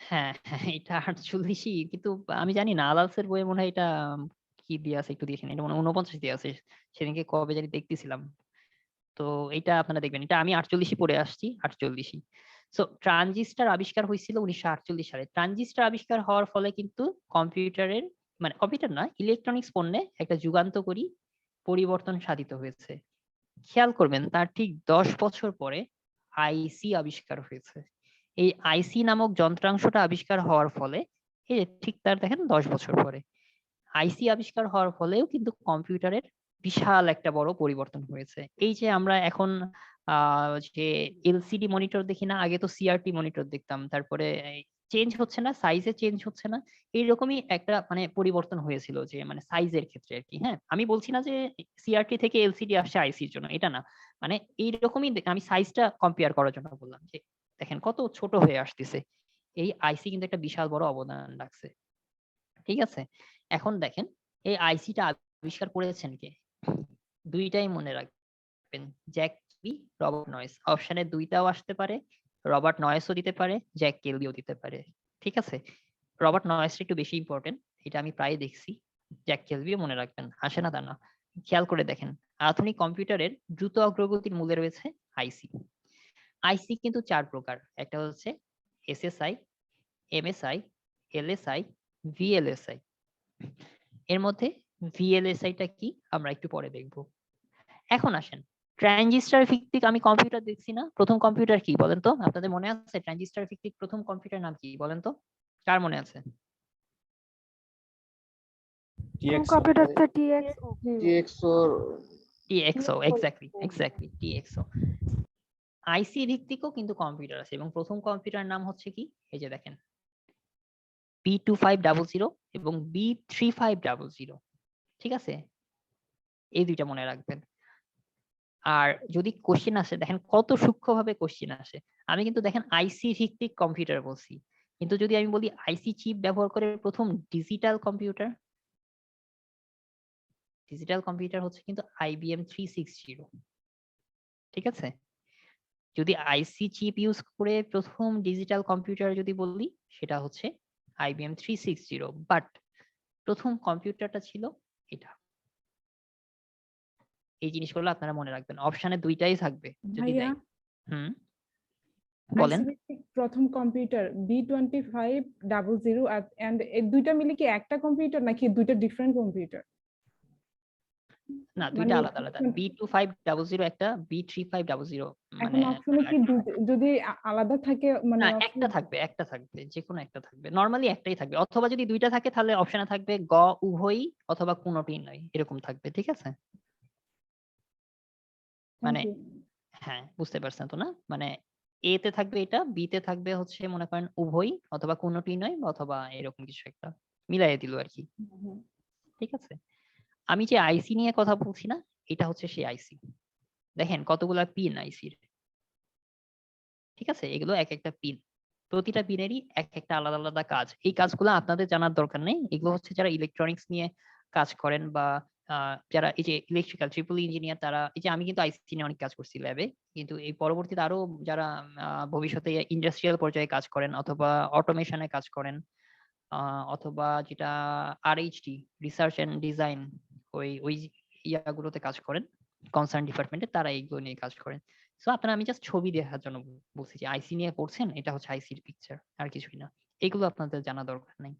হ্যাঁ হ্যাঁ, এটা 48, কিন্তু আমি জানি না আলালসের বইয়ে মনে হয় এটা কি দিয়ে আছে একটু দেখেন, এটা মনে হয় 49 দিয়ে আছে, সেদিনকে কবে জানি দেখতেছিলাম। তো এটা আপনারা দেখবেন, এটা আমি 48 পড়ে আসছি, 48। সো ট্রানজিস্টর আবিষ্কার হয়েছিল 1948 সালে। ট্রানজিস্টর আবিষ্কার হওয়ার ফলে কিন্তু কম্পিউটারের, মানে কম্পিউটার না, ইলেকট্রনিক্স পণ্যে একটা যুগান্তকারী পরিবর্তন সাধিত হয়েছে। খেয়াল করবেন তার ঠিক 10 বছর পরে আইসি আবিষ্কার হয়েছে। এই আইসি নামক যন্ত্রাংশটা আবিষ্কার হওয়ার ফলে, এই যে ঠিক তার দেখেন 10 বছর পরে আইসি আবিষ্কার হওয়ার ফলেও কিন্তু কম্পিউটারের বিশাল একটা বড় পরিবর্তন হয়েছে। এই যে আমরা এখন যে এলসিডি মনিটর দেখি না, আগে তো সিআরটি মনিটর দেখতাম, তারপরে চেঞ্জ হচ্ছে না, সাইজে চেঞ্জ হচ্ছে না, এইরকমই একটা মানে পরিবর্তন হয়েছিল যে মানে সাইজের ক্ষেত্রে আর কি। হ্যাঁ, আমি বলছি না যে সিআরটি থেকে এলসিডি আসছে আইসির জন্য, এটা না, মানে এইরকমই আমি সাইজটা কম্পেয়ার করার জন্য বললাম যে দেখেন কত ছোট হয়ে আসতেছে। এই আইসি কিন্তু একটা বিশাল বড় অবদান রাখছে, ঠিক আছে। এখন দেখেন এই আইসিটা আবিষ্কার করেছেন কে? দুইটাই মনে রাখবেন, জ্যাক কেলবি, রবার্ট নয়েস। অপশনে দুইটাও আসতে পারে, রবার্ট নয়েসও দিতে পারে, জ্যাক কেলবিও দিতে পারে, ঠিক আছে। রবার্ট নয়েসটা একটু বেশি ইম্পর্টেন্ট, এটা আমি প্রায় দেখছি। জ্যাক কেলবিও মনে রাখবেন, আসে না তা না। খেয়াল করে দেখেন, আধুনিক কম্পিউটারের দ্রুত অগ্রগতির মূলে রয়েছে আইসি। আইসি কিন্তু 4 প্রকার, একটা হচ্ছে এসএসআই, এমএসআই, এলএসআই, ভিএলএসআই। এর মধ্যে ভিএলএসআইটা কি আমরা একটু পরে দেখব। এখন আসেন, ট্রানজিস্টর ভিত্তিক আমি কম্পিউটার দেখছি না, প্রথম কম্পিউটার কি বলেন তো? আপনাদের মনে আছে ট্রানজিস্টর ভিত্তিক প্রথম কম্পিউটার নাম কি বলেন তো? কার মনে আছে? কম্পিউটারটা টিএক্সও। টিএক্সও, এক্স্যাক্টলি টিএক্সও। আইসি ভিত্তিকও কিন্তু কম্পিউটার আছে, এবং প্রথম কম্পিউটার নাম হচ্ছে কি, এই যে দেখেন B2500 এবং B3500, ঠিক আছে। এই দুইটা মনে রাখবেন। আর যদি কোশ্চেন আসে, দেখেন কত সূক্ষ্মভাবে কোশ্চেন আসে। আমি কিন্তু দেখেন আইসি ভিত্তিক কম্পিউটার বলছি, কিন্তু যদি আমি বলি আইসি চিপ ব্যবহার করে প্রথম ডিজিটাল কম্পিউটার, ডিজিটাল কম্পিউটার হচ্ছে কিন্তু IBM 360, ঠিক আছে। যদি আইসি চিপ ইউজ করে প্রথম ডিজিটাল কম্পিউটার যদি বলি, সেটা হচ্ছে IBM 360, বাট প্রথম কম্পিউটারটা ছিল এটা। এই জিনিসগুলো আপনারা মনে রাখবেন, অপশনে দুইটাই থাকবে যদি ভাইয়া, দেয়। হুম, বলেন। আইসি ভিত্তিক প্রথম কম্পিউটার B2500 এন্ড এই দুইটা মিলে কি একটা কম্পিউটার নাকি দুইটা ডিফারেন্ট কম্পিউটার? না, দুইটা আলাদা আলাদা। B2500 একটা, B3500 এখন মানে অপশনে কি যদি আলাদা থাকে মানে না, option একটা থাকবে, একটা থাকবে, যে কোনো একটা থাকবে, নরমালি একটাই থাকবে, অথবা যদি দুইটা থাকে তাহলে অপশনে থাকবে গ উভয়ই অথবা কোনোটিই নয়, এরকম থাকবে, ঠিক আছে। মানে Thank you. হ্যাঁ, বুঝতে পারছেন তো না? মানে এ তে থাকবে এটা, বি তে থাকবে হচ্ছে মনে করেন উভয়ই অথবা কোনোটি নয়, অথবা এরকম কিছু একটা মিলাইয়ে দিল আর কি, ঠিক আছে। আমি যে আইসি নিয়ে কথা বলছি না, এটা হচ্ছে সেই আইসি। দেখেন কতগুলা পিন আইসির, ঠিক আছে। এগুলো এক একটা পিন, প্রতিটা পিনেরই এক একটা আলাদা আলাদা কাজ। এই কাজগুলো আপনাদের জানার দরকার নেই, এগুলো হচ্ছে যারা ইলেকট্রনিক্স নিয়ে কাজ করেন বা যারা এই যে ইলেকট্রিক্যাল ট্রিপল ইঞ্জিনিয়ার, তারা এই যে, আমি কিন্তু আইসি নিয়ে অনেক কাজ করছি ল্যাবে, কিন্তু এই পরবর্তীতে আরো যারা ভবিষ্যতে ইন্ডাস্ট্রিয়াল পর্যায়ে কাজ করেন অথবা অটোমেশনে কাজ করেন, অথবা যেটা RHD, রিসার্চ এন্ড ডিজাইন, ওই ওই ইয়াগুলোতে কাজ করেন কনসার্ন ডিপার্টমেন্টে, তারা এইগুলো নিয়ে কাজ করেন। সো আপনারা, আমি জাস্ট ছবি দেখার জন্য বলছি যে আইসি নিয়ে পড়ছেন, এটা হচ্ছে আইসির পিকচার, আর কিছুই না। এগুলো আপনাদের জানা দরকার নেই।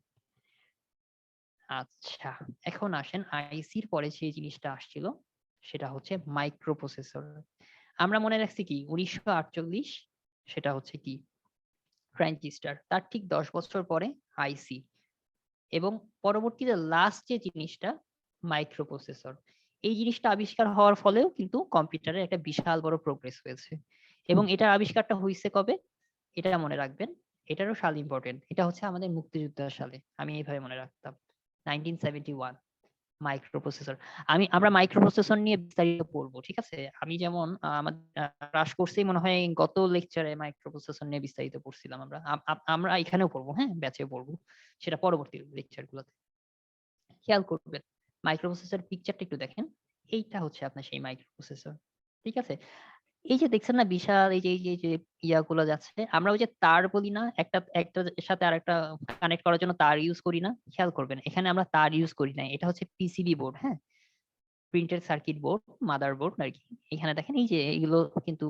আচ্ছা, এখন আসেন আইসির পরে যে জিনিসটা আসছিল সেটা হচ্ছে মাইক্রোপ্রসেসর। আমরা মনে রাখছি কি 1948, সেটা হচ্ছে কি ট্রানজিস্টর, তার ঠিক 10 বছর পরে আইসি, এবং পরবর্তীতে লাস্ট যে জিনিসটা মাইক্রোপ্রসেসর। এই জিনিসটা আবিষ্কার হওয়ার ফলেও কিন্তু কম্পিউটারের একটা বিশাল বড় প্রোগ্রেস হয়েছে। এবং এটার আবিষ্কারটা হয়েছে কবে, এটা মনে রাখবেন, এটারও সাল ইম্পর্টেন্ট, এটা হচ্ছে আমাদের মুক্তিযুদ্ধের সালে, আমি এইভাবে মনে রাখতাম 1971 মাইক্রোপ্রসেসর। আমরা মাইক্রোপ্রসেসর নিয়ে বিস্তারিত পড়বো, ঠিক আছে। আমি যেমন আমার ক্লাস কোর্সেই মনে হয় গত লেকচারে মাইক্রোপ্রসেসর নিয়ে বিস্তারিত পড়ছিলাম। আমরা এখানেও পড়বো, হ্যাঁ, ব্যাচে পড়বো, সেটা পরবর্তী লেকচার গুলোতে। খেয়াল করবেন মাইক্রোপ্রসেসর পিকচারটা একটু দেখেন, এইটা হচ্ছে আপনার সেই মাইক্রোপ্রসেসর, ঠিক আছে। এই যে দেখছেন না বিশাল এই যে ইয়াগুলো যাচ্ছে, আমরা ওই যে তার বলি না, একটার সাথে আরেকটা কানেক্ট করার জন্য তার ইউজ করি না, খেয়াল করবেন এখানে আমরা তার ইউজ করি না, এটা হচ্ছে পিসিবি বোর্ড, হ্যাঁ, printed circuit board, mother board আর কি। এখানে দেখেন এই যে এগুলো কিন্তু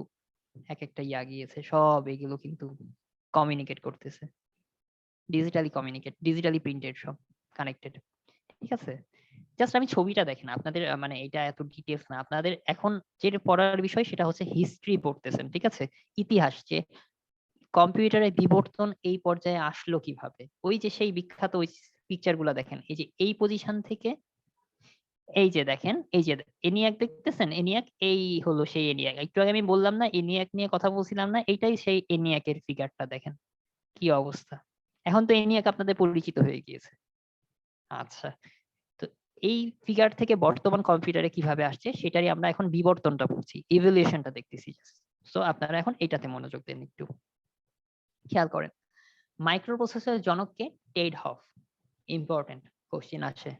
এক একটা ইয়া গিয়েছে, সব এগুলো কিন্তু কমিউনিকেট করতেছে, ডিজিটালি প্রিন্টেড, সব কানেক্টেড, ঠিক আছে। জাস্ট আমি ছবিটা দেখেন, আপনাদের মানে এটা এত ডিটেলস না, আপনাদের এখন যে পড়ার বিষয় সেটা হচ্ছে হিস্ট্রি পড়তেছেন, ঠিক আছে, ইতিহাস, যে কম্পিউটারের বিবর্তন এই পর্যায়ে আসলো কিভাবে। ওই যে সেই বিখ্যাত ওই পিকচার গুলা দেখেন, এই যে এই পজিশন থেকে এই যে দেখেন, এই যে ENIAC দেখতেছেন, ENIAC এই হলো সেই ENIAC। একটু আগে আমি বললাম না ENIAC নিয়ে কথা বলছিলাম না, এইটাই সেই ENIAC এর ফিগারটা দেখেন কি অবস্থা। এখন তো ENIAC আপনাদের পরিচিত হয়ে গিয়েছে। আচ্ছা, তো এই ফিগার থেকে বর্তমান কম্পিউটারে কিভাবে আসছে সেটারই আমরা এখন বিবর্তনটা পড়ছি, ইভলিউশনটা দেখতেছি। সো আপনারা এখন এইটাতে মনোযোগ দেন একটু। খেয়াল করেন, মাইক্রোপ্রসেসরের জনককে টেড হফ, ইম্পর্টেন্ট কোশ্চেন আসে।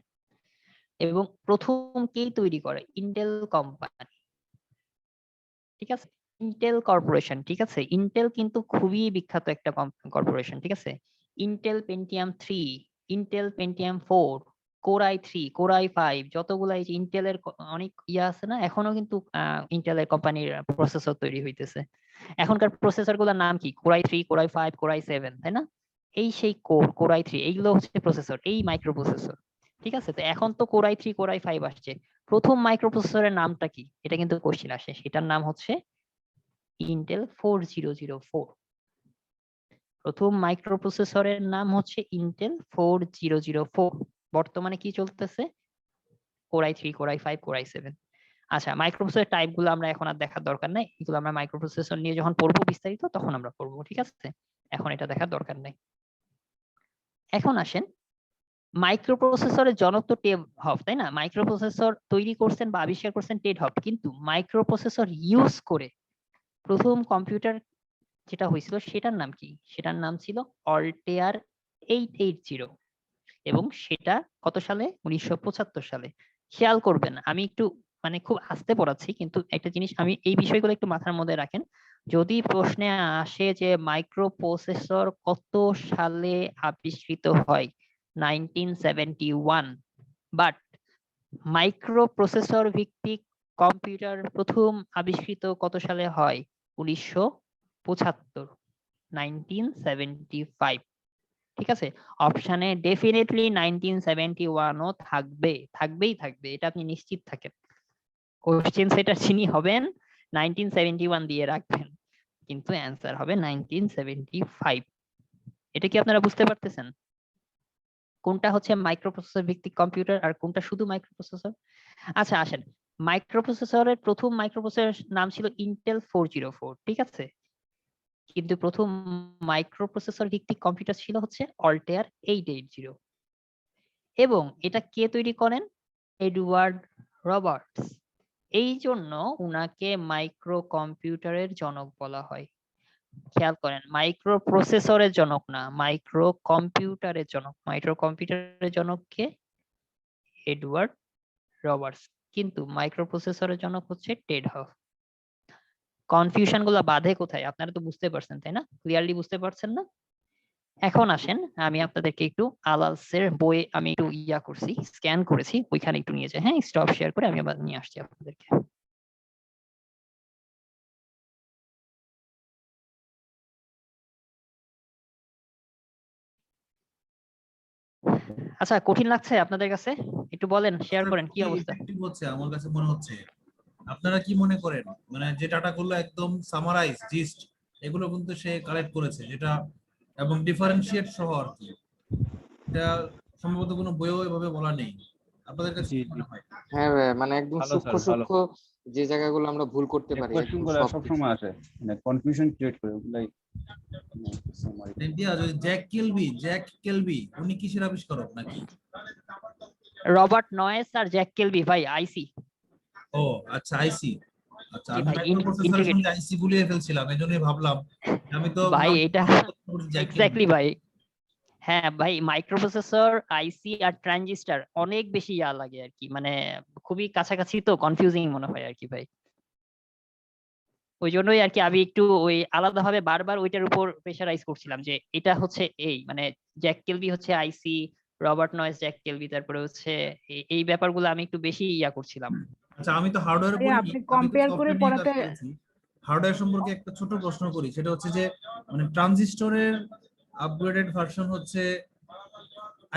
এবং প্রথম কেই তৈরি করে ইন্টেল কোম্পানি, ঠিক আছে, ইন্টেল কর্পোরেশন, ঠিক আছে। ইন্টেল কিন্তু খুবই বিখ্যাত একটা কর্পোরেশন, ঠিক আছে। Intel Pentium 3, Intel Pentium 4, core i3, core i5, যতগুলা এই যে ইন্টেলের অনেক ইয়া আছে না, এখনো কিন্তু ইন্টেলের কোম্পানির প্রসেসর তৈরি হইতেছে। এখনকার প্রসেসর গুলোর নাম কি? Core i3, core i5, core i7, তাই না? এই সেই কোর i3, এইগুলো হচ্ছে প্রসেসর, এই মাইক্রো প্রসেসর, ঠিক আছে। তো এখন তো কোর i3, কোর i5 আসছে, প্রথম মাইক্রো প্রসেসরের নামটা কি? এটা কিন্তু কোশ্চেন আসে। সেটার নাম হচ্ছে ইন্টেল 4004। প্রথম মাইক্রো প্রসেসরের নাম হচ্ছে ইন্টেল 4004। বর্তমানে কি চলতেছে? Core i3, core i5, core i7। আচ্ছা, মাইক্রোপ্রসেসর টাইপ গুলো আমরা এখন আর দেখার দরকার নাই, এগুলো আমরা মাইক্রোপ্রসেসর নিয়ে যখন পড়বো বিস্তারিত তখন আমরা পড়বো, ঠিক আছে। এখন এটা দেখার দরকার নাই। এখন আসেন, মাইক্রোপ্রসেসরের জনক তো টেড হফ, তাই না? মাইক্রোপ্রসেসর তৈরি করছেন বা আবিষ্কার করছেন টেড হফ, কিন্তু মাইক্রোপ্রসেসর ইউজ করে প্রথম কম্পিউটার যেটা হয়েছিল সেটার নাম কি? সেটার নাম ছিল অল্টেয়ার 880, এবং সেটা কত সালে? 1975 সালে। খেয়াল করবেন, আমি একটু মানে খুব আস্তে পড়াচ্ছি, কিন্তু একটা জিনিস আমি এই বিষয়গুলো একটু মাথার মধ্যে রাখেন। যদি প্রশ্নে আসে যে মাইক্রোপ্রসেসর কত সালে আবিষ্কৃত হয়, 1971, বাট মাইক্রোপ্রসেসর ভিত্তিক কম্পিউটার প্রথম আবিষ্কৃত কত সালে হয়? 1975, 1975, ঠিক আছে। অপশনে ডেফিনেটলি 1971 ও থাকবেই থাকবে, এটা আপনি নিশ্চিত থাকেন। কোশ্চেন সেটার যিনি হবেন 1971 দিয়ে রাখবেন, কিন্তু অ্যান্সার হবে 1975। এটা কি আপনারা বুঝতে পারতেছেন কোনটা হচ্ছে মাইক্রোপ্রসেসর ভিত্তিক কম্পিউটার আর কোনটা শুধু মাইক্রোপ্রসেসর? আচ্ছা আসেন, মাইক্রোপ্রসেসরের প্রথম মাইক্রোপ্রসেসর নাম ছিল ইন্টেল 404, ঠিক আছে, কিন্তু প্রথম মাইক্রোপ্রসেসর ভিত্তিক কম্পিউটার ছিল হচ্ছে অল্টেয়ার 880, এবং এটা কে তৈরি করেন? Edward Roberts. এই জন্য উনাকে মাইক্রো কম্পিউটারের জনক বলা হয়। খেয়াল করেন, মাইক্রো প্রসেসরের জনক না, মাইক্রো কম্পিউটারের জনক। মাইক্রো কম্পিউটারের জনক কে? এডওয়ার্ড রবার্টস, কিন্তু মাইক্রো প্রসেসরের জনক হচ্ছে টেড হফ। কনফিউশন গুলো বাধে কোথায়? আপনারা তো বুঝতে পারছেন, তাই না? ক্লিয়ারলি বুঝতে পারছেন না? এখন আসেন, আমি আপনাদেরকে একটু আলালসের বই আমি একটু করছি, স্ক্যান করেছি, ওইখানে একটু নিয়ে যাই। হ্যাঁ, স্টপ শেয়ার করে আমি আবার নিয়ে আসছি আপনাদেরকে। আচ্ছা, কঠিন লাগছে আপনাদের কাছে? একটু বলেন, শেয়ার করেন কি অবস্থা। ইফেক্টিভ হচ্ছে আমার কাছে মনে হচ্ছে। আপনারা কি মনে করেন, মানে যে ডাটাগুলো একদম সামারাইজ জিস্ট এগুলো কিন্তু সে কালেক্ট করেছে, যেটা এবং ডিফারেন্সিয়েট সহ আর কি, এটা সম্ভবত কোনো বইও এভাবে বলা নেই। আপনাদের কাছে কি মনে হয়? হ্যাঁ ভাই, মানে একদম ভালো সূক্ষ্ম স্যার, ভালো। সূক্ষ্ম যে জায়গাগুলো আমরা ভুল করতে পারি কোশ্চেন একদম গুলো সব সবসময় আসে, মানে কনফিউশন ক্রিয়েট করে ওগুলাই। জ্যাক কেলবি উনি কিসের আবিষ্কারক নাকি? রবার্ট নয়েস আর জ্যাক কেলবি ভাই, আইসি। ও আচ্ছা, আইসি। আচ্ছা, জি আমি ভাই, মাইক্রোপ্রসেসরের সঙ্গে আইসি গুলিয়ে ফেলছিলাম, এজন্যই ভাবলাম। আমি তো ভাই এটা জ্যাক এক্স্যাক্টলি ভাই। হ্যাঁ ভাই, মাইক্রোপ্রসেসর, আইসি আর ট্রানজিস্টর অনেক বেশি ইয়া লাগে আর কি, মানে খুবই কাছাকাছি, তো কনফিউজিং মনে হয় আর কি ভাই। ওই জন্যই আর কি আমি একটু ওই আলাদাভাবে বারবার ওইটার উপর প্রেশারাইজ করছিলাম যে এটা হচ্ছে এই মানে জ্যাক কেলবি হচ্ছে আইসি, রবার্ট নয়েস জ্যাক কেলবি, তারপরে হচ্ছে এই ব্যাপারগুলো আমি একটু বেশি করছিলাম। আচ্ছা, আমি তো হার্ডওয়্যার ভাইয়া, বলি, আপনি আমি তো কম্পেয়ার করে সফটওয়্যার নিয়ে কাজ পড়াতে করেছি। হার্ডওয়্যার সম্পর্কে একটা ছোট প্রশ্ন করি, সেটা হচ্ছে যে মানে ট্রানজিস্টরের আপগ্রেডেড ভার্সন হচ্ছে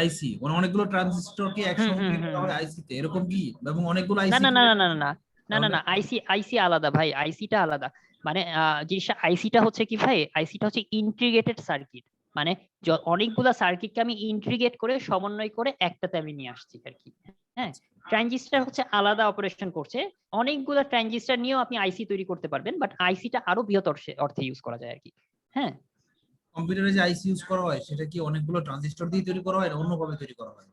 আইসি, মানে অনেকগুলো ট্রানজিস্টর কি একসঙ্গে করা হয় আইসিতে, এরকম কি? এবং অনেকগুলো না আইসি না না না না না না না না, আইসি আলাদা ভাই, আইসিটা আলাদা। মানে জিনিসটা আইসিটা হচ্ছে কি ভাই, আইসিটা হচ্ছে ইন্টিগ্রেটেড সার্কিট, মানে অনেকগুলা সার্কিটকে আমি ইন্টিগ্রেট করে সমন্বয় করে একটাতে আমি নিয়ে আসছি আর কি। হ্যাঁ, ট্রানজিস্টর হচ্ছে আলাদা অপারেশন করছে, অনেকগুলো ট্রানজিস্টর নিয়েও আপনি আইসি তৈরি করতে পারবেন, বাট আইসিটা আরো বৃহত্তর অর্থে ইউজ করা যায় আর কি। হ্যাঁ, কম্পিউটারে যে আইসি ইউজ করা হয় সেটা কি অনেকগুলো ট্রানজিস্টর দিয়ে তৈরি করা হয় না অন্যভাবে তৈরি করা হয়?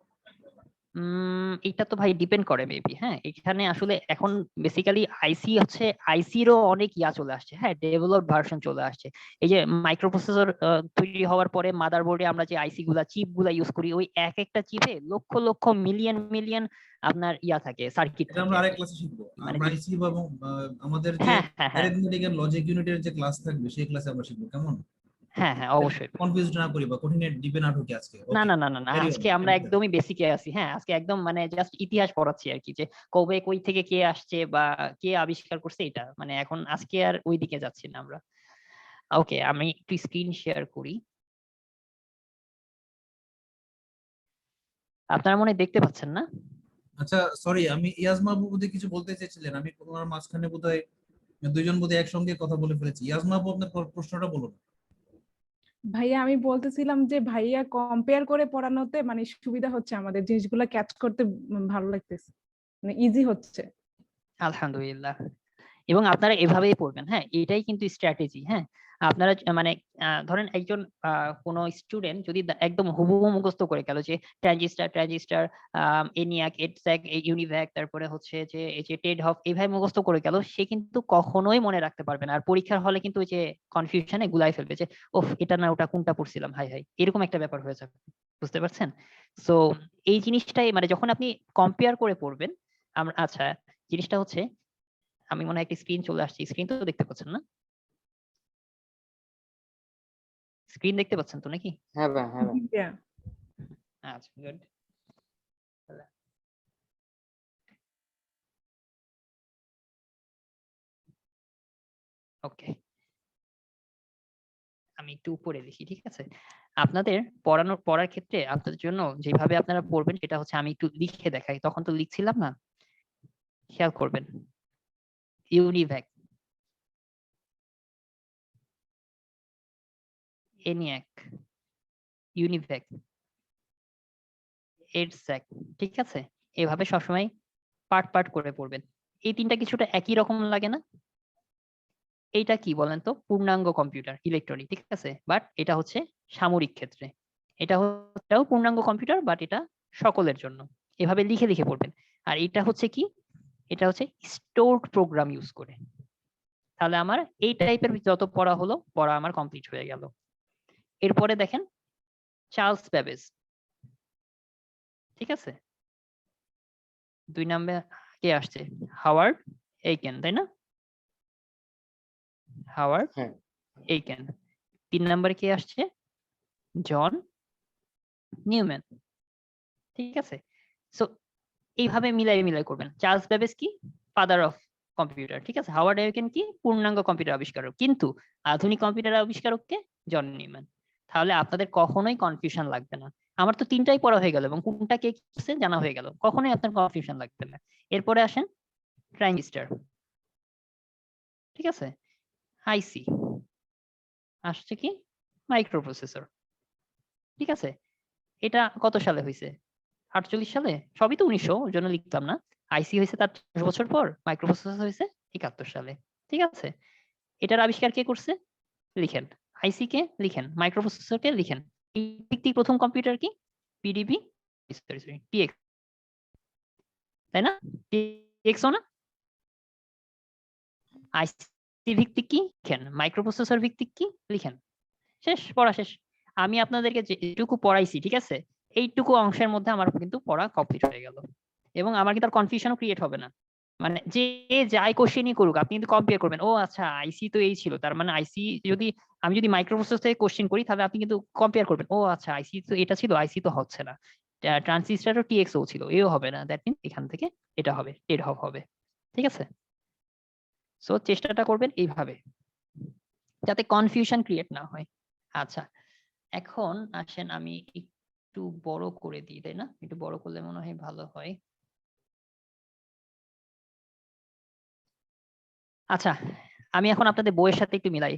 এটা তো ভাই ডিপেন্ড করে মেবি। হ্যাঁ, এখানে আসলে এখন বেসিক্যালি আইসি হচ্ছে, আইসিরও অনেক ইয়া চলে আসছে, হ্যাঁ, ডেভেলপড ভার্সন চলে আসছে। এই যে মাইক্রোপ্রসেসর তৈরি হওয়ার পরে মাদারবোর্ডে আমরা যে আইসি গুলা, চিপ গুলা ইউজ করি, ওই এক একটা চিপে লক্ষ লক্ষ মিলিয়ন মিলিয়ন আপনার ইয়া থাকে, সার্কিট এটা থাকে আমরা আর আরেক কি। ক্লাসে শিখবো। মানে আমরা আইসি এবং আমাদের যে হ্যাঁ হ্যাঁ হ্যাঁ অ্যারিথমেটিক এন্ড লজিক ইউনিটের যে ক্লাস থাকবে সেই ক্লাসে আমরা শিখবো, কেমন? হ্যাঁ হ্যাঁ অবশ্যই। কনফিউজ না করি বা কঠিন ডিপে না ঢুকি আজকে। না ওকে, না না না না, আজকে আমরা একদমই বেসিকে আছি। হ্যাঁ, আজকে একদম মানে জাস্ট ইতিহাস পড়াচ্ছি আর কি, যে কবে কই থেকে কে আসছে বা কে আবিষ্কার করছে, এটা মানে এখন আজকে আর ওই দিকে যাচ্ছি না আমরা। ওকে, আমি একটু স্ক্রিন শেয়ার করি। আপনারা মনে হয় দেখতে পাচ্ছেন না? আচ্ছা সরি, আমি ইয়াজমা আপু বোধহয় কিছু বলতে চেয়েছিলেন, আমি ওনার মাঝখানে বোধহয় দুইজন বোধহয় একসঙ্গে কথা বলে ফেলেছি। ইয়াজমা আপু আপনার প্রশ্নটা বলুন। ভাইয়া আমি বলতেছিলাম যে ভাইয়া কম্পেয়ার করে পড়ানোতে মানে সুবিধা হচ্ছে, আমাদের জিনিসগুলো ক্যাচ করতে ভালো লাগতেছে, মানে ইজি হচ্ছে। আলহামদুলিল্লাহ। এবং আপনারা এভাবেই পড়বেন। হ্যাঁ, এটাই কিন্তু স্ট্র্যাটেজি। হ্যাঁ, আপনারা মানে ধরেন একজন কোনো স্টুডেন্ট যদি একদম হুবহু মুখস্থ করে গেল যে ট্রানজিস্টার ট্রানজিস্টার, এনিয়াক, এডস্যাক, ইউনিভ্যাক, তারপরে হচ্ছে যে এই যে টেড হফ, এইভাবে মুখস্থ করে গেল, সে কিন্তু কখনোই মনে রাখতে পারবে না। আর পরীক্ষার হলে কিন্তু ওই যে কনফিউশনে গুলাই ফেলবে, যে ওফ এটা না ওটা কোনটা পড়ছিলাম, হাই হাই, এরকম একটা ব্যাপার হয়ে যাবে। বুঝতে পারছেন? সো এই জিনিসটাই মানে যখন আপনি কম্পেয়ার করে পড়বেন, আমরা আচ্ছা জিনিসটা হচ্ছে, আমি মনে হয় একটা স্ক্রিন চলে আসছে, স্ক্রিন তো দেখতে পাচ্ছেন না? স্ক্রিন দেখতে পাচ্ছেন তো নাকি? হ্যাঁ ভাই, হ্যাঁ ভাই। Yeah. আচ্ছা গুড। ওকে, আমি একটু উপরে লিখি, ঠিক আছে? আপনাদের পড়ার ক্ষেত্রে আপনাদের জন্য যেভাবে আপনারা পড়বেন সেটা হচ্ছে, আমি একটু লিখে দেখাই, তখন তো লিখছিলাম না, খেয়াল করবেন। ইউনিভ্যাক, এনিয়াক, ইউনিভ্যাক, এডস্যাক, ঠিক আছে? এভাবে সবসময় পার্ট পার্ট করে পড়বেন। এই তিনটা কিছুটা একই রকম লাগে না? এইটা কি বলেন তো? পূর্ণাঙ্গ কম্পিউটার, ইলেকট্রনিক, ঠিক আছে? বাট এটা হচ্ছে সামরিক ক্ষেত্রে। এটাও পূর্ণাঙ্গ কম্পিউটার, বাট এটা সকলের জন্য। এভাবে লিখে লিখে পড়বেন। আর এটা হচ্ছে কি? এটা হচ্ছে স্টোরড প্রোগ্রাম ইউজ করে। তাহলে আমার এই টাইপের যত পড়া হলো, পড়া আমার কমপ্লিট হয়ে গেল। এরপরে দেখেন চার্লস ব্যাবেজ, ঠিক আছে? 2 নম্বরে কে আসছে? হাওয়ার্ড এইকেন, তাই না? হাওয়ার্ড হ্যাঁ। এইকেন। 3 নম্বরে কে আসছে? জন নিউম্যান, ঠিক আছে? সো এইভাবে মিলাই মিলাই করবেন। চার্লস ব্যাবেজ কি? ফাদার অফ কম্পিউটার, ঠিক আছে? হাওয়ার্ড এইকেন কি? পূর্ণাঙ্গ কম্পিউটার আবিষ্কারক। কিন্তু আধুনিক কম্পিউটার আবিষ্কারক কে? জন নিউম্যান। তাহলে আপনাদের কখনোই কনফিউশন লাগবে না। আমার তো তিনটাই পড়া হয়ে গেল এবং কোনটা কে করছে জানা হয়ে গেল, কখনোই আপনার কনফিউশন লাগবে না। এরপরে আসেন ট্রানজিস্টর, ঠিক আছে? আইসি আসছে কি? মাইক্রোপ্রসেসর, ঠিক আছে? এটা কত সালে হয়েছে? 48 সালে? সবই তো 1900, ওই জন্য লিখতাম না। আইসি হয়েছে তার 10 বছর পর, মাইক্রোপ্রসেসর হয়েছে 71 সালে, ঠিক আছে? এটার আবিষ্কার কে করছে? লিখেন। আইসি কে লিখেন, মাইক্রোপ্রসেসর কে লিখেন। এই ভিত্তিক প্রথম কম্পিউটার কি? পিডিবি, সরি টিএক্স, তাই না? টিএক্সও না? আইসি ভিত্তিক কি লিখেন, মাইক্রোপ্রসেসর ভিত্তিক কি লিখেন। শেষ, পড়া শেষ। আমি আপনাদেরকে যেটুকু পড়াইছি, ঠিক আছে, এইটুকু অংশের মধ্যে আমার কিন্তু পড়া কমপ্লিট হয়ে গেল, এবং আমার কিন্তু আর কনফিউশনও ক্রিয়েট হবে না। মানে যে যাই কোশ্চেনই করুক, আপনি কিন্তু কম্পেয়ার করবেন, ও আচ্ছা আইসি তো এই ছিল, তার মানে আইসি যদি আমি যদি মাইক্রোপ্রসেসর থেকে কোশ্চেন করি, তাহলে আপনি কিন্তু কম্পেয়ার করবেন, ও আচ্ছা আইসি তো এটা ছিল, আইসি তো হচ্ছে না, ট্রানজিস্টরও টিএক্সও ছিল, এও হবে না, দ্যাট মিন্স এখান থেকে এটা হবে, টেড হফ হবে, ঠিক আছে? সো চেষ্টাটা করবেন এইভাবে, যাতে কনফিউশন ক্রিয়েট না হয়। আচ্ছা, এখন আসেন আমি একটু বড় করে দিই, তাই না? একটু বড় করলে মনে হয় ভালো হয়। আচ্ছা, আমি এখন আপনাদের বইয়ের সাথে একটু মিলাই।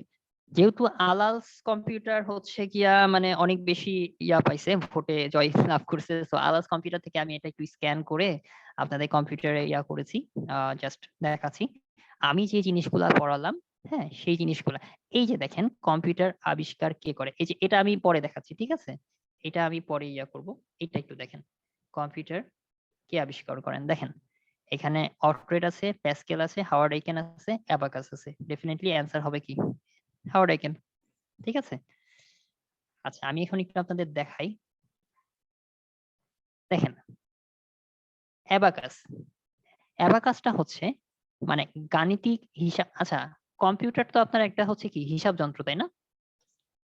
যেহেতু আলালস কম্পিউটার হচ্ছে গিয়া মানে অনেক বেশি ইয়া পাইছে, ভোটে জয় লাভ করছে, তো আলালস কম্পিউটার থেকে আমি এটা একটু স্ক্যান করে আপনাদের কম্পিউটারে ইয়া করেছি, জাস্ট দেখাচ্ছি আমি যে জিনিসগুলা পড়ালাম। হ্যাঁ, সেই জিনিসগুলা এই যে দেখেন, কম্পিউটার আবিষ্কার কে করে, এই যে এটা আমি পরে দেখাচ্ছি, ঠিক আছে, এটা আমি পরে ইয়া করব। এটা একটু দেখেন, কম্পিউটার কে আবিষ্কার করেন, দেখেন এখানে অর্ট্রেড আছে, প্যাসকেল আছে, হাওয়ার্ড আইকেন আছে, অ্যাবাকাস আছে। ডেফিনেটলি অ্যান্সার হবে কি হাওয়ার্ড আইকেন, ঠিক আছে। আচ্ছা, আমি এখন একটু আপনাদের দেখাই, দেখেন অ্যাবাকাস। অ্যাবাকাসটা হচ্ছে মানে গাণিতিক হিসাব। আচ্ছা, কম্পিউটার তো আপনার একটা হচ্ছে কি হিসাব যন্ত্র, তাই না?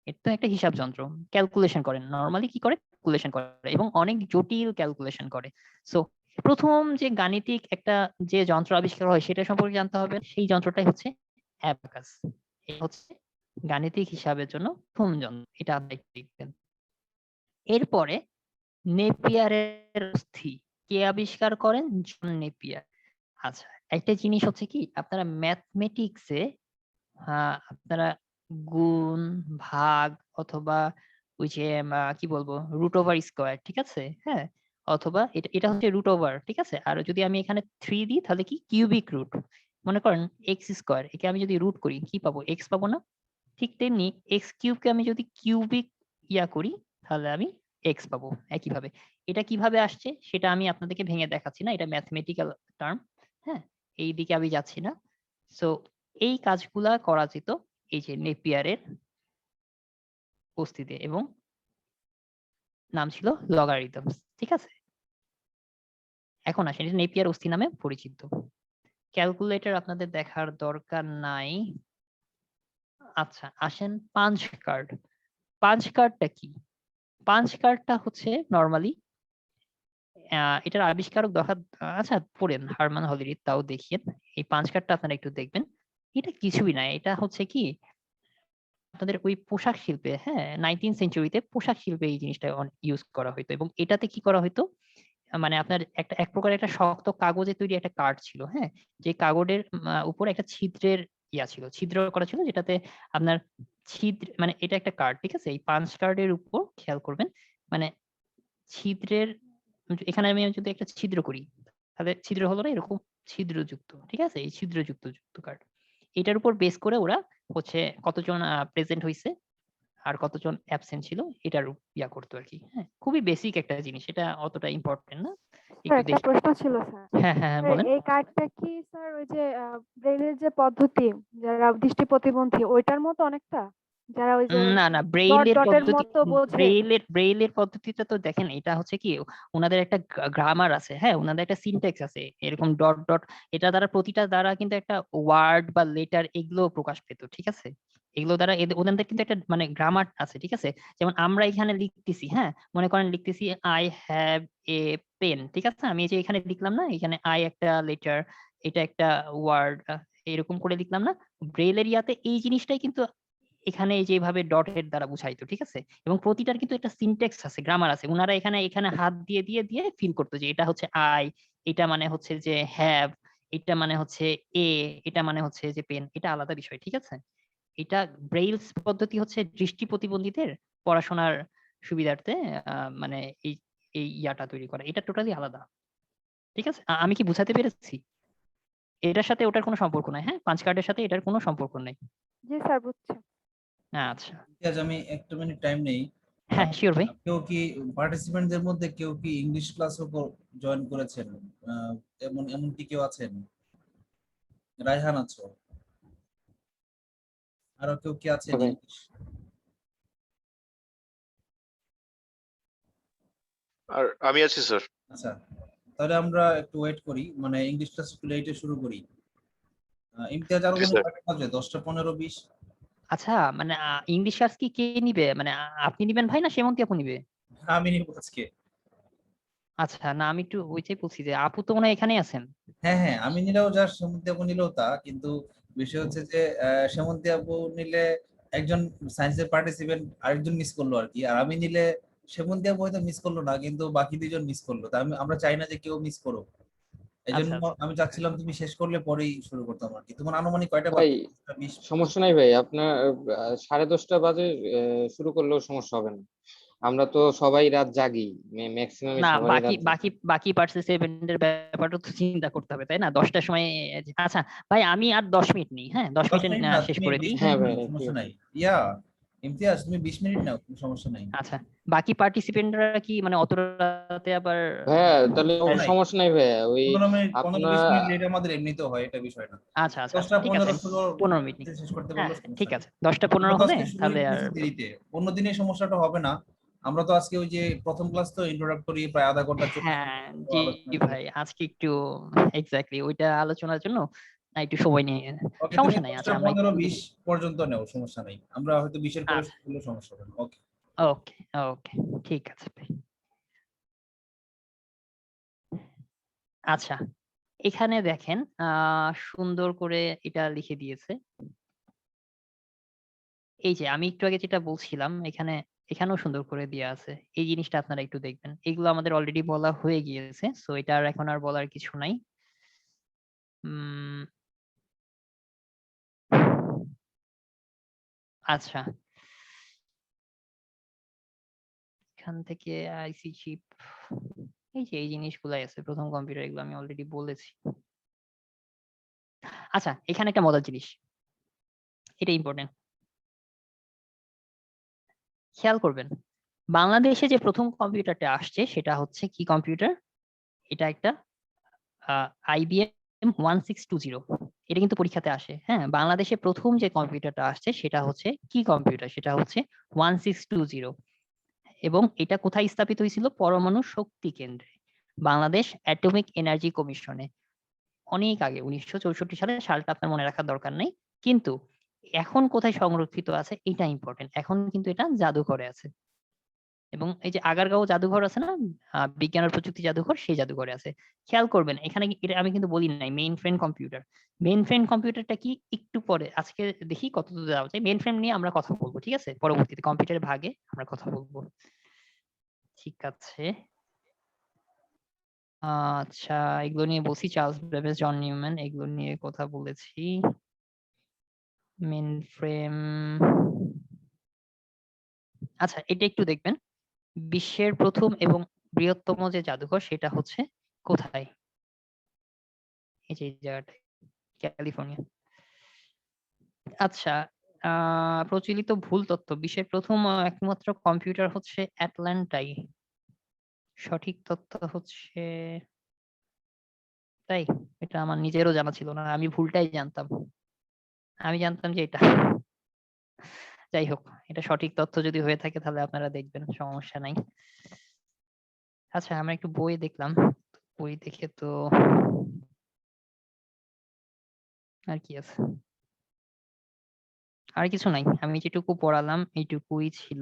এটা তো একটা হিসাব যন্ত্র, ক্যালকুলেশন করেন, নরমালি কি করে ক্যালকুলেশন করে এবং অনেক জটিল ক্যালকুলেশন করে। সো প্রথম যে গাণিতিক একটা যে যন্ত্র আবিষ্কার হয় সেটা সম্পর্কে জানতে হবে, সেই যন্ত্রটাই হচ্ছে অ্যাবাকাস। এটা হচ্ছে গাণিতিক হিসাবের জন্য প্রথম যন্ত্র, এটা আপনি দেখবেন। এরপরে নেপিয়ারের অস্থি কে আবিষ্কার করেন? জন নেপিয়ার। আচ্ছা, একটা জিনিস হচ্ছে কি, আপনারা ম্যাথমেটিক্সে আপনারা গুণ, ভাগ অথবা ওই যে কি বলবো রুট ওভার স্কোয়ার, ঠিক আছে, হ্যাঁ, অথবা এটা এটা হচ্ছে রুট ওভার, ঠিক আছে। আর যদি আমি এখানে 3 দিই তাহলে কি কিউবিক রুট, মনে করেন এক্স স্কোয়ার, একে আমি যদি রুট করি কি পাবো? এক্স পাবো না? ঠিক তেমনি এক্স কিউবকে আমি যদি কিউবিক ইয়া করি তাহলে আমি এক্স পাবো একইভাবে। এটা কিভাবে আসছে সেটা আমি আপনাদেরকে ভেঙে দেখাচ্ছি না, এটা ম্যাথমেটিক্যাল টার্ম। হ্যাঁ, এই দিকে আমি যাচ্ছি না। সো এই কাজগুলা করা যেত এই যে নেপিয়ারের উপস্থিতিতে, এবং নাম ছিল লগারিদমস, ঠিক আছে। এখন আসেন, এটা নেপিয়ার অস্থি নামে পরিচিত। ক্যালকুলেটর আপনাদের দেখার দরকার নাই। আচ্ছা, আসেন পাঞ্চ কার্ড। পাঞ্চ কার্ডটা কি? পাঞ্চ কার্ডটা হচ্ছে নরমালি এটার আবিষ্কারক দেখা, আচ্ছা পড়েন হারমান হলিডে, তাও দেখিয়েন এই পাঞ্চ কার্ডটা আপনারা একটু দেখবেন। এটা কিছুই না, এটা হচ্ছে কি আপনাদের ওই পোশাক শিল্পে, হ্যাঁ 19 সেঞ্চুরিতে পোশাক শিল্পে এই জিনিসটা ইউজ করা হতো, এবং এটাতে কি করা হতো মানে আপনার একটা এক প্রকার একটা শক্ত কাগজে তৈরি একটা কার্ড ছিল, হ্যাঁ, যে কাগজের উপর একটা ছিদ্রের ইয়া ছিল, ছিদ্র করা ছিল, যেটাতে আপনার ছিদ্র মানে এটা একটা কার্ড, ঠিক আছে। এই পাঞ্চ কার্ডের উপর খেয়াল করবেন, মানে ছিদ্রের এখানে আমি যদি একটা ছিদ্র করি তাহলে ছিদ্র হলো না, এরকম ছিদ্রযুক্ত, ঠিক আছে, এই ছিদ্রযুক্ত কার্ড, এটার উপর বেস করে ওরা হচ্ছে কতজন প্রেজেন্ট হয়েছে আর কতজন অ্যাবসেন্ট ছিল এটার ইয়া করতো আর কি। হ্যাঁ, খুবই বেসিক একটা জিনিস, এটা অতটা ইম্পর্টেন্ট না। স্যার একটু একটা প্রশ্ন ছিল স্যার। হ্যাঁ হ্যাঁ হ্যাঁ, স্যার বলেন। এই কার্ডটা কি স্যার ওই যে ব্রেইলের যে পদ্ধতি, যারা দৃষ্টি প্রতিবন্ধী ওইটার মতো অনেকটা, যারা ওই যে না না, ডট ডটের মতো বোঝে? ব্রেইলের পদ্ধতিটা তো দেখেন, এটা হচ্ছে কি ওনাদের একটা গ্রামার আছে, হ্যাঁ ওনাদের একটা সিনট্যাক্স আছে, এরকম ডট ডট, এটা দ্বারা প্রতিটা দ্বারা কিন্তু একটা ওয়ার্ড বা লেটার এগুলো প্রকাশ পেত, ঠিক আছে। এগুলো দ্বারা ওনাদের কিন্তু একটা মানে গ্রামার আছে, ঠিক আছে। যেমন আমরা এখানে লিখতেছি, হ্যাঁ মনে করেন লিখতেছি আই হ্যাভ এ পেন, ঠিক আছে, আমি এই যে এখানে লিখলাম না, এখানে আই একটা লেটার, এটা একটা ওয়ার্ড, এরকম করে লিখলাম না। ব্রেইলের ইয়াতে এই জিনিসটাই কিন্তু এখানে যেভাবে ডটের দ্বারা বুঝাইতো, ঠিক আছে। এবং প্রতিটার কিন্তু একটা সিনট্যাক্স আছে, গ্রামার আছে, ওনারা এখানে এখানে হাত দিয়ে দিয়ে দিয়ে ফিল করতো যে এটা হচ্ছে আই, এটা মানে হচ্ছে যে হ্যাভ, এটা মানে হচ্ছে এ, এটা মানে হচ্ছে যে পেন, এটা আলাদা বিষয়, ঠিক আছে। এটা ব্রেইলস পদ্ধতি হচ্ছে দৃষ্টি প্রতিবন্ধীদের পড়াশোনার সুবিধার্থে মানে এই এই ইয়াটা তৈরি করা, এটা টোটালি আলাদা, ঠিক আছে। আমি কি বুঝাতে পেরেছি? এটার সাথে ওটার কোনো সম্পর্ক নাই, হ্যাঁ পাঁচ কার্ডের সাথে এটার কোনো সম্পর্ক নেই। জি স্যার, বুঝছি। আচ্ছা, আজ আমি একটা মিনিট টাইম নেই। হ্যাঁ শিওর ভাই। কেউ কি পার্টিসিপেন্টদের মধ্যে কেউ কি ইংলিশ ক্লাসও জয়েন করেছেন? এমন এমন কি কেউ আছেন? রায়হান আছো, আরো কেউ কি আছেন তবে ইংলিশ? আর আমি আছি স্যার। আচ্ছা, তাহলে আমরা একটু ওয়েট করি, মানে ইংলিশ ক্লাস একটু লেটে শুরু করি। ইমতিয়াজ আরো জি মনে স্যার। কয়টা বাজে? 10টা 15 20? আচ্ছা, মানে ইংলিশ ক্লাস কি কে নিবে, মানে আপনি নিবেন ভাই না সেমন্তি আপু নিবে? আমি নিব আজকে। আচ্ছা, না আমি একটু ওইটাই বলছি যে আপু তো মনে হয় এখানেই আছেন। হ্যাঁ হ্যাঁ, আমি নিলেও যা, সেমন্তি আপু নিলেও তা, কিন্তু বিষয় হচ্ছে যে সেমন্তি আপু নিলে একজন সায়েন্সের পার্টিসিপেন্ট আরেকজন মিস করলো আর কি, আর আমি নিলে সেমন্তি আপু হয়তো মিস করলো না কিন্তু বাকি দুজন মিস করলো, তা আমরা চাই না যে কেউ মিস করুক। এই আচ্ছা জন্য আচ্ছা আমি চাচ্ছিলাম তুমি শেষ করলে পরেই শুরু করতাম আর কি। তোমার আনুমানিক কয়টা ভাই বাজে? 20? সমস্যা নাই ভাই, আপনার 10:30 বাজে শুরু করলেও সমস্যা হবে না। আমরা তো সবাই রাত জাগি, ম্যাক্সিমামই না, সবারই বাকি রাত জাগি। বাকি বাকি পার্টিসিপেন্টের ব্যাপারটা তো চিন্তা করতে হবে, তাই না? 10টার সময় আচ্ছা ভাই, আমি আর 10 মিনিট নিই, হ্যাঁ 10 10 মিনিটে মিনিট না, শেষ তুমি করে 20 দিই। হ্যাঁ মিনিট ভাই নাও, ঠিক সমস্যা আছে। নাই। ইয়া ইমতিয়াজ, তুমি 20 মিনিট নাও, কোনো সমস্যা নাই। আচ্ছা, বাকি পার্টিসিপেন্টরা কি মানে অত রাতে আবার ভাইয়া তাহলে সমস্যা নাই, সমস্যা নাই ভাইয়া, ওই 15 মিনিট 20 মিনিট আপনার লেট আমাদের এমনিতেও হয়, এটা বিষয় না। আচ্ছা আচ্ছা আচ্ছা, 10টা ঠিক আছে 15 16 15 মিনিট নিই। শেষ করতে হ্যাঁ পারলেও সমস্যা ঠিক নেই। আছে, 10টা 15 আমরা তো হলে আজকে শুরুই তাহলে আর করেছি দেরিতে, অন্য দিনে সমস্যাটা হবে না। আমরা তো আজকে ওই যে প্রথম ক্লাস তো ইন্ট্রোডাক্টরি প্রায় আধা ঘন্টা 40 হ্যাঁ মিনিট জি আলোচনা জি করে। ভাই, আজকে একটু এক্স্যাক্টলি ওইটা আলোচনার জন্য একটু সময় নিয়ে, ওকে, তুমি সমস্যা নাই। 10টা আচ্ছা আমরা 15 একটু 20 পর্যন্ত নেও, সমস্যা নাই। আমরা হয়তো 20-এর পরে আচ্ছা শুরু করলে সমস্যা হবে না। ওকে। ওকে ওকে ঠিক আছে ভাই। আচ্ছা, এখানে দেখেন সুন্দর করে এটা লিখে দিয়েছে। এই যে আমি একটু আগে যেটা বলছিলাম, এখানেও সুন্দর করে দেয়া আছে। এই জিনিসটা আপনারা একটু দেখবেন, এগুলো আমাদের অলরেডি বলা হয়ে গিয়েছে, সো এটা আর এখন আর বলার কিছু নাই। উম আচ্ছা, এখান থেকে আইসি চিপ, এই যে এই জিনিসগুলাই আছে, প্রথম কম্পিউটার, এগুলো আমি অলরেডি বলেছি। আচ্ছা, এখানে একটা মজার জিনিস, এটা ইম্পর্টেন্ট, খেয়াল করবেন। বাংলাদেশে যে প্রথম কম্পিউটারটা আসছে সেটা হচ্ছে কি কম্পিউটার? এটা একটা IBM 1620। এটা কিন্তু পরীক্ষাতে আসে। হ্যাঁ, বাংলাদেশে প্রথম যে কম্পিউটারটা আসছে সেটা হচ্ছে কি কম্পিউটার? সেটা হচ্ছে 1620। এবং এটা কোথায় স্থাপিত হয়েছিল? পরমাণু শক্তি কেন্দ্রে, বাংলাদেশ অ্যাটমিক এনার্জি কমিশনে। অনেক আগে 1964 সালে, সালটা আপনার মনে রাখার দরকার নেই। কিন্তু এখন কোথায় সংরক্ষিত আছে এটা ইম্পর্টেন্ট। এখন কিন্তু এটা জাদুঘরে আছে। এবং এই যে আগারগাঁও জাদুঘর আছে না, বিজ্ঞান ও প্রযুক্তি জাদুঘর, সেই জাদুঘরে আছে। খেয়াল করবেন এখানে এটা আমি কিন্তু বলি নাই main frame computer. Main frame কম্পিউটারটা কি একটু পরে আজকে দেখি কতদূর যাওয়া যায়। মেইন ফ্রেম নিয়ে আমরা কথা বলবো, ঠিক আছে? পরবর্তীতে কম্পিউটারের ভাগে আমরা কথা বলবো। ঠিক আছে, আচ্ছা, এগুলো নিয়ে বলছি, চার্লস বেবেজ, জন নিউম্যান, এগুলো নিয়ে কথা বলেছি। মেইন ফ্রেম, আচ্ছা এটা একটু দেখবেন, বিশ্বের প্রথম এবং বৃহত্তম যে জাদুঘর সেটা হচ্ছে কোথায়? এই যে এই জায়গাটায়, ক্যালিফোর্নিয়া। আচ্ছা, প্রচলিত ভুল তথ্য, বিশ্বের প্রথম একমাত্র কম্পিউটার হচ্ছে অ্যাটলান্টাই। সঠিক তথ্য হচ্ছে তাই, এটা আমার নিজেরও জানা ছিল না, আমি ভুলটাই জানতাম। আমি জানতাম যে এটা, যাই হোক, এটা সঠিক তথ্য যদি হয়ে থাকে তাহলে আপনারা দেখবেন, সমস্যা নাই। আচ্ছা, আমরা একটু বই দেখলাম, বই দেখে তো আর কি আছে, আর কিছু নাই, আমি যেটুকু পড়ালাম এইটুকুই ছিল।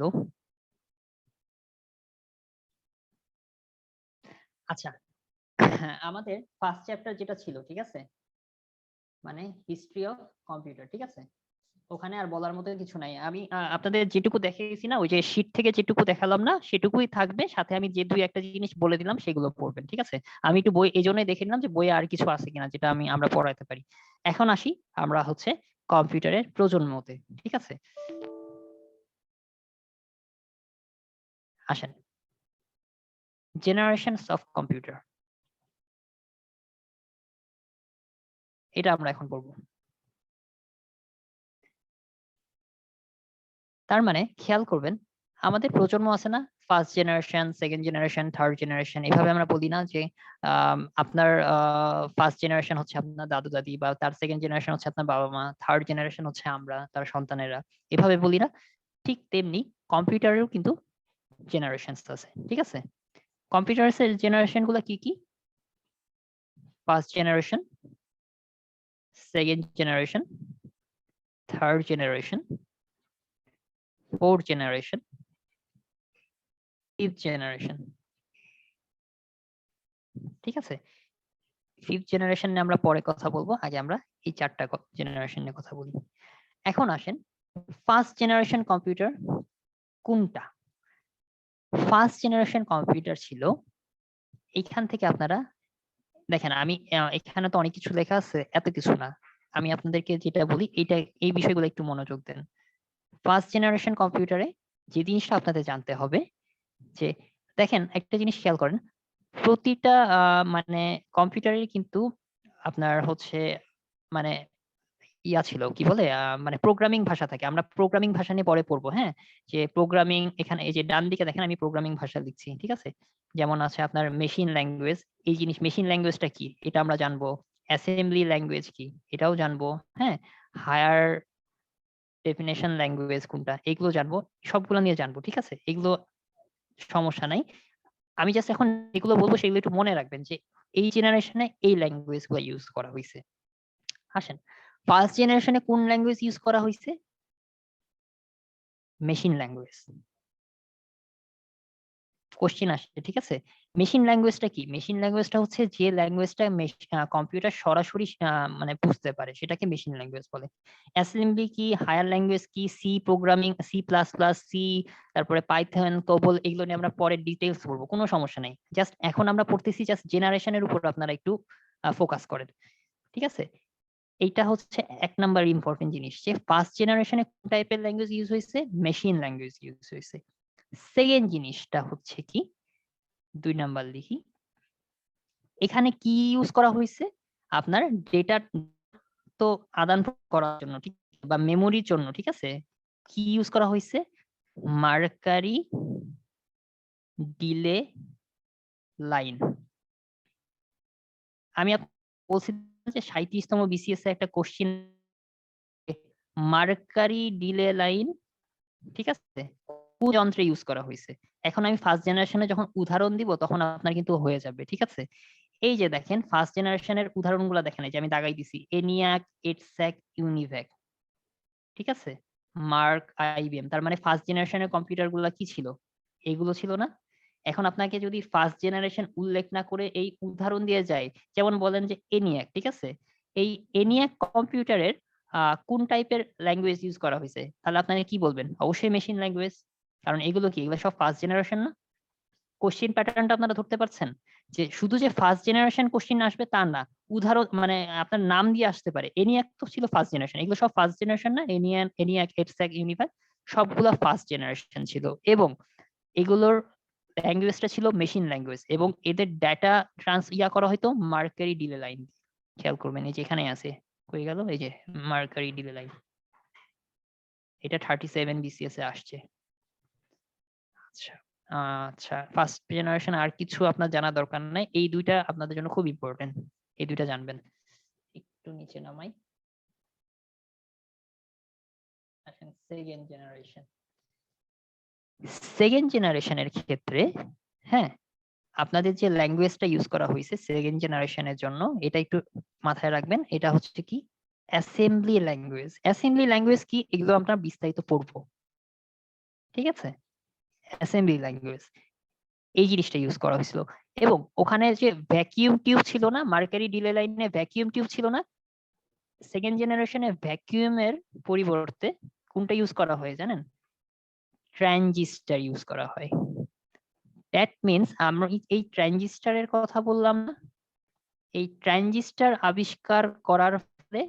আচ্ছা, আমাদের ফার্স্ট চ্যাপ্টার যেটা ছিল, ঠিক আছে, মানে হিস্ট্রি অফ কম্পিউটার, ঠিক আছে, ওখানে আর বলার মতো কিছু নাই। আমি আপনাদের যেটুকু দেখিয়েছি না, ওই যে শীট থেকে যেটুকু দেখালাম না, সেটুকুই থাকবে, সাথে আমি যে দুই একটা জিনিস বলে দিলাম সেগুলো পড়বেন, ঠিক আছে? আমি একটু বই এই জন্যই দেখে নিলাম যে বইয়ে আর কিছু আছে কিনা যেটা আমরা পড়াইতে পারি। এখন আসি আমরা হচ্ছে কম্পিউটারের প্রজন্মতে, ঠিক আছে? আসেন, জেনারেশনস অফ কম্পিউটার, এটা আমরা এখন পড়বো। তার মানে খেয়াল করবেন, আমাদের প্রজন্ম আছে না, first generation, second generation, third generation, এভাবে আমরা বলি না যে আপনার ফার্স্ট জেনারেশন হচ্ছে আপনার দাদু দাদি, বা তার সেকেন্ড জেনারেশন হচ্ছে আপনার বাবা মা, থার্ড জেনারেশন হচ্ছে আমরা, তার সন্তানেরা, এভাবে বলি না? ঠিক তেমনি কম্পিউটারেও কিন্তু জেনারেশনস আছে, ঠিক আছে? কম্পিউটারের জেনারেশন গুলো কি কি? First generation, second generation, third generation, fourth generation, fifth generation, ঠিক আছে? ফিফথ জেনারেশন নিয়ে আমরা পরে কথা বলবো, আগে আমরা এই চারটা জেনারেশন নিয়ে কথা বলি। এখন আসেন, ফার্স্ট জেনারেশন কম্পিউটার কোনটা? ফার্স্ট জেনারেশন কম্পিউটার ছিল, এইখান থেকে আপনারা দেখেন আমি এখানে তো অনেক কিছু লেখা আছে, এত কিছু না। আমি আপনাদেরকে যেটা বলি এই বিষয়গুলো একটু মনোযোগ দেন। ফার্স্ট জেনারেশন কম্পিউটারে যে জিনিসটা আপনাদের জানতে হবে যে দেখেন একটা জিনিস খেয়াল করেন, প্রতিটা মানে কম্পিউটারের কিন্তু আপনার হচ্ছে মানে ইয়া ছিল কি বলে মানে প্রোগ্রামিং ভাষা থাকে। আমরা প্রোগ্রামিং ভাষা নিয়ে পরে পড়বো, হ্যাঁ, যে প্রোগ্রামিং এখানে এই যে ডান দিকে দেখেন আমি প্রোগ্রামিং ভাষা লিখছি, ঠিক আছে। যেমন আছে আপনার মেশিন ল্যাঙ্গুয়েজ, এই জিনিস মেশিন ল্যাঙ্গুয়েজটা কি এটা আমরা জানবো, অ্যাসেম্বলি ল্যাঙ্গুয়েজ কি এটাও জানবো, হ্যাঁ, হায়ার ডেফিনেশন ল্যাঙ্গুয়েজ কোনটা এগুলো জানবো, সবগুলো নিয়ে জানবো, ঠিক আছে। এগুলো সমস্যা নাই। আমি জাস্ট এখন এগুলো বলবো সেগুলো একটু মনে রাখবেন যে এই জেনারেশনে এই ল্যাঙ্গুয়েজ গুলো ইউজ করা হয়েছে। আসেন ফার্স্ট জেনারেশনে কোন ল্যাঙ্গুয়েজ ইউজ করা হয়েছে? Machine language. কোশ্চেন আসছে, ঠিক আছে। মেশিন ল্যাঙ্গুয়েজটা কি? মেশিন ল্যাঙ্গুয়েজটা হচ্ছে যে ল্যাঙ্গুয়েজটা কম্পিউটার সরাসরি মানে বুঝতে পারে সেটাকে মেশিন ল্যাঙ্গুয়েজ বলে। অ্যাসেম্বলি কি, হায়ার ল্যাঙ্গুয়েজ কি, C programming, C plus plus, C, তারপরে পাইথন, কোবল, এগুলো নিয়ে আমরা পরে ডিটেইলস বলবো, কোনো সমস্যা নেই। জাস্ট এখন আমরা পড়তেছি জাস্ট জেনারেশনের উপর আপনারা একটু ফোকাস করেন, ঠিক আছে। এইটা হচ্ছে এক নাম্বার ইম্পর্টেন্ট জিনিস যে ফার্স্ট জেনারেশনে কোন টাইপের ল্যাঙ্গুয়েজ ইউজ হয়েছে, মেশিন ল্যাঙ্গুয়েজ ইউজ হয়েছে। সেকেন্ড জিনিসটা হচ্ছে কি, 2 নাম্বার লিখি, এখানে কি ইউজ করা হয়েছে? আপনার ডেটা তো আদান প্রদান করার জন্য, ঠিক, বা মেমোরির জন্য, ঠিক আছে। কি ইউজ করা হয়েছে? Mercury delay line. আমি বলছি যে 37তম বিসিএস এর একটা কোশ্চেন মার্কারি ডিলে লাইন, ঠিক আছে, কোন যন্ত্রে ইউজ করা হয়েছে। এখন আমি ফার্স্ট জেনারেশনে যখন উদাহরণ দিব তখন আপনার কিন্তু হয়ে যাবে, ঠিক আছে। এই যে দেখেন ফার্স্ট জেনারেশনের উদাহরণগুলো দেখেন, এই যে আমি দাগাই দিছি, এনিয়াক, এটস্যাক, ইউনিভ্যাক, ঠিক আছে, মার্ক, আইবিএম। তার মানে ফার্স্ট জেনারেশনের কম্পিউটার গুলা কি ছিল? এগুলো ছিল না? এখন আপনাকে যদি ফার্স্ট জেনারেশন উল্লেখ না করে এই উদাহরণ দিয়ে যায়, যেমন বলেন যে এনিয়াক, ঠিক আছে, এই এনিয়াক কম্পিউটারের কোন টাইপের ল্যাঙ্গুয়েজ ইউজ করা হয়েছে, তাহলে আপনাকে কি বলবেন? অবশ্যই মেশিন ল্যাঙ্গুয়েজ, কারণ এগুলো কি, এগুলো সব ফার্স্ট জেনারেশন না? কোশ্চেন প্যাটার্নটা আপনারা ধরতে পারছেন যে শুধু যে ফার্স্ট জেনারেশন কোশ্চেন আসবে তা না, উদাহরণ মানে আপনার নাম দিয়ে আসতে পারে। এনিয়াক তো ছিল ফার্স্ট জেনারেশন, এগুলো সব ফার্স্ট জেনারেশন না? এনিয়াক, এটস্যাক, ইউনিভ্যাক সবগুলো ফার্স্ট জেনারেশন ছিল, এবং এগুলোর ল্যাঙ্গুয়েজটা ছিল মেশিন ল্যাঙ্গুয়েজ, এবং এদের ডাটা করা হয়তো মার্কারি ডিলে লাইন। খেয়াল করবেন এই যে এখানে আছে, হয়ে গেল এই যে মার্কারি ডিলে লাইন, এটা 37 বিসিএস এ আসছে। আচ্ছা আচ্ছা, ফার্স্ট জেনারেশন আর কিছু আপনার জানা দরকার নাই, এই দুইটা আপনাদের জন্য খুব ইম্পর্টেন্ট, এই দুইটা জানবেন। একটু নিচে নামাই, আসেন সেকেন্ড জেনারেশন। সেকেন্ড জেনারেশনের ক্ষেত্রে, হ্যাঁ, আপনাদের যে ল্যাঙ্গুয়েজটা ইউজ করা হয়েছে সেকেন্ড জেনারেশনের জন্য, এটা একটু মাথায় রাখবেন, এটা হচ্ছে কি অ্যাসেম্বলি ল্যাঙ্গুয়েজ। অ্যাসেম্বলি ল্যাঙ্গুয়েজ কি, এগুলো আমরা বিস্তারিত পড়বো, ঠিক আছে। অ্যাসেম্বলি ল্যাঙ্গুয়েজ এই জিনিসটা ইউজ করা হয়েছিল, এবং ওখানে যে ভ্যাকিউম টিউব ছিল না, মার্কারি ডিলে লাইনে ভ্যাকিউম টিউব ছিল না, সেকেন্ড জেনারেশনে ভ্যাকিউমের পরিবর্তে কোনটা ইউজ করা হয় জানেন? ট্রানজিস্টর ইউজ করা হয়। দ্যাট মিনস আমরা এই ট্রানজিস্টরের কথা বললাম না, এই ট্রানজিস্টর আবিষ্কার করার ফলে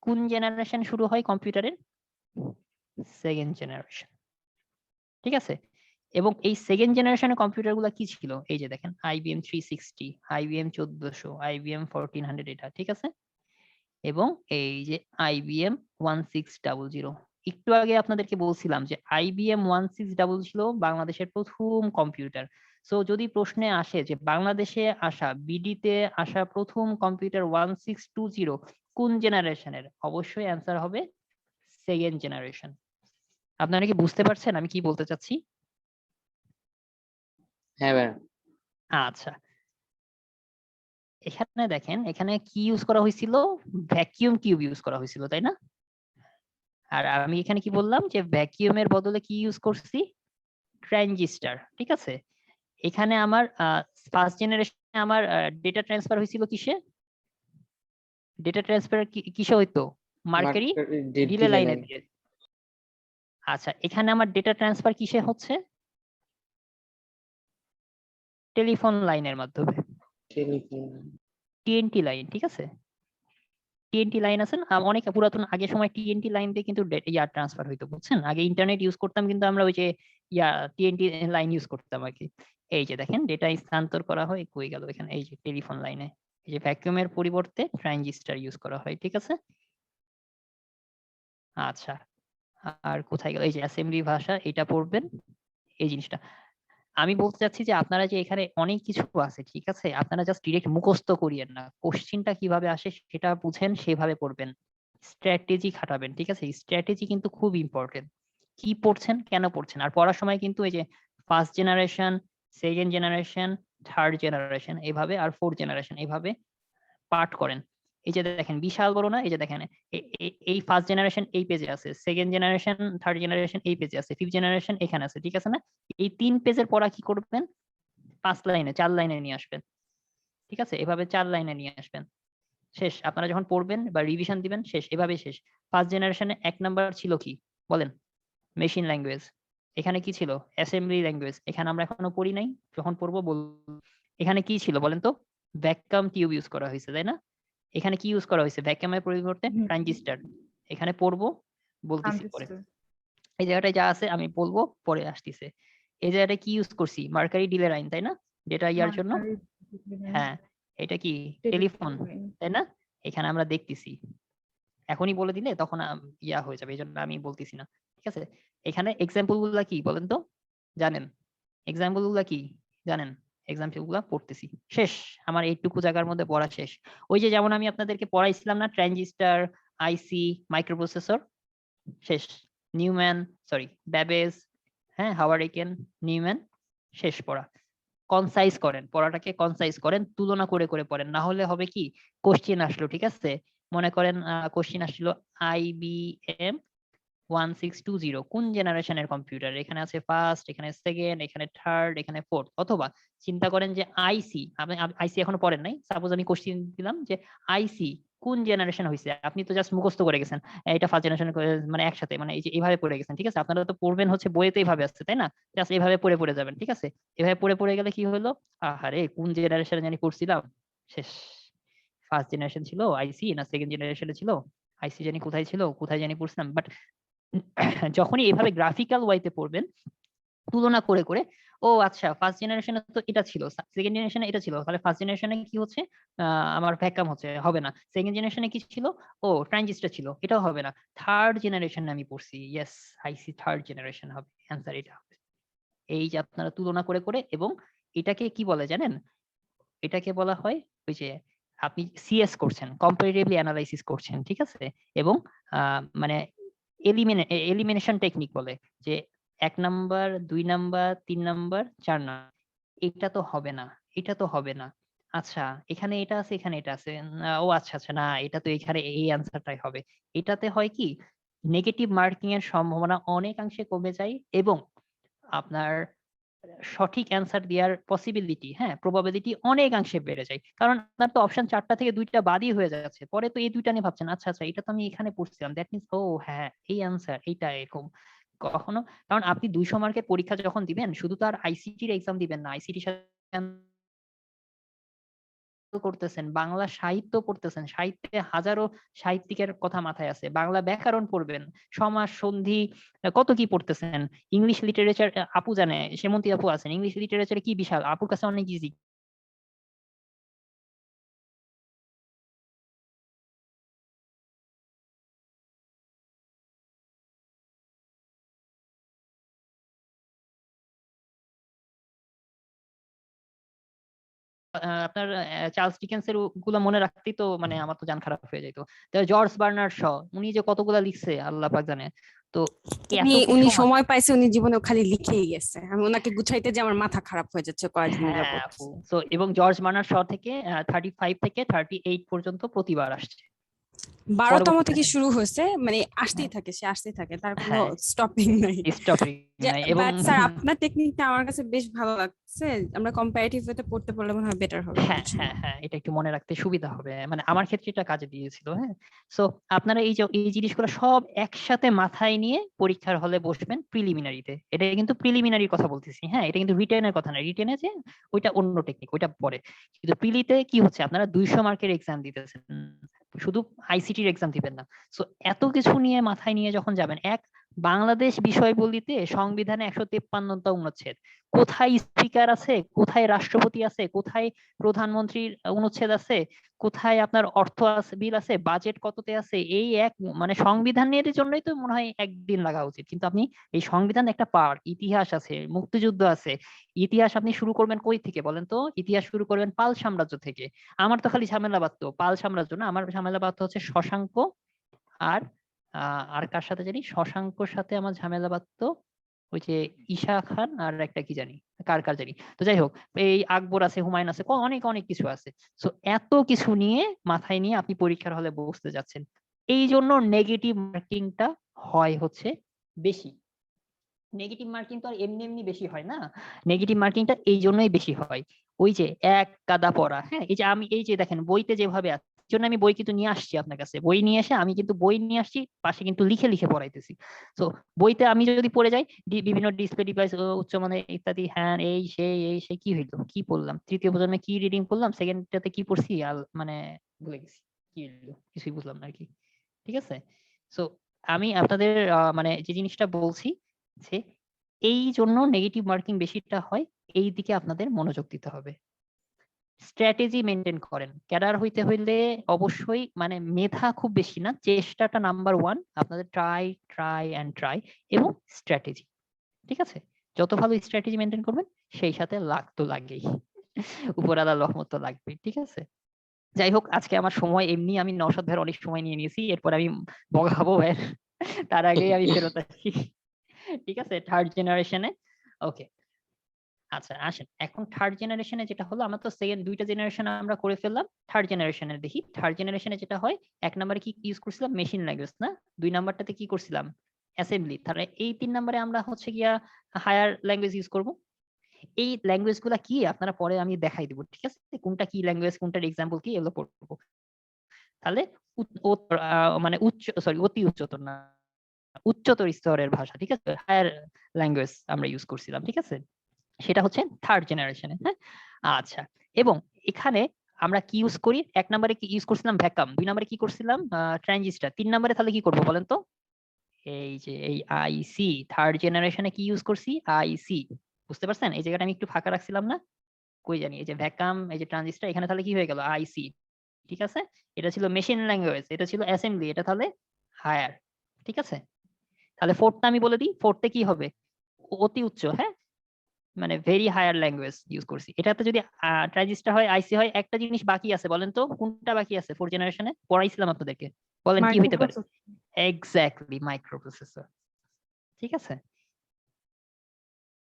কোন জেনারেশন শুরু হয় কম্পিউটারের? সেকেন্ড জেনারেশন, ঠিক আছে। এবং এই সেকেন্ড জেনারেশনের কম্পিউটার গুলা কি ছিল? এই যে দেখেন IBM 360, IBM 1400, IBM 1400, এটা ঠিক আছে, এবং এই যে IBM 1600। একটু আগে আপনাদেরকে বলছিলাম যে IBM 1600 ছিল বাংলাদেশের প্রথম কম্পিউটার। সো যদি প্রশ্নে আসে যে বাংলাদেশে আসা, বিডিতে আসা প্রথম কম্পিউটার 1620 কোন জেনারেশনের, অবশ্যই অ্যান্সার হবে সেকেন্ড জেনারেশন। আপনারা কি বুঝতে পারছেন আমি কি বলতে চাচ্ছি? হ্যাঁ ভাই। আচ্ছা, এখানে দেখেন এখানে কি ইউজ করা হয়েছিল? ভ্যাকিউম টিউব ইউজ করা হয়েছিল, তাই না? আর আমি এখানে কি বললাম যে ভ্যাকিউমের বদলে কি ইউজ করছি? ট্রানজিস্টর, ঠিক আছে। এখানে আমার ফার্স্ট জেনারেশনে আমার ডেটা ট্রান্সফার হয়েছিল কিসে? ডেটা ট্রান্সফার কিসে হইতো? মার্কারি ডিলে লাইনে দিয়ে। আচ্ছা, এখানে আমার ডেটা ট্রান্সফার কিসে হচ্ছে? টেলিফোন লাইনের মাধ্যমে। টিএনটি লাইন, ঠিক আছে? টিএনটি লাইন আছে না, অনেক পুরাতন আগের সময় টিএনটি লাইন দিয়ে কিন্তু ইয়া ট্রান্সফার হইতো, বুঝছেন? আগে ইন্টারনেট ইউজ করতাম কিন্তু আমরা ওই যে ইয়া টিএনটি লাইন ইউজ করতাম আর কি। এই যে দেখেন ডেটা স্থানান্তর করা হয়, কই গেল এখানে, এই যে টেলিফোন লাইনে এই যে ভ্যাকুয়ামের পরিবর্তে ট্রানজিস্টর ইউজ করা হয়, ঠিক আছে? আচ্ছা, আর কোথায় গেল, এই যে অ্যাসেম্বলি ভাষা, এটা পড়বেন এই জিনিসটা। আমি বলতে চাচ্ছি যে আপনারা যে এখানে অনেক কিছু আছে, ঠিক আছে? আপনারা জাস্ট ডিরেক্ট মুখস্থ করিয়েন না, কোশ্চিনটা কিভাবে আসে সেটা বুঝেন, সেভাবে পড়বেন, স্ট্র্যাটেজি খাটাবেন, ঠিক আছে? স্ট্র্যাটেজি কিন্তু খুব ইম্পর্টেন্ট। কি পড়ছেন, কেন পড়ছেন, আর পড়ার সময় কিন্তু এই যে first generation, second generation, third generation এইভাবে, আর ফোর্থ জেনারেশন এইভাবে পাঠ করেন। এই যে দেখেন বিশাল বড় না, এই যে দেখেন এই ফার্স্ট জেনারেশন এই পেজে আছে, সেকেন্ড জেনারেশন, থার্ড জেনারেশন এই পেজে আছে, ফিফথ জেনারেশন এখানে আছে, ঠিক আছে না? এই 3 পেজের পড়া কি করবেন, 5 লাইনে 4 লাইনে নিয়ে আসবেন, ঠিক আছে? এভাবে 4 লাইনে নিয়ে আসবেন, শেষ। আপনারা যখন পড়বেন বা রিভিশন দিবেন, শেষ, এভাবেই শেষ। ফার্স্ট জেনারেশনে 1 নাম্বার ছিল কি বলেন, মেশিন ল্যাঙ্গুয়েজ। এখানে কি ছিল, অ্যাসেম্বলি ল্যাঙ্গুয়েজ। এখানে আমরা এখনো পড়ি নাই, যখন পড়বো বলবো। এখানে কি ছিল বলেন তো, ভ্যাকুয়াম টিউব ইউজ করা হয়েছে, তাই না? এখানে কি ইউজ করা হয়েছে, ভ্যাকুয়ামের পরিবর্তে ট্রানজিস্টর। এখানে পড়বো, বলতেছি পরে। এই জায়গাটায় যা আছে আমি বলবো, পরে আসতেছে। এই জায়গাটায় কি ইউজ করছি, মার্কারি ডিলে লাইন, তাই না? ডেটা ইয়ার জন্য। হ্যাঁ, এটা কি টেলিফোন, তাই না? এখানে আমরা দেখতেছি, এখনই বলে দিলে তখন ইয়া হয়ে যাবে, এই জন্য আমি বলতেছি না, ঠিক আছে? এখানে এক্সাম্পল গুলা কি বলেন তো, জানেন? এক্সাম্পল গুলা কি জানেন? এক্সাম্পল গুলা পড়তেছি, শেষ। আমার এইটুকু জায়গার মধ্যে পড়া শেষ। ওই যে যেমন আমি আপনাদেরকে পড়াইছিলাম না, ট্রানজিস্টর, আইসি, মাইক্রোপ্রসেসর, শেষ। নিউম্যান, সরি ব্যাবেজ, হ্যাঁ হাওয়ারিকেন, নিউম্যান, শেষ পড়া। কনসাইজ করেন, পড়াটাকে কনসাইজ করেন, তুলনা করে করে পড়েন, না হলে হবে কি, কোশ্চেন আসলো, ঠিক আছে? মনে করেন কোশ্চেন আসছিল IBM 1620 কোন জেনারেশনের কম্পিউটার, এখানে আছে ফার্স্ট, এখানে সেকেন্ড, এখানে থার্ড, এখানে ফোর্থ। অথবা চিন্তা করেন যে আইসি, আপনি আইসি এখনো পড়েন নাই, সাপোজ আমি কোশ্চেন দিলাম যে আইসি কোন জেনারেশন হয়েছে, আপনি তো জাস্ট মুখস্থ করে গেছেন, এটা ফার্স্ট জেনারেশন, মানে একসাথে, মানে এই যে এইভাবে পড়ে গেছেন, ঠিক আছে? আপনারা তো পড়বেন হচ্ছে বইতে এইভাবে আসছে, তাই না? জাস্ট এইভাবে পড়ে পড়ে যাবেন, ঠিক আছে? এভাবে পড়ে পড়ে গেলে কি হলো, আহারে কোন জেনারেশনে জানি পড়ছিলাম, শেষ। ফার্স্ট জেনারেশন ছিল আইসি, না সেকেন্ড জেনারেশনে ছিল আইসি, জানি কোথায় ছিল, কোথায় জানি পড়ছিলাম। বাট যখনই এভাবে গ্রাফিক্যাল ওয়াইতে পড়বেন, তুলনা করে করে, ও আচ্ছা ফার্স্ট জেনারেশনে তো এটা ছিল, সেকেন্ড জেনারেশনে এটা ছিল, তাহলে ফার্স্ট জেনারেশনে কি হচ্ছে, আমার ভ্যাকুয়াম হচ্ছে, হবে না। সেকেন্ড জেনারেশনে কি ছিল, ও ট্রানজিস্টর ছিল, এটাও হবে না। থার্ড জেনারেশনে আমি পড়ছি, ইয়েস আইসি থার্ড জেনারেশন হবে, অ্যান্সার এটা হবে। এই যে আপনারা তুলনা করে করে, এবং এটাকে কি বলে জানেন, এটাকে বলা হয় ওই যে আপনি সিএস করছেন, কম্পারেটিভলি অ্যানালাইসিস করছেন, ঠিক আছে? এবং মানে এলিমিনেশন টেকনিক বলে যে 1 নাম্বার, 2 নাম্বার, 3 নাম্বার, 4 নাম্বার, এটা তো হবে না, এটা তো হবে না। আচ্ছা এখানে এটা আছে, এখানে এটা আছে, ও আচ্ছা আচ্ছা, না এটা তো এখানে এই অ্যান্সারটাই হবে। এটাতে হয় কি, নেগেটিভ মার্কিং এর সম্ভাবনা অনেকাংশে কমে যায়, এবং আপনার সঠিক অ্যান্সার দেওয়ার পসিবিলিটি, হ্যাঁ প্রবাবিলিটি অনেকাংশে বেড়ে যায়। কারণ আপনার তো অপশন 4টা থেকে 2টা বাদই হয়ে যাচ্ছে, পরে তো এই 2টা নিয়ে ভাবছেন, আচ্ছা আচ্ছা এটা তো আমি এখানে পড়ছিলাম, দ্যাট মিন্স ও হ্যাঁ এই অ্যান্সার এইটা এরকম। কখনো, কারণ আপনি 200 মার্কের পরীক্ষা যখন দিবেন, শুধু তো আর আইসিটির এক্সাম দিবেন না, আইসিটির সাথে করতেছেন, বাংলা সাহিত্য পড়তেছেন, সাহিত্যে হাজারো সাহিত্যিকের কথা মাথায় আছে, বাংলা ব্যাকরণ পড়বেন, সমাস সন্ধি কত কি পড়তেছেন, ইংলিশ লিটারেচার, আপু জানে, সেমন্তী আপু আছেন, ইংলিশ লিটারেচারে কি বিশাল, আপুর কাছে অনেক ইজি। আপনার চার্লস ডিকেন্সের গুলা মনে রাখতেই তো মানে আমার তো জান খারাপ হয়ে যেত। জর্জ বার্নার্ড শ, উনি যে কতগুলা লিখছে আল্লাহ পাক জানে। তো উনি সময় পাইছে, উনি জীবনে খালি লিখেই গেছে, আমি ওনাকে গুছাইতে যে আমার মাথা খারাপ হয়ে যাচ্ছে কয়েকদিন যাবত। তো এবং জর্জ বার্নার্ড শ থেকে 35 থেকে 38 পর্যন্ত প্রতিবার আসছে। 12তম পরবর্তীতে থেকে শুরু হয়েছে, মানে আসতেই থাকে, সে আসতেই থাকে, তার কোনো হ্যাঁ স্টপিং নাই। স্টপিং নাই এবং বাট স্যার আপনার টেকনিকটা আমার কাছে বেশ ভালো লাগছে, আমরা কম্পারেটিভ ওয়েতে পড়তে পারলে মনে হয় বেটার হবে হ্যাঁ আমাদের জন্য। হ্যাঁ হ্যাঁ এটা একটু মনে রাখতে সুবিধা হবে, মানে আমার ক্ষেত্রে এটা কাজে দিয়েছিল। হ্যাঁ, সো আপনারা এই যে এই জিনিসগুলো সব একসাথে মাথায় নিয়ে পরীক্ষার হলে বসবেন প্রিলিমিনারিতে। এটা কিন্তু প্রিলিমিনারির কথা বলতেছি, হ্যাঁ এটা কিন্তু রিটেনের কথা না। রিটেনে যে ওইটা অন্য টেকনিক, ওইটা পরে। কিন্তু প্রিলিতে কি হচ্ছে, আপনারা 200 মার্কের এক্সাম দিতেছেন, শুধু আইসিটির এক্সাম দিবেন না। সো এত কিছু নিয়ে মাথায় নিয়ে যখন যাবেন, এক বাংলাদেশ বিষয়বলিতে সংবিধানে 153টা অনুচ্ছেদ, কোথায় স্পিকার আছে, কোথায় রাষ্ট্রপতি আছে, কোথায় প্রধানমন্ত্রীর অনুচ্ছেদ আছে, কোথায় আপনার অর্থ আছে, বিল আছে, বাজেট কততে আছে, এই এক মানে সংবিধানের জন্যই তো মনে হয় একদিন লাগা উচিত। কিন্তু আপনি এই সংবিধান একটা পার্ট, ইতিহাস আছে, মুক্তিযুদ্ধ আছে। ইতিহাস আপনি শুরু করবেন কই থেকে বলেন তো? ইতিহাস শুরু করবেন পাল সাম্রাজ্য থেকে। আমার তো খালি ঝামেলা বাঁধতো পাল সাম্রাজ্য না, আমার ঝামেলা বাঁধতো হচ্ছে শশাঙ্ক আর আর কার সাথে জানি, শশাঙ্কর সাথে আমার ঝামেলা বাঁধতো ওই যে ঈশা খান আর একটা কি জানি, কার কার জানি। তো যাই হোক, এই আকবর আছে, হুমায়ুন আছে, অনেক অনেক কিছু আছে। সো এত কিছু নিয়ে মাথায় নিয়ে আপনি পরীক্ষার হলে বসতে যাচ্ছেন, এই জন্য নেগেটিভ মার্কিংটা হয় হচ্ছে বেশি। নেগেটিভ মার্কিং তো আর এমনি এমনি বেশি হয় না, নেগেটিভ মার্কিংটা এই জন্যই বেশি হয়। ওই যে এক কাদা পড়া, হ্যাঁ এই যে আমি এই যে দেখেন বইতে যেভাবে আছে, এই জন্য আমি বই কিন্তু নিয়ে আসছি আপনার কাছে, বই নিয়ে এসে আমি কিন্তু বই নিয়ে আসছি, পাশে কিন্তু লিখে লিখে পড়াইতেছি। তো বইতে আমি যদি পড়ে যাই বিভিন্ন ডিসপ্লে ডিভাইস উচ্চমানের ইত্যাদি, হ্যাঁ এই সেই কি হইলো, কি পড়লাম, তৃতীয় প্রজন্মে কি রিডিং করলাম, সেকেন্ডটাতে কি পড়ছি আর মানে ভুলে গেছি কি হইলো, কিছুই বুঝলাম না আর কি। ঠিক আছে, সো আমি আপনাদের মানে যে জিনিসটা বলছি যে এই জন্য নেগেটিভ মার্কিং বেশিটা হয়, এই দিকে আপনাদের মনোযোগ দিতে হবে। স্ট্র্যাটেজি মেনটেন করেন, ক্যাডার হইতে হইলে অবশ্যই মানে মেধা খুব বেশি না, চেষ্টাটা নাম্বার 1, আপনাদের ট্রাই ট্রাই এন্ড ট্রাই এবং স্ট্র্যাটেজি। ঠিক আছে, যত ভালো স্ট্র্যাটেজি মেনটেন করবেন সেই সাথে লাক তো লাগবেই, উপরালার রহমত তো লাগবেই। ঠিক আছে, যাই হোক আজকে আমার সময় এমনি আমি নওশাদ ভাইয়ের অনেক সময় নিয়ে নিয়েছি, এরপর আমি বগাবো ভাইয়ের, তার আগেই আমি ফেরত আসি। ঠিক আছে, থার্ড জেনারেশনে। ওকে, আচ্ছা আসেন এখন থার্ড জেনারেশনে যেটা হলো, আমরা তো সেকেন্ড দুইটা জেনারেশন আমরা করে ফেললাম, থার্ড জেনারেশনে দেখি। থার্ড জেনারেশনে যেটা হয়, এক নম্বরে কি ইউজ করছিলাম, মেশিন ল্যাঙ্গুয়েজ না, দুই নাম্বারটাতে কি করছিলাম, অ্যাসেম্বলি। তাহলে এই 3 নম্বরে আমরা হচ্ছে গিয়া হায়ার ল্যাঙ্গুয়েজ ইউজ করব। এই ল্যাঙ্গুয়েজ গুলা কি আপনারা পরে আমি দেখাই দিব, ঠিক আছে, কোনটা কি ল্যাঙ্গুয়েজ, কোনটার এক্সাম্পল কি, এগুলো পড়বো। তাহলে মানে অতি উচ্চতর না, উচ্চতর স্তরের ভাষা, ঠিক আছে, হায়ার ল্যাঙ্গুয়েজ আমরা ইউজ করছিলাম। ঠিক আছে, সেটা হচ্ছে থার্ড জেনারেশনে। হ্যাঁ, আচ্ছা, এবং এখানে আমরা কি ইউজ করি, এক নম্বরে কি ইউজ করছিলাম ভ্যাকাম, দুই নম্বরে কি করছিলাম ট্রানজিস্টার, তিন নম্বরে তাহলে কি করবো বলেন তো, এই যে এই আইসি। থার্ড জেনারেশনে কি ইউজ করছি, আইসি। বুঝতে পারছেন, এই জায়গাটা আমি একটু ফাঁকা রাখছিলাম না, কই জানি, এই যে ভ্যাকাম, এই যে ট্রানজিস্টার, এখানে তাহলে কি হয়ে গেল, আইসি। ঠিক আছে, এটা ছিল মেশিন ল্যাঙ্গুয়েজ, এটা ছিল অ্যাসেম্বলি, এটা তাহলে হায়ার। ঠিক আছে, তাহলে ফোর্থটা আমি বলে দিই, ফোর্থে কি হবে, অতি উচ্চ। হ্যাঁ, মানে ভেরি হায়ার ল্যাঙ্গুয়েজ ইউজ করছি। এটাতে যদি ট্রানজিস্টার হয়, আইসি হয়, একটা জিনিস বাকি আছে, বলেন তো কোনটা বাকি আছে ফোর্থ জেনারেশনে, পড়াইছিলাম আপনাদেরকে, বলেন কি হইতে পারে। Exactly, micro processor. ঠিক আছে,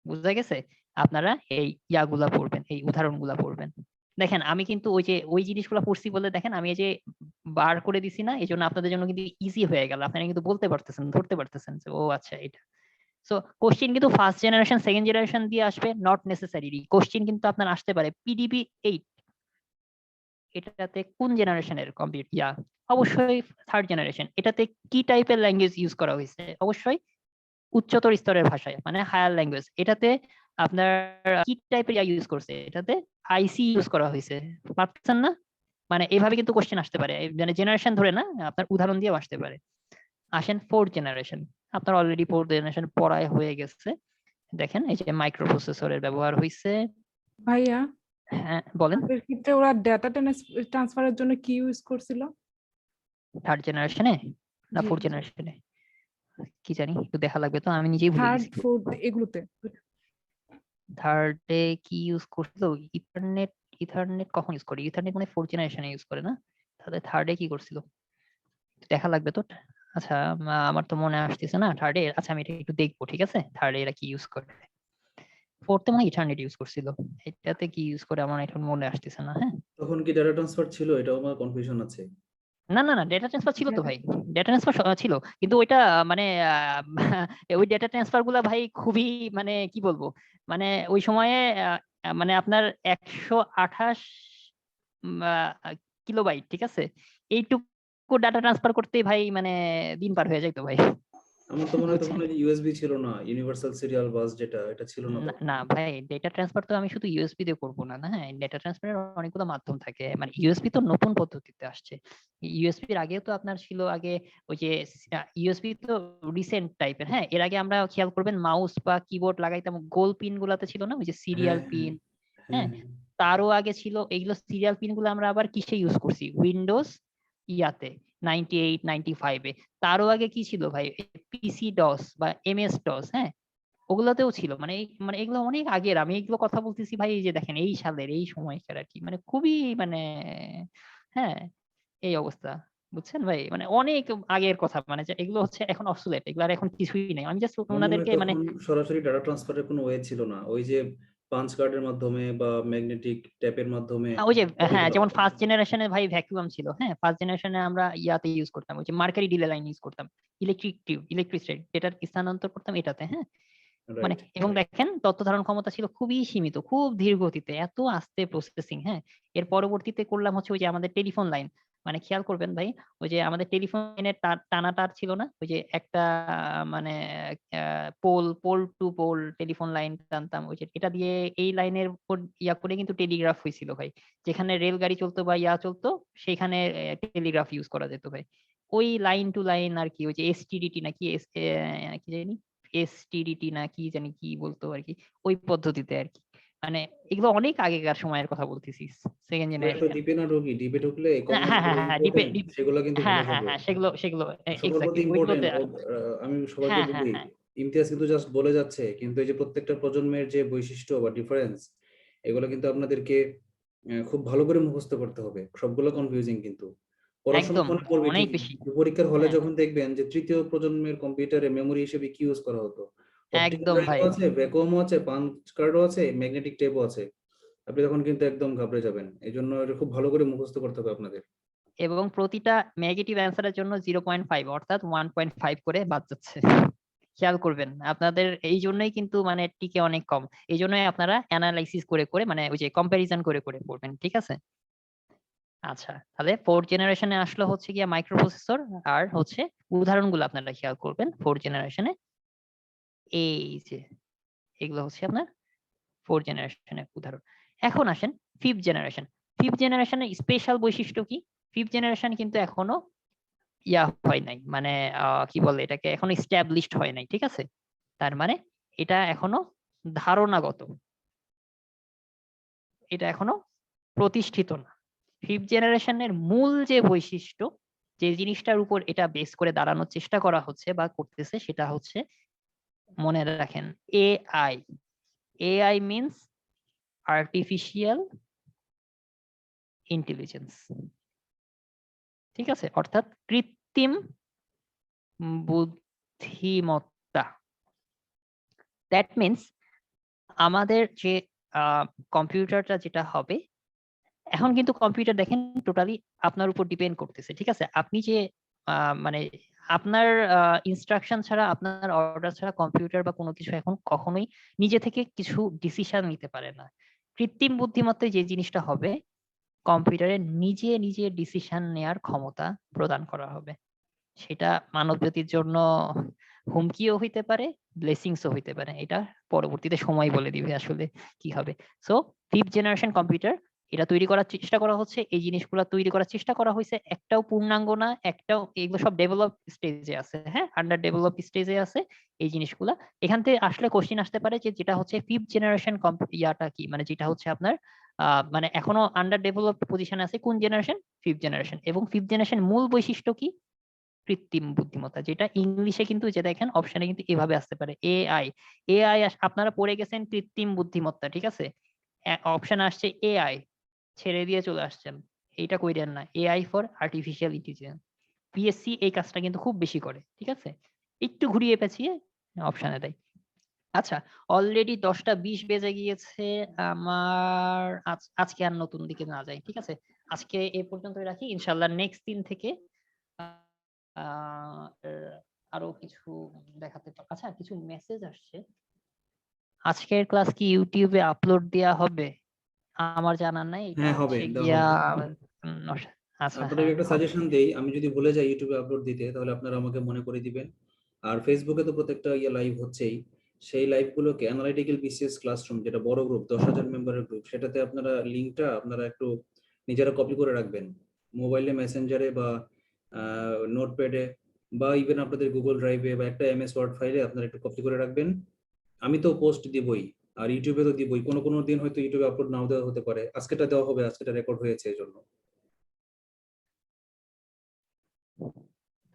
বুঝা গেছে। আপনারা এই ইয়াগুলা পড়বেন, এই উদাহরণগুলা পড়বেন। দেখেন আমি কিন্তু ওই যে ওই জিনিসগুলো পড়ছি বলে দেখেন আমি এই যে বার করে দিছি না, এই জন্য আপনাদের জন্য কিন্তু ইজি হয়ে গেল, আপনারা কিন্তু বলতে পারতেছেন, ধরতে পারতেছেন যে ও আচ্ছা এটা। সো কোশ্চিন কিন্তু ফার্স্ট জেনারেশন সেকেন্ড জেনারেশন দিয়ে আসবে, নট নেসেসারি। কোশ্চিন কিন্তু আপনার আসতে পারে পিডিবি 8, এটাতে কোন জেনারেশনের কম্পিউটার, অবশ্যই থার্ড জেনারেশন। এটাতে কি টাইপের ল্যাঙ্গুয়েজ ইউজ করা হয়েছে, অবশ্যই উচ্চতর স্তরের ভাষায়, মানে হায়ার ল্যাঙ্গুয়েজ। এটাতে আপনার কি টাইপের ইউজ করছে, এটাতে আইসি ইউজ করা হয়েছে, পারছেন না, মানে এইভাবে কিন্তু কোশ্চেন আসতে পারে, মানে জেনারেশন ধরে না, আপনার উদাহরণ দিয়ে আসতে পারে। আসেন ফোর্থ জেনারেশন, আপনার অলরেডি ফোর্থ জেনারেশন পড়ায় হয়ে গেছে। দেখেন এই যে মাইক্রো প্রসেসরের ব্যবহার হয়েছে। ভাইয়া, হ্যাঁ বলেন। আগের ক্ষেত্রে ওরা ডাটা ট্রান্সফারের জন্য কি ইউজ করছিল? থার্ড জেনারেশনে না জি, ফোর্থ জেনারেশনে কি জানি, একটু দেখা লাগবে, তো আমি নিজেই ভুলে থার্ড গেছি। ফোর্থ এগুলোতে। থার্ডে কি ইউজ করছিল, ইথারনেট। ইথারনেট কখন ইউজ করে, ইথারনেট মানে ফোর্থ জেনারেশনে ইউজ করে না, তাহলে থার্ডে কি করছিল দেখা লাগবে তো। আচ্ছা আমার তো মনে আসতেছে না থার্ডে, আচ্ছা আমি এটা একটু দেখবো। ঠিক আছে, থার্ডে এরা কি ইউজ করে, ফোর্থে মানে ইথারনেট ইউজ করছিল, এটাতে কি ইউজ করে আমার এখন মনে আসতেছে না। হ্যাঁ, তখন কি ডাটা ট্রান্সফার ছিল, এটাও আমার কনফিউশন আছে। না ডেটা ট্রান্সফার ছিল তো ভাই, ডেটা ট্রান্সফার ছিল, কিন্তু ওইটা মানে ওই ডেটা ট্রান্সফার গুলা ভাই খুবই মানে কি বলবো, মানে ওই সময়ে মানে আপনার 128 কিলোবাইট, ঠিক আছে, এইটুকু ডাটা ট্রান্সফার করতে ভাই মানে দিন পার হয়ে যাইতো ভাই। আমার তো মনে হয় তখন বুঝছেন? ইউএসবি ছিল না, ইউনিভার্সাল সিরিয়াল বাস যেটা, এটা ছিল না না তখন। না ভাই, ডেটা ট্রান্সফার তো আমি শুধু ইউএসবি দিয়ে করবো না, হ্যাঁ, ডেটা ট্রান্সফারের অনেকগুলো মাধ্যম থাকে, মানে ইউএসবি তো নতুন পদ্ধতিতে আসছে। ইউএসবির আগেও তো আপনার ছিল আগে ওই যে ইউএসবি তো রিসেন্ট টাইপের, হ্যাঁ, এর আগে আমরা খেয়াল করবেন মাউস বা কিবোর্ড লাগাইতাম গোল পিন গুলাতে ছিল না, ওই যে সিরিয়াল হ্যাঁ পিন, হ্যাঁ হ্যাঁ, হ্যাঁ। তারও আগে ছিল এইগুলো সিরিয়াল পিন গুলো আমরা আবার কিসে ইউজ করছি, উইন্ডোজ ইয়াতে 98 95-এ। তারও আগে কি ছিল ভাই, পিসি ডস বা এমএস ডস, হ্যাঁ, ওগুলোতেও ছিল, মানে মানে এগুলো অনেক আগের, আমি এগুলো কথা বলতেছি ভাই, এই যে দেখেন এই সালের এই সময়কার আর কি, মানে খুবই মানে হ্যাঁ এই অবস্থা, বুঝছেন ভাই, মানে অনেক আগের কথা, মানে যে এগুলো হচ্ছে এখন অবসোলেট, এগুলো আর এখন কিছুই নেই, আমি জাস্ট আমার মনে হয় ওনাদেরকে মানে তখন সরাসরি ডাটা ট্রান্সফারের কোনো ওয়ে ছিল না, ওই যে পাঞ্চ কার্ডের মাধ্যমে বা ম্যাগনেটিক ট্যাপের মাধ্যমে ওই যে কপি হ্যাঁ করা যেমন হতো। ফার্স্ট জেনারেশনে ভাই ভ্যাকুয়াম ছিল, হ্যাঁ, ফার্স্ট জেনারেশনে আমরা ইয়াতে ইউজ করতাম, ওই যে মার্কারি ডিলে লাইন ইউজ করতাম, ইলেকট্রিক টিউব, ইলেকট্রিক যেটার স্থানান্তর করতাম এটাতে, হ্যাঁ, মানে রাইট। এবং দেখেন তথ্য ধারণ ক্ষমতা ছিল খুবই সীমিত, খুব ধীর গতিতে, এত আস্তে প্রসেসিং, হ্যাঁ। এর পরবর্তীতে করলাম হচ্ছে ওই যে আমাদের টেলিফোন লাইন, মানে খেয়াল করবেন ভাই, ওই যে আমাদের টেলিফোন লাইনের টানা তার ছিল না, ওই যে একটা মানে pole pole to pole telephone line টানতাম, ওই যে এটা দিয়ে এই লাইনের উপর ইয়া করে কিন্তু টেলিগ্রাফ হয়েছিল ভাই, যেখানে রেলগাড়ি চলতো বা ইয়া চলতো সেখানে টেলিগ্রাফ ইউজ করা যেত ভাই, ওই লাইন টু লাইন আর কি, ওই যে এসটিডিটি নাকি কি জানি এসটিডিটি না কি জানি কি বলতো আর কি, ওই পদ্ধতিতে আর কি, মানে এগুলো অনেক আগেকার সময়ের কথা বলতেছি, সেকেন্ড আমরা একটু জেনারেশন। ডিপে না ঢুকি, ডিপে ঢুকলে হ্যাঁ কমন হ্যাঁ যেগুলো হ্যাঁ ডিপে, ইম্পর্টেন্ট সেগুলো কিন্তু হ্যাঁ ভুলে হ্যাঁ যাবো। হ্যাঁ সেগুলো সবার প্রতি এক্স্যাক্টলি ইম্পর্টেন্ট, ওইগুলোতে আমি সবাইকে হ্যাঁ হ্যাঁ বলি, হ্যাঁ ইমতিয়াজ কিন্তু জাস্ট বলে যাচ্ছে, কিন্তু এই যে প্রত্যেকটা প্রজন্মের যে বৈশিষ্ট্য বা ডিফারেন্স, এগুলো কিন্তু আপনাদেরকে খুব ভালো করে মুখস্থ করতে হবে, সবগুলো কনফিউজিং কিন্তু। পড়াশোনা একদম মনে পড়বে অনেক ঠিকই, বেশি, কিন্তু পরীক্ষার হলে হ্যাঁ যখন দেখবেন যে তৃতীয় প্রজন্মের কম্পিউটারে মেমোরি হিসেবে কি ইউজ করা হতো, অপটিক্যাল একদম ভাই। ড্রাইভও আছে, ভ্যাকুয়ামও আছে, পাঞ্চ কার্ডও আছে, ম্যাগনেটিক টেপও আছে, আপনি তখন কিন্তু একদম ঘাবড়ে যাবেন। এই জন্য এটা খুব ভালো করে মুখস্থ করতে হবে আপনাদের। এবং প্রতিটা নেগেটিভ অ্যান্সারের জন্য 0.5 অর্থাৎ 1.5 করে বাদ যাচ্ছে, খেয়াল করবেন আপনাদের, এই জন্যই কিন্তু মানে টিকে অনেক কম, এই জন্যই আপনারা অ্যানালাইসিস করে করে মানে ওই যে কম্পারিজন করে করে পড়বেন, ঠিক আছে। আচ্ছা তাহলে ফোর্থ জেনারেশনে আসলো হচ্ছে গিয়া মাইক্রো প্রসেসর, আর হচ্ছে উদাহরণগুলো আপনারা খেয়াল করবেন ফোর্থ জেনারেশনে, এই যে এগুলো হচ্ছে আপনার ফোর্থ জেনারেশনের উদাহরণ। এখন আসেন ফিফথ জেনারেশন। ফিফথ জেনারেশনের স্পেশাল বৈশিষ্ট্য কি, ফিফথ জেনারেশন কিন্তু এখনো ইয়া হয় নাই, মানে কি বলে এটাকে, এখনো এস্টাবলিশড হয় নাই, ঠিক আছে, তার মানে এটা এখনো ধারণাগত, এটা এখনো প্রতিষ্ঠিত না। ফিফথ জেনারেশনের মূল যে বৈশিষ্ট্য, যে জিনিসটার উপর এটা বেস করে দাঁড়ানোর চেষ্টা করা হচ্ছে বা করতেছে, সেটা হচ্ছে মনে রাখেন AI. AI means artificial intelligence, ঠিক আছে, অর্থাৎ কৃত্রিম বুদ্ধিমত্তা। দ্যাট মিনস আমাদের যে কম্পিউটারটা যেটা হবে, এখন কিন্তু কম্পিউটার দেখেন টোটালি আপনার উপর ডিপেন্ড করতেছে, ঠিক আছে, আপনি যে মানে আপনার ইনস্ট্রাকশন ছাড়া, আপনার অর্ডার ছাড়া কম্পিউটার বা কোনো কিছু এখন কখনোই নিজে থেকে কিছু ডিসিশন নিতে পারে না। কৃত্রিম বুদ্ধিমত্তায় যে জিনিসটা হবে, কম্পিউটারে নিজে নিজে ডিসিশন নেয়ার ক্ষমতা প্রদান করা হবে, সেটা মানব জাতির জন্য হুমকিও হইতে পারে, ব্লেসিংসও হইতে পারে, এটা পরবর্তীতে সময় বলে দিবে আসলে কি হবে। সো ফিফথ জেনারেশন কম্পিউটার এটা তৈরি করার চেষ্টা করা হচ্ছে, এই জিনিসগুলো তৈরি করার চেষ্টা করা হয়েছে, একটাও পূর্ণাঙ্গ না, একটাও, এগুলো সব ডেভেলপ স্টেজে আছে, হ্যাঁ, আন্ডার ডেভেলপ স্টেজে আছে এই জিনিসগুলা। এখান থেকে আসলে কোশ্চিন আসতে পারে যে যেটা হচ্ছে ফিফথ জেনারেশন ইয়াটা কি, মানে যেটা হচ্ছে আপনার মানে এখনো আন্ডার ডেভেলপ পজিশনে আছে কোন জেনারেশন, ফিফথ জেনারেশন, এবং ফিফথ জেনারেশন মূল বৈশিষ্ট্য কি, কৃত্রিম বুদ্ধিমত্তা, যেটা ইংলিশে কিন্তু যে দেখেন অপশনে কিন্তু এভাবে আসতে পারে এআই। এআই আপনারা পড়ে গেছেন কৃত্রিম বুদ্ধিমত্তা, ঠিক আছে, অপশন আসছে এআই, ছেড়ে দিয়ে চলে আসছেন, এইটা কইরেন না, AI for artificial intelligence. PSC এই কাজটা কিন্তু খুব বেশি করে, ঠিক আছে, একটু ঘুরিয়ে পেঁচিয়ে অপশনে দেয়। আচ্ছা অলরেডি 10টা 20 বেজে গিয়েছে, আমার আজকে আর নতুন দিকে না যাই, ঠিক আছে, আজকে এই পর্যন্তই রাখি, ইনশাল্লাহ নেক্সট দিন থেকে আরো কিছু দেখাতে আচ্ছা কিছু মেসেজ আসছে। আজকের ক্লাস কি ইউটিউবে আপলোড দেওয়া হবে? আমার জানা নাই, এটা হ্যাঁ হবে, হচ্ছে দেওয়া গিয়া হবে। আচ্ছা আপনাদের হ্যাঁ একটা হবে। সাজেশন দেই, আমি যদি ভুলে যাই ইউটিউবে আপলোড দিতে তাহলে আপনারা আমাকে মনে করে দিবেন। আর ফেসবুকে তো প্রত্যেকটা লাইভ হচ্ছেই, সেই লাইভগুলোকে অ্যানালিটিক্যাল বিসিএস ক্লাসরুম, যেটা বড় গ্রুপ 10,000 মেম্বারের গ্রুপ, সেটাতে আপনারা লিঙ্কটা আপনারা একটু নিজেরা কপি করে রাখবেন মোবাইলে, মেসেঞ্জারে বা নোটপ্যাডে বা ইভেন আপনাদের গুগল ড্রাইভে বা একটা এমএস ওয়ার্ড ফাইলে আপনারা একটু কপি করে রাখবেন। আমি তো পোস্ট দিবই আর ইউটিউবে তো দিবই, কোনো কোনো দিন হয়তো ইউটিউবে আপলোড নাও দেওয়া হতে পারে, আজকেটা দেওয়া হবে, আজকেটা রেকর্ড হয়েছে এই জন্য।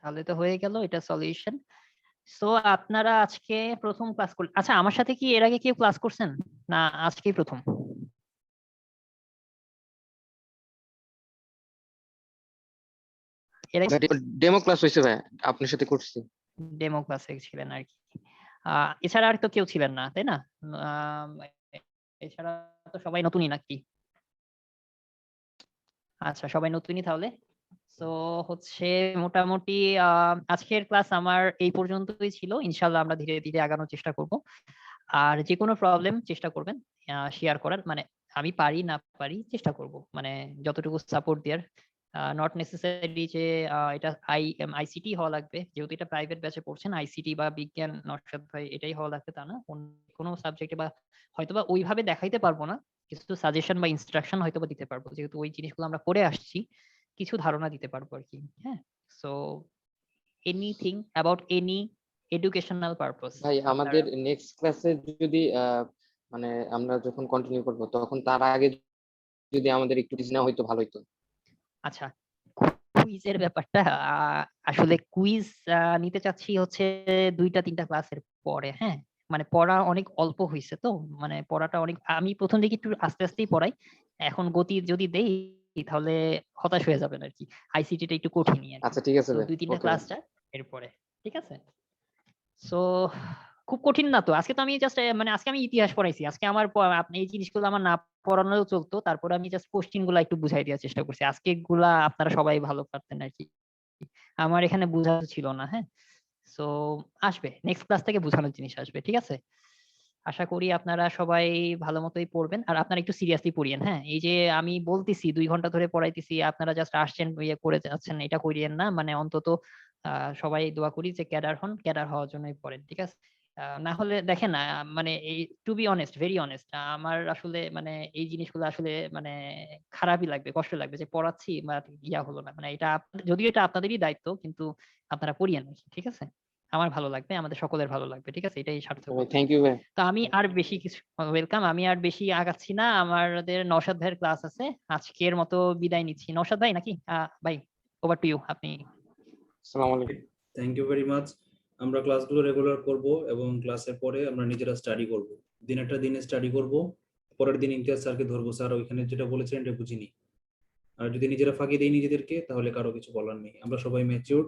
তাহলে তো হয়ে গেল এটা সলিউশন। সো আপনারা আজকে প্রথম ক্লাস করলেন, আচ্ছা আমার সাথে কি এর আগে কেউ ক্লাস করছেন না আজকেই প্রথম? এর আগে ডেমো ক্লাস হয়েছে ভাই, আপনার সাথে করছি। ডেমো ক্লাসে ছিলেন আর কি, এছাড়া আর তো কেউ ছিলেন না তাই না? আম, এছাড়া তো সবাই নতুনই নাকি? আচ্ছা সবাই নতুনই তাহলে। তো হচ্ছে মোটামুটি আজকের ক্লাস আমার এই পর্যন্তই ছিল, ইনশাল্লাহ আমরা ধীরে ধীরে আগানোর চেষ্টা করব। আর যে কোনো প্রবলেম চেষ্টা করবেন শেয়ার করার, মানে আমি পারি না পারি চেষ্টা করব, মানে যতটুকু সাপোর্ট দেওয়ার। নট নেসেসারি যে এটা আইসিটি হওয়া লাগবে, যেহেতু এটা প্রাইভেট ব্যাচে পড়ছেন, আইসিটি বা বিজ্ঞান নরসাদ ভাই এটাই হওয়া লাগবে তা না, অন্য কোনো সাবজেক্টে বা হয়তোবা ওইভাবে দেখাইতে পারবো না, কিছু সাজেশন বা ইনস্ট্রাকশন হয়তোবা দিতে পারবো, যেহেতু ওই জিনিসগুলো আমরা পড়ে আসছি, কিছু ধারণা দিতে পারবো আর কি। হ্যাঁ, so anything about any educational purpose ভাই আপনারা। আমাদের নেক্সট ক্লাসে যদি মানে আমরা যখন কন্টিনিউ করব তখন তার আগে যদি আমাদের একটু কিছু নেওয়া হয়তো ভালো হতো। আচ্ছা কুইজের ব্যাপারটা আসলে কুইজ নিতে চাচ্ছি হচ্ছে 2-3টা ক্লাসের পরে। হ্যাঁ, মানে পড়া অনেক অল্প হয়েছে তো, মানে পড়াটা অনেক, আমি প্রথম দিকে একটু আস্তে আস্তেই পড়াই, এখন গতি যদি দেই তাহলে হতাশ হয়ে যাবেন আর কি, আইসিটিটা একটু কঠিনই আর কি। আচ্ছা ঠিক আছে তো ভাই, 2-3টা ওকে ক্লাস যাক এরপরে, ঠিক আছে? সো খুব কঠিন না তো, আজকে তো আমি জাস্ট মানে আজকে আমি ইতিহাস পড়াইছি, আজকে আমার আপনি এই জিনিসগুলো আমার না পড়ানোও চলতো, তারপরে আমি জাস্ট কোশ্চিন গুলা একটু বুঝাই দেওয়ার চেষ্টা করছি, আজকে গুলা আপনারা সবাই ভালো পারতেন আর কি, আমার এখানে বোঝা ছিল না। হ্যাঁ, সো আসবে নেক্সট ক্লাস থেকে বোঝানোর জিনিস আসবে, ঠিক আছে? আশা করি আপনারা সবাই ভালো মতোই পড়বেন, আর আপনারা একটু সিরিয়াসলি পড়িয়েন। হ্যাঁ, এই যে আমি বলতেছি 2 ঘন্টা ধরে পড়াইতেছি, আপনারা জাস্ট আসছেন ইয়ে করে যাচ্ছেন, এটা করিয়েন না, মানে অন্তত সবাই দোয়া করি যে ক্যাডার হন, ক্যাডার হওয়ার জন্যই পড়েন, ঠিক আছে? না হলে দেখেন মানে এই to be honest, very honest, আমার আসলে মানে এই জিনিসগুলো আসলে মানে খারাপই লাগবে, কষ্ট লাগবে যে পড়াচ্ছি বা ইয়া হলো না, মানে এটা যদিও এটা আপনাদেরই দায়িত্ব, কিন্তু আপনারা পড়িয়েন, ঠিক আছে? আমার ভালো লাগবে, আমাদের সকলের ভালো লাগবে, ঠিক আছে? এটাই সার্থকতা। থ্যাংক ইউ ভাই। তো আমি আর বেশি কিছু, ওয়েলকাম, আমি আর বেশি আগাচ্ছি না, আমাদের নওশাদ ভাইয়ের ক্লাস আছে, আজকের মতো বিদায় নিচ্ছি। নওশাদ ভাই নাকি ভাই, ওভার টু ইউ, আপনি। আসসালামু আলাইকুম। Thank you very much. আমরা ক্লাসগুলো রেগুলার করব এবং ক্লাসের পরে আমরা নিজেরা স্টাডি করব, দিনেরটা দিনে স্টাডি করব, পরের দিন ইমতিয়াজ স্যারকে ধরবো, স্যার ওইখানে যেটা বলেছেন এটা বুঝিনি। আর যদি নিজেরা ফাঁকি দেই নিজেদেরকে তাহলে কারো কিছু বলার নেই, আমরা সবাই ম্যাচিউর।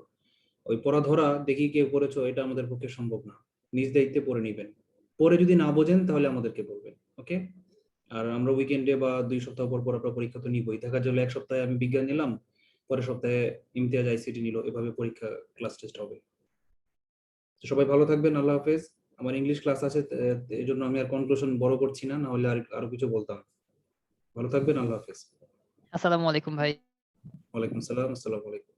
ওই পড়া ধরা দেখি কে পড়েছো এটা আমাদের পক্ষে সম্ভব না, নিজ দায়িত্বে পড়ে নিবেন, পরে যদি না বোঝেন তাহলে আমাদেরকে বলবেন, ওকে? আর আমরা উইকেন্ডে বা 2 সপ্তাহ পর পর আমরা পরীক্ষা তো নিবই, দেখা গেল 1 সপ্তাহে আমি বিজ্ঞান নিলাম, পরের সপ্তাহে ইমতিয়াজ আইসিটি নিল, এভাবে পরীক্ষা ক্লাস টেস্ট হবে। তো সবাই ভালো থাকবেন, আল্লাহ হাফেজ। আমার ইংলিশ ক্লাস আছে, এই জন্য আমি আর কনক্লুশন বড় করছি না, না হলে আরো কিছু বলতাম। ভালো থাকবেন, আল্লাহ হাফেজ। আসসালামু আলাইকুম ভাই। ওয়ালাইকুম সালাম, আসসালামু আলাইকুম।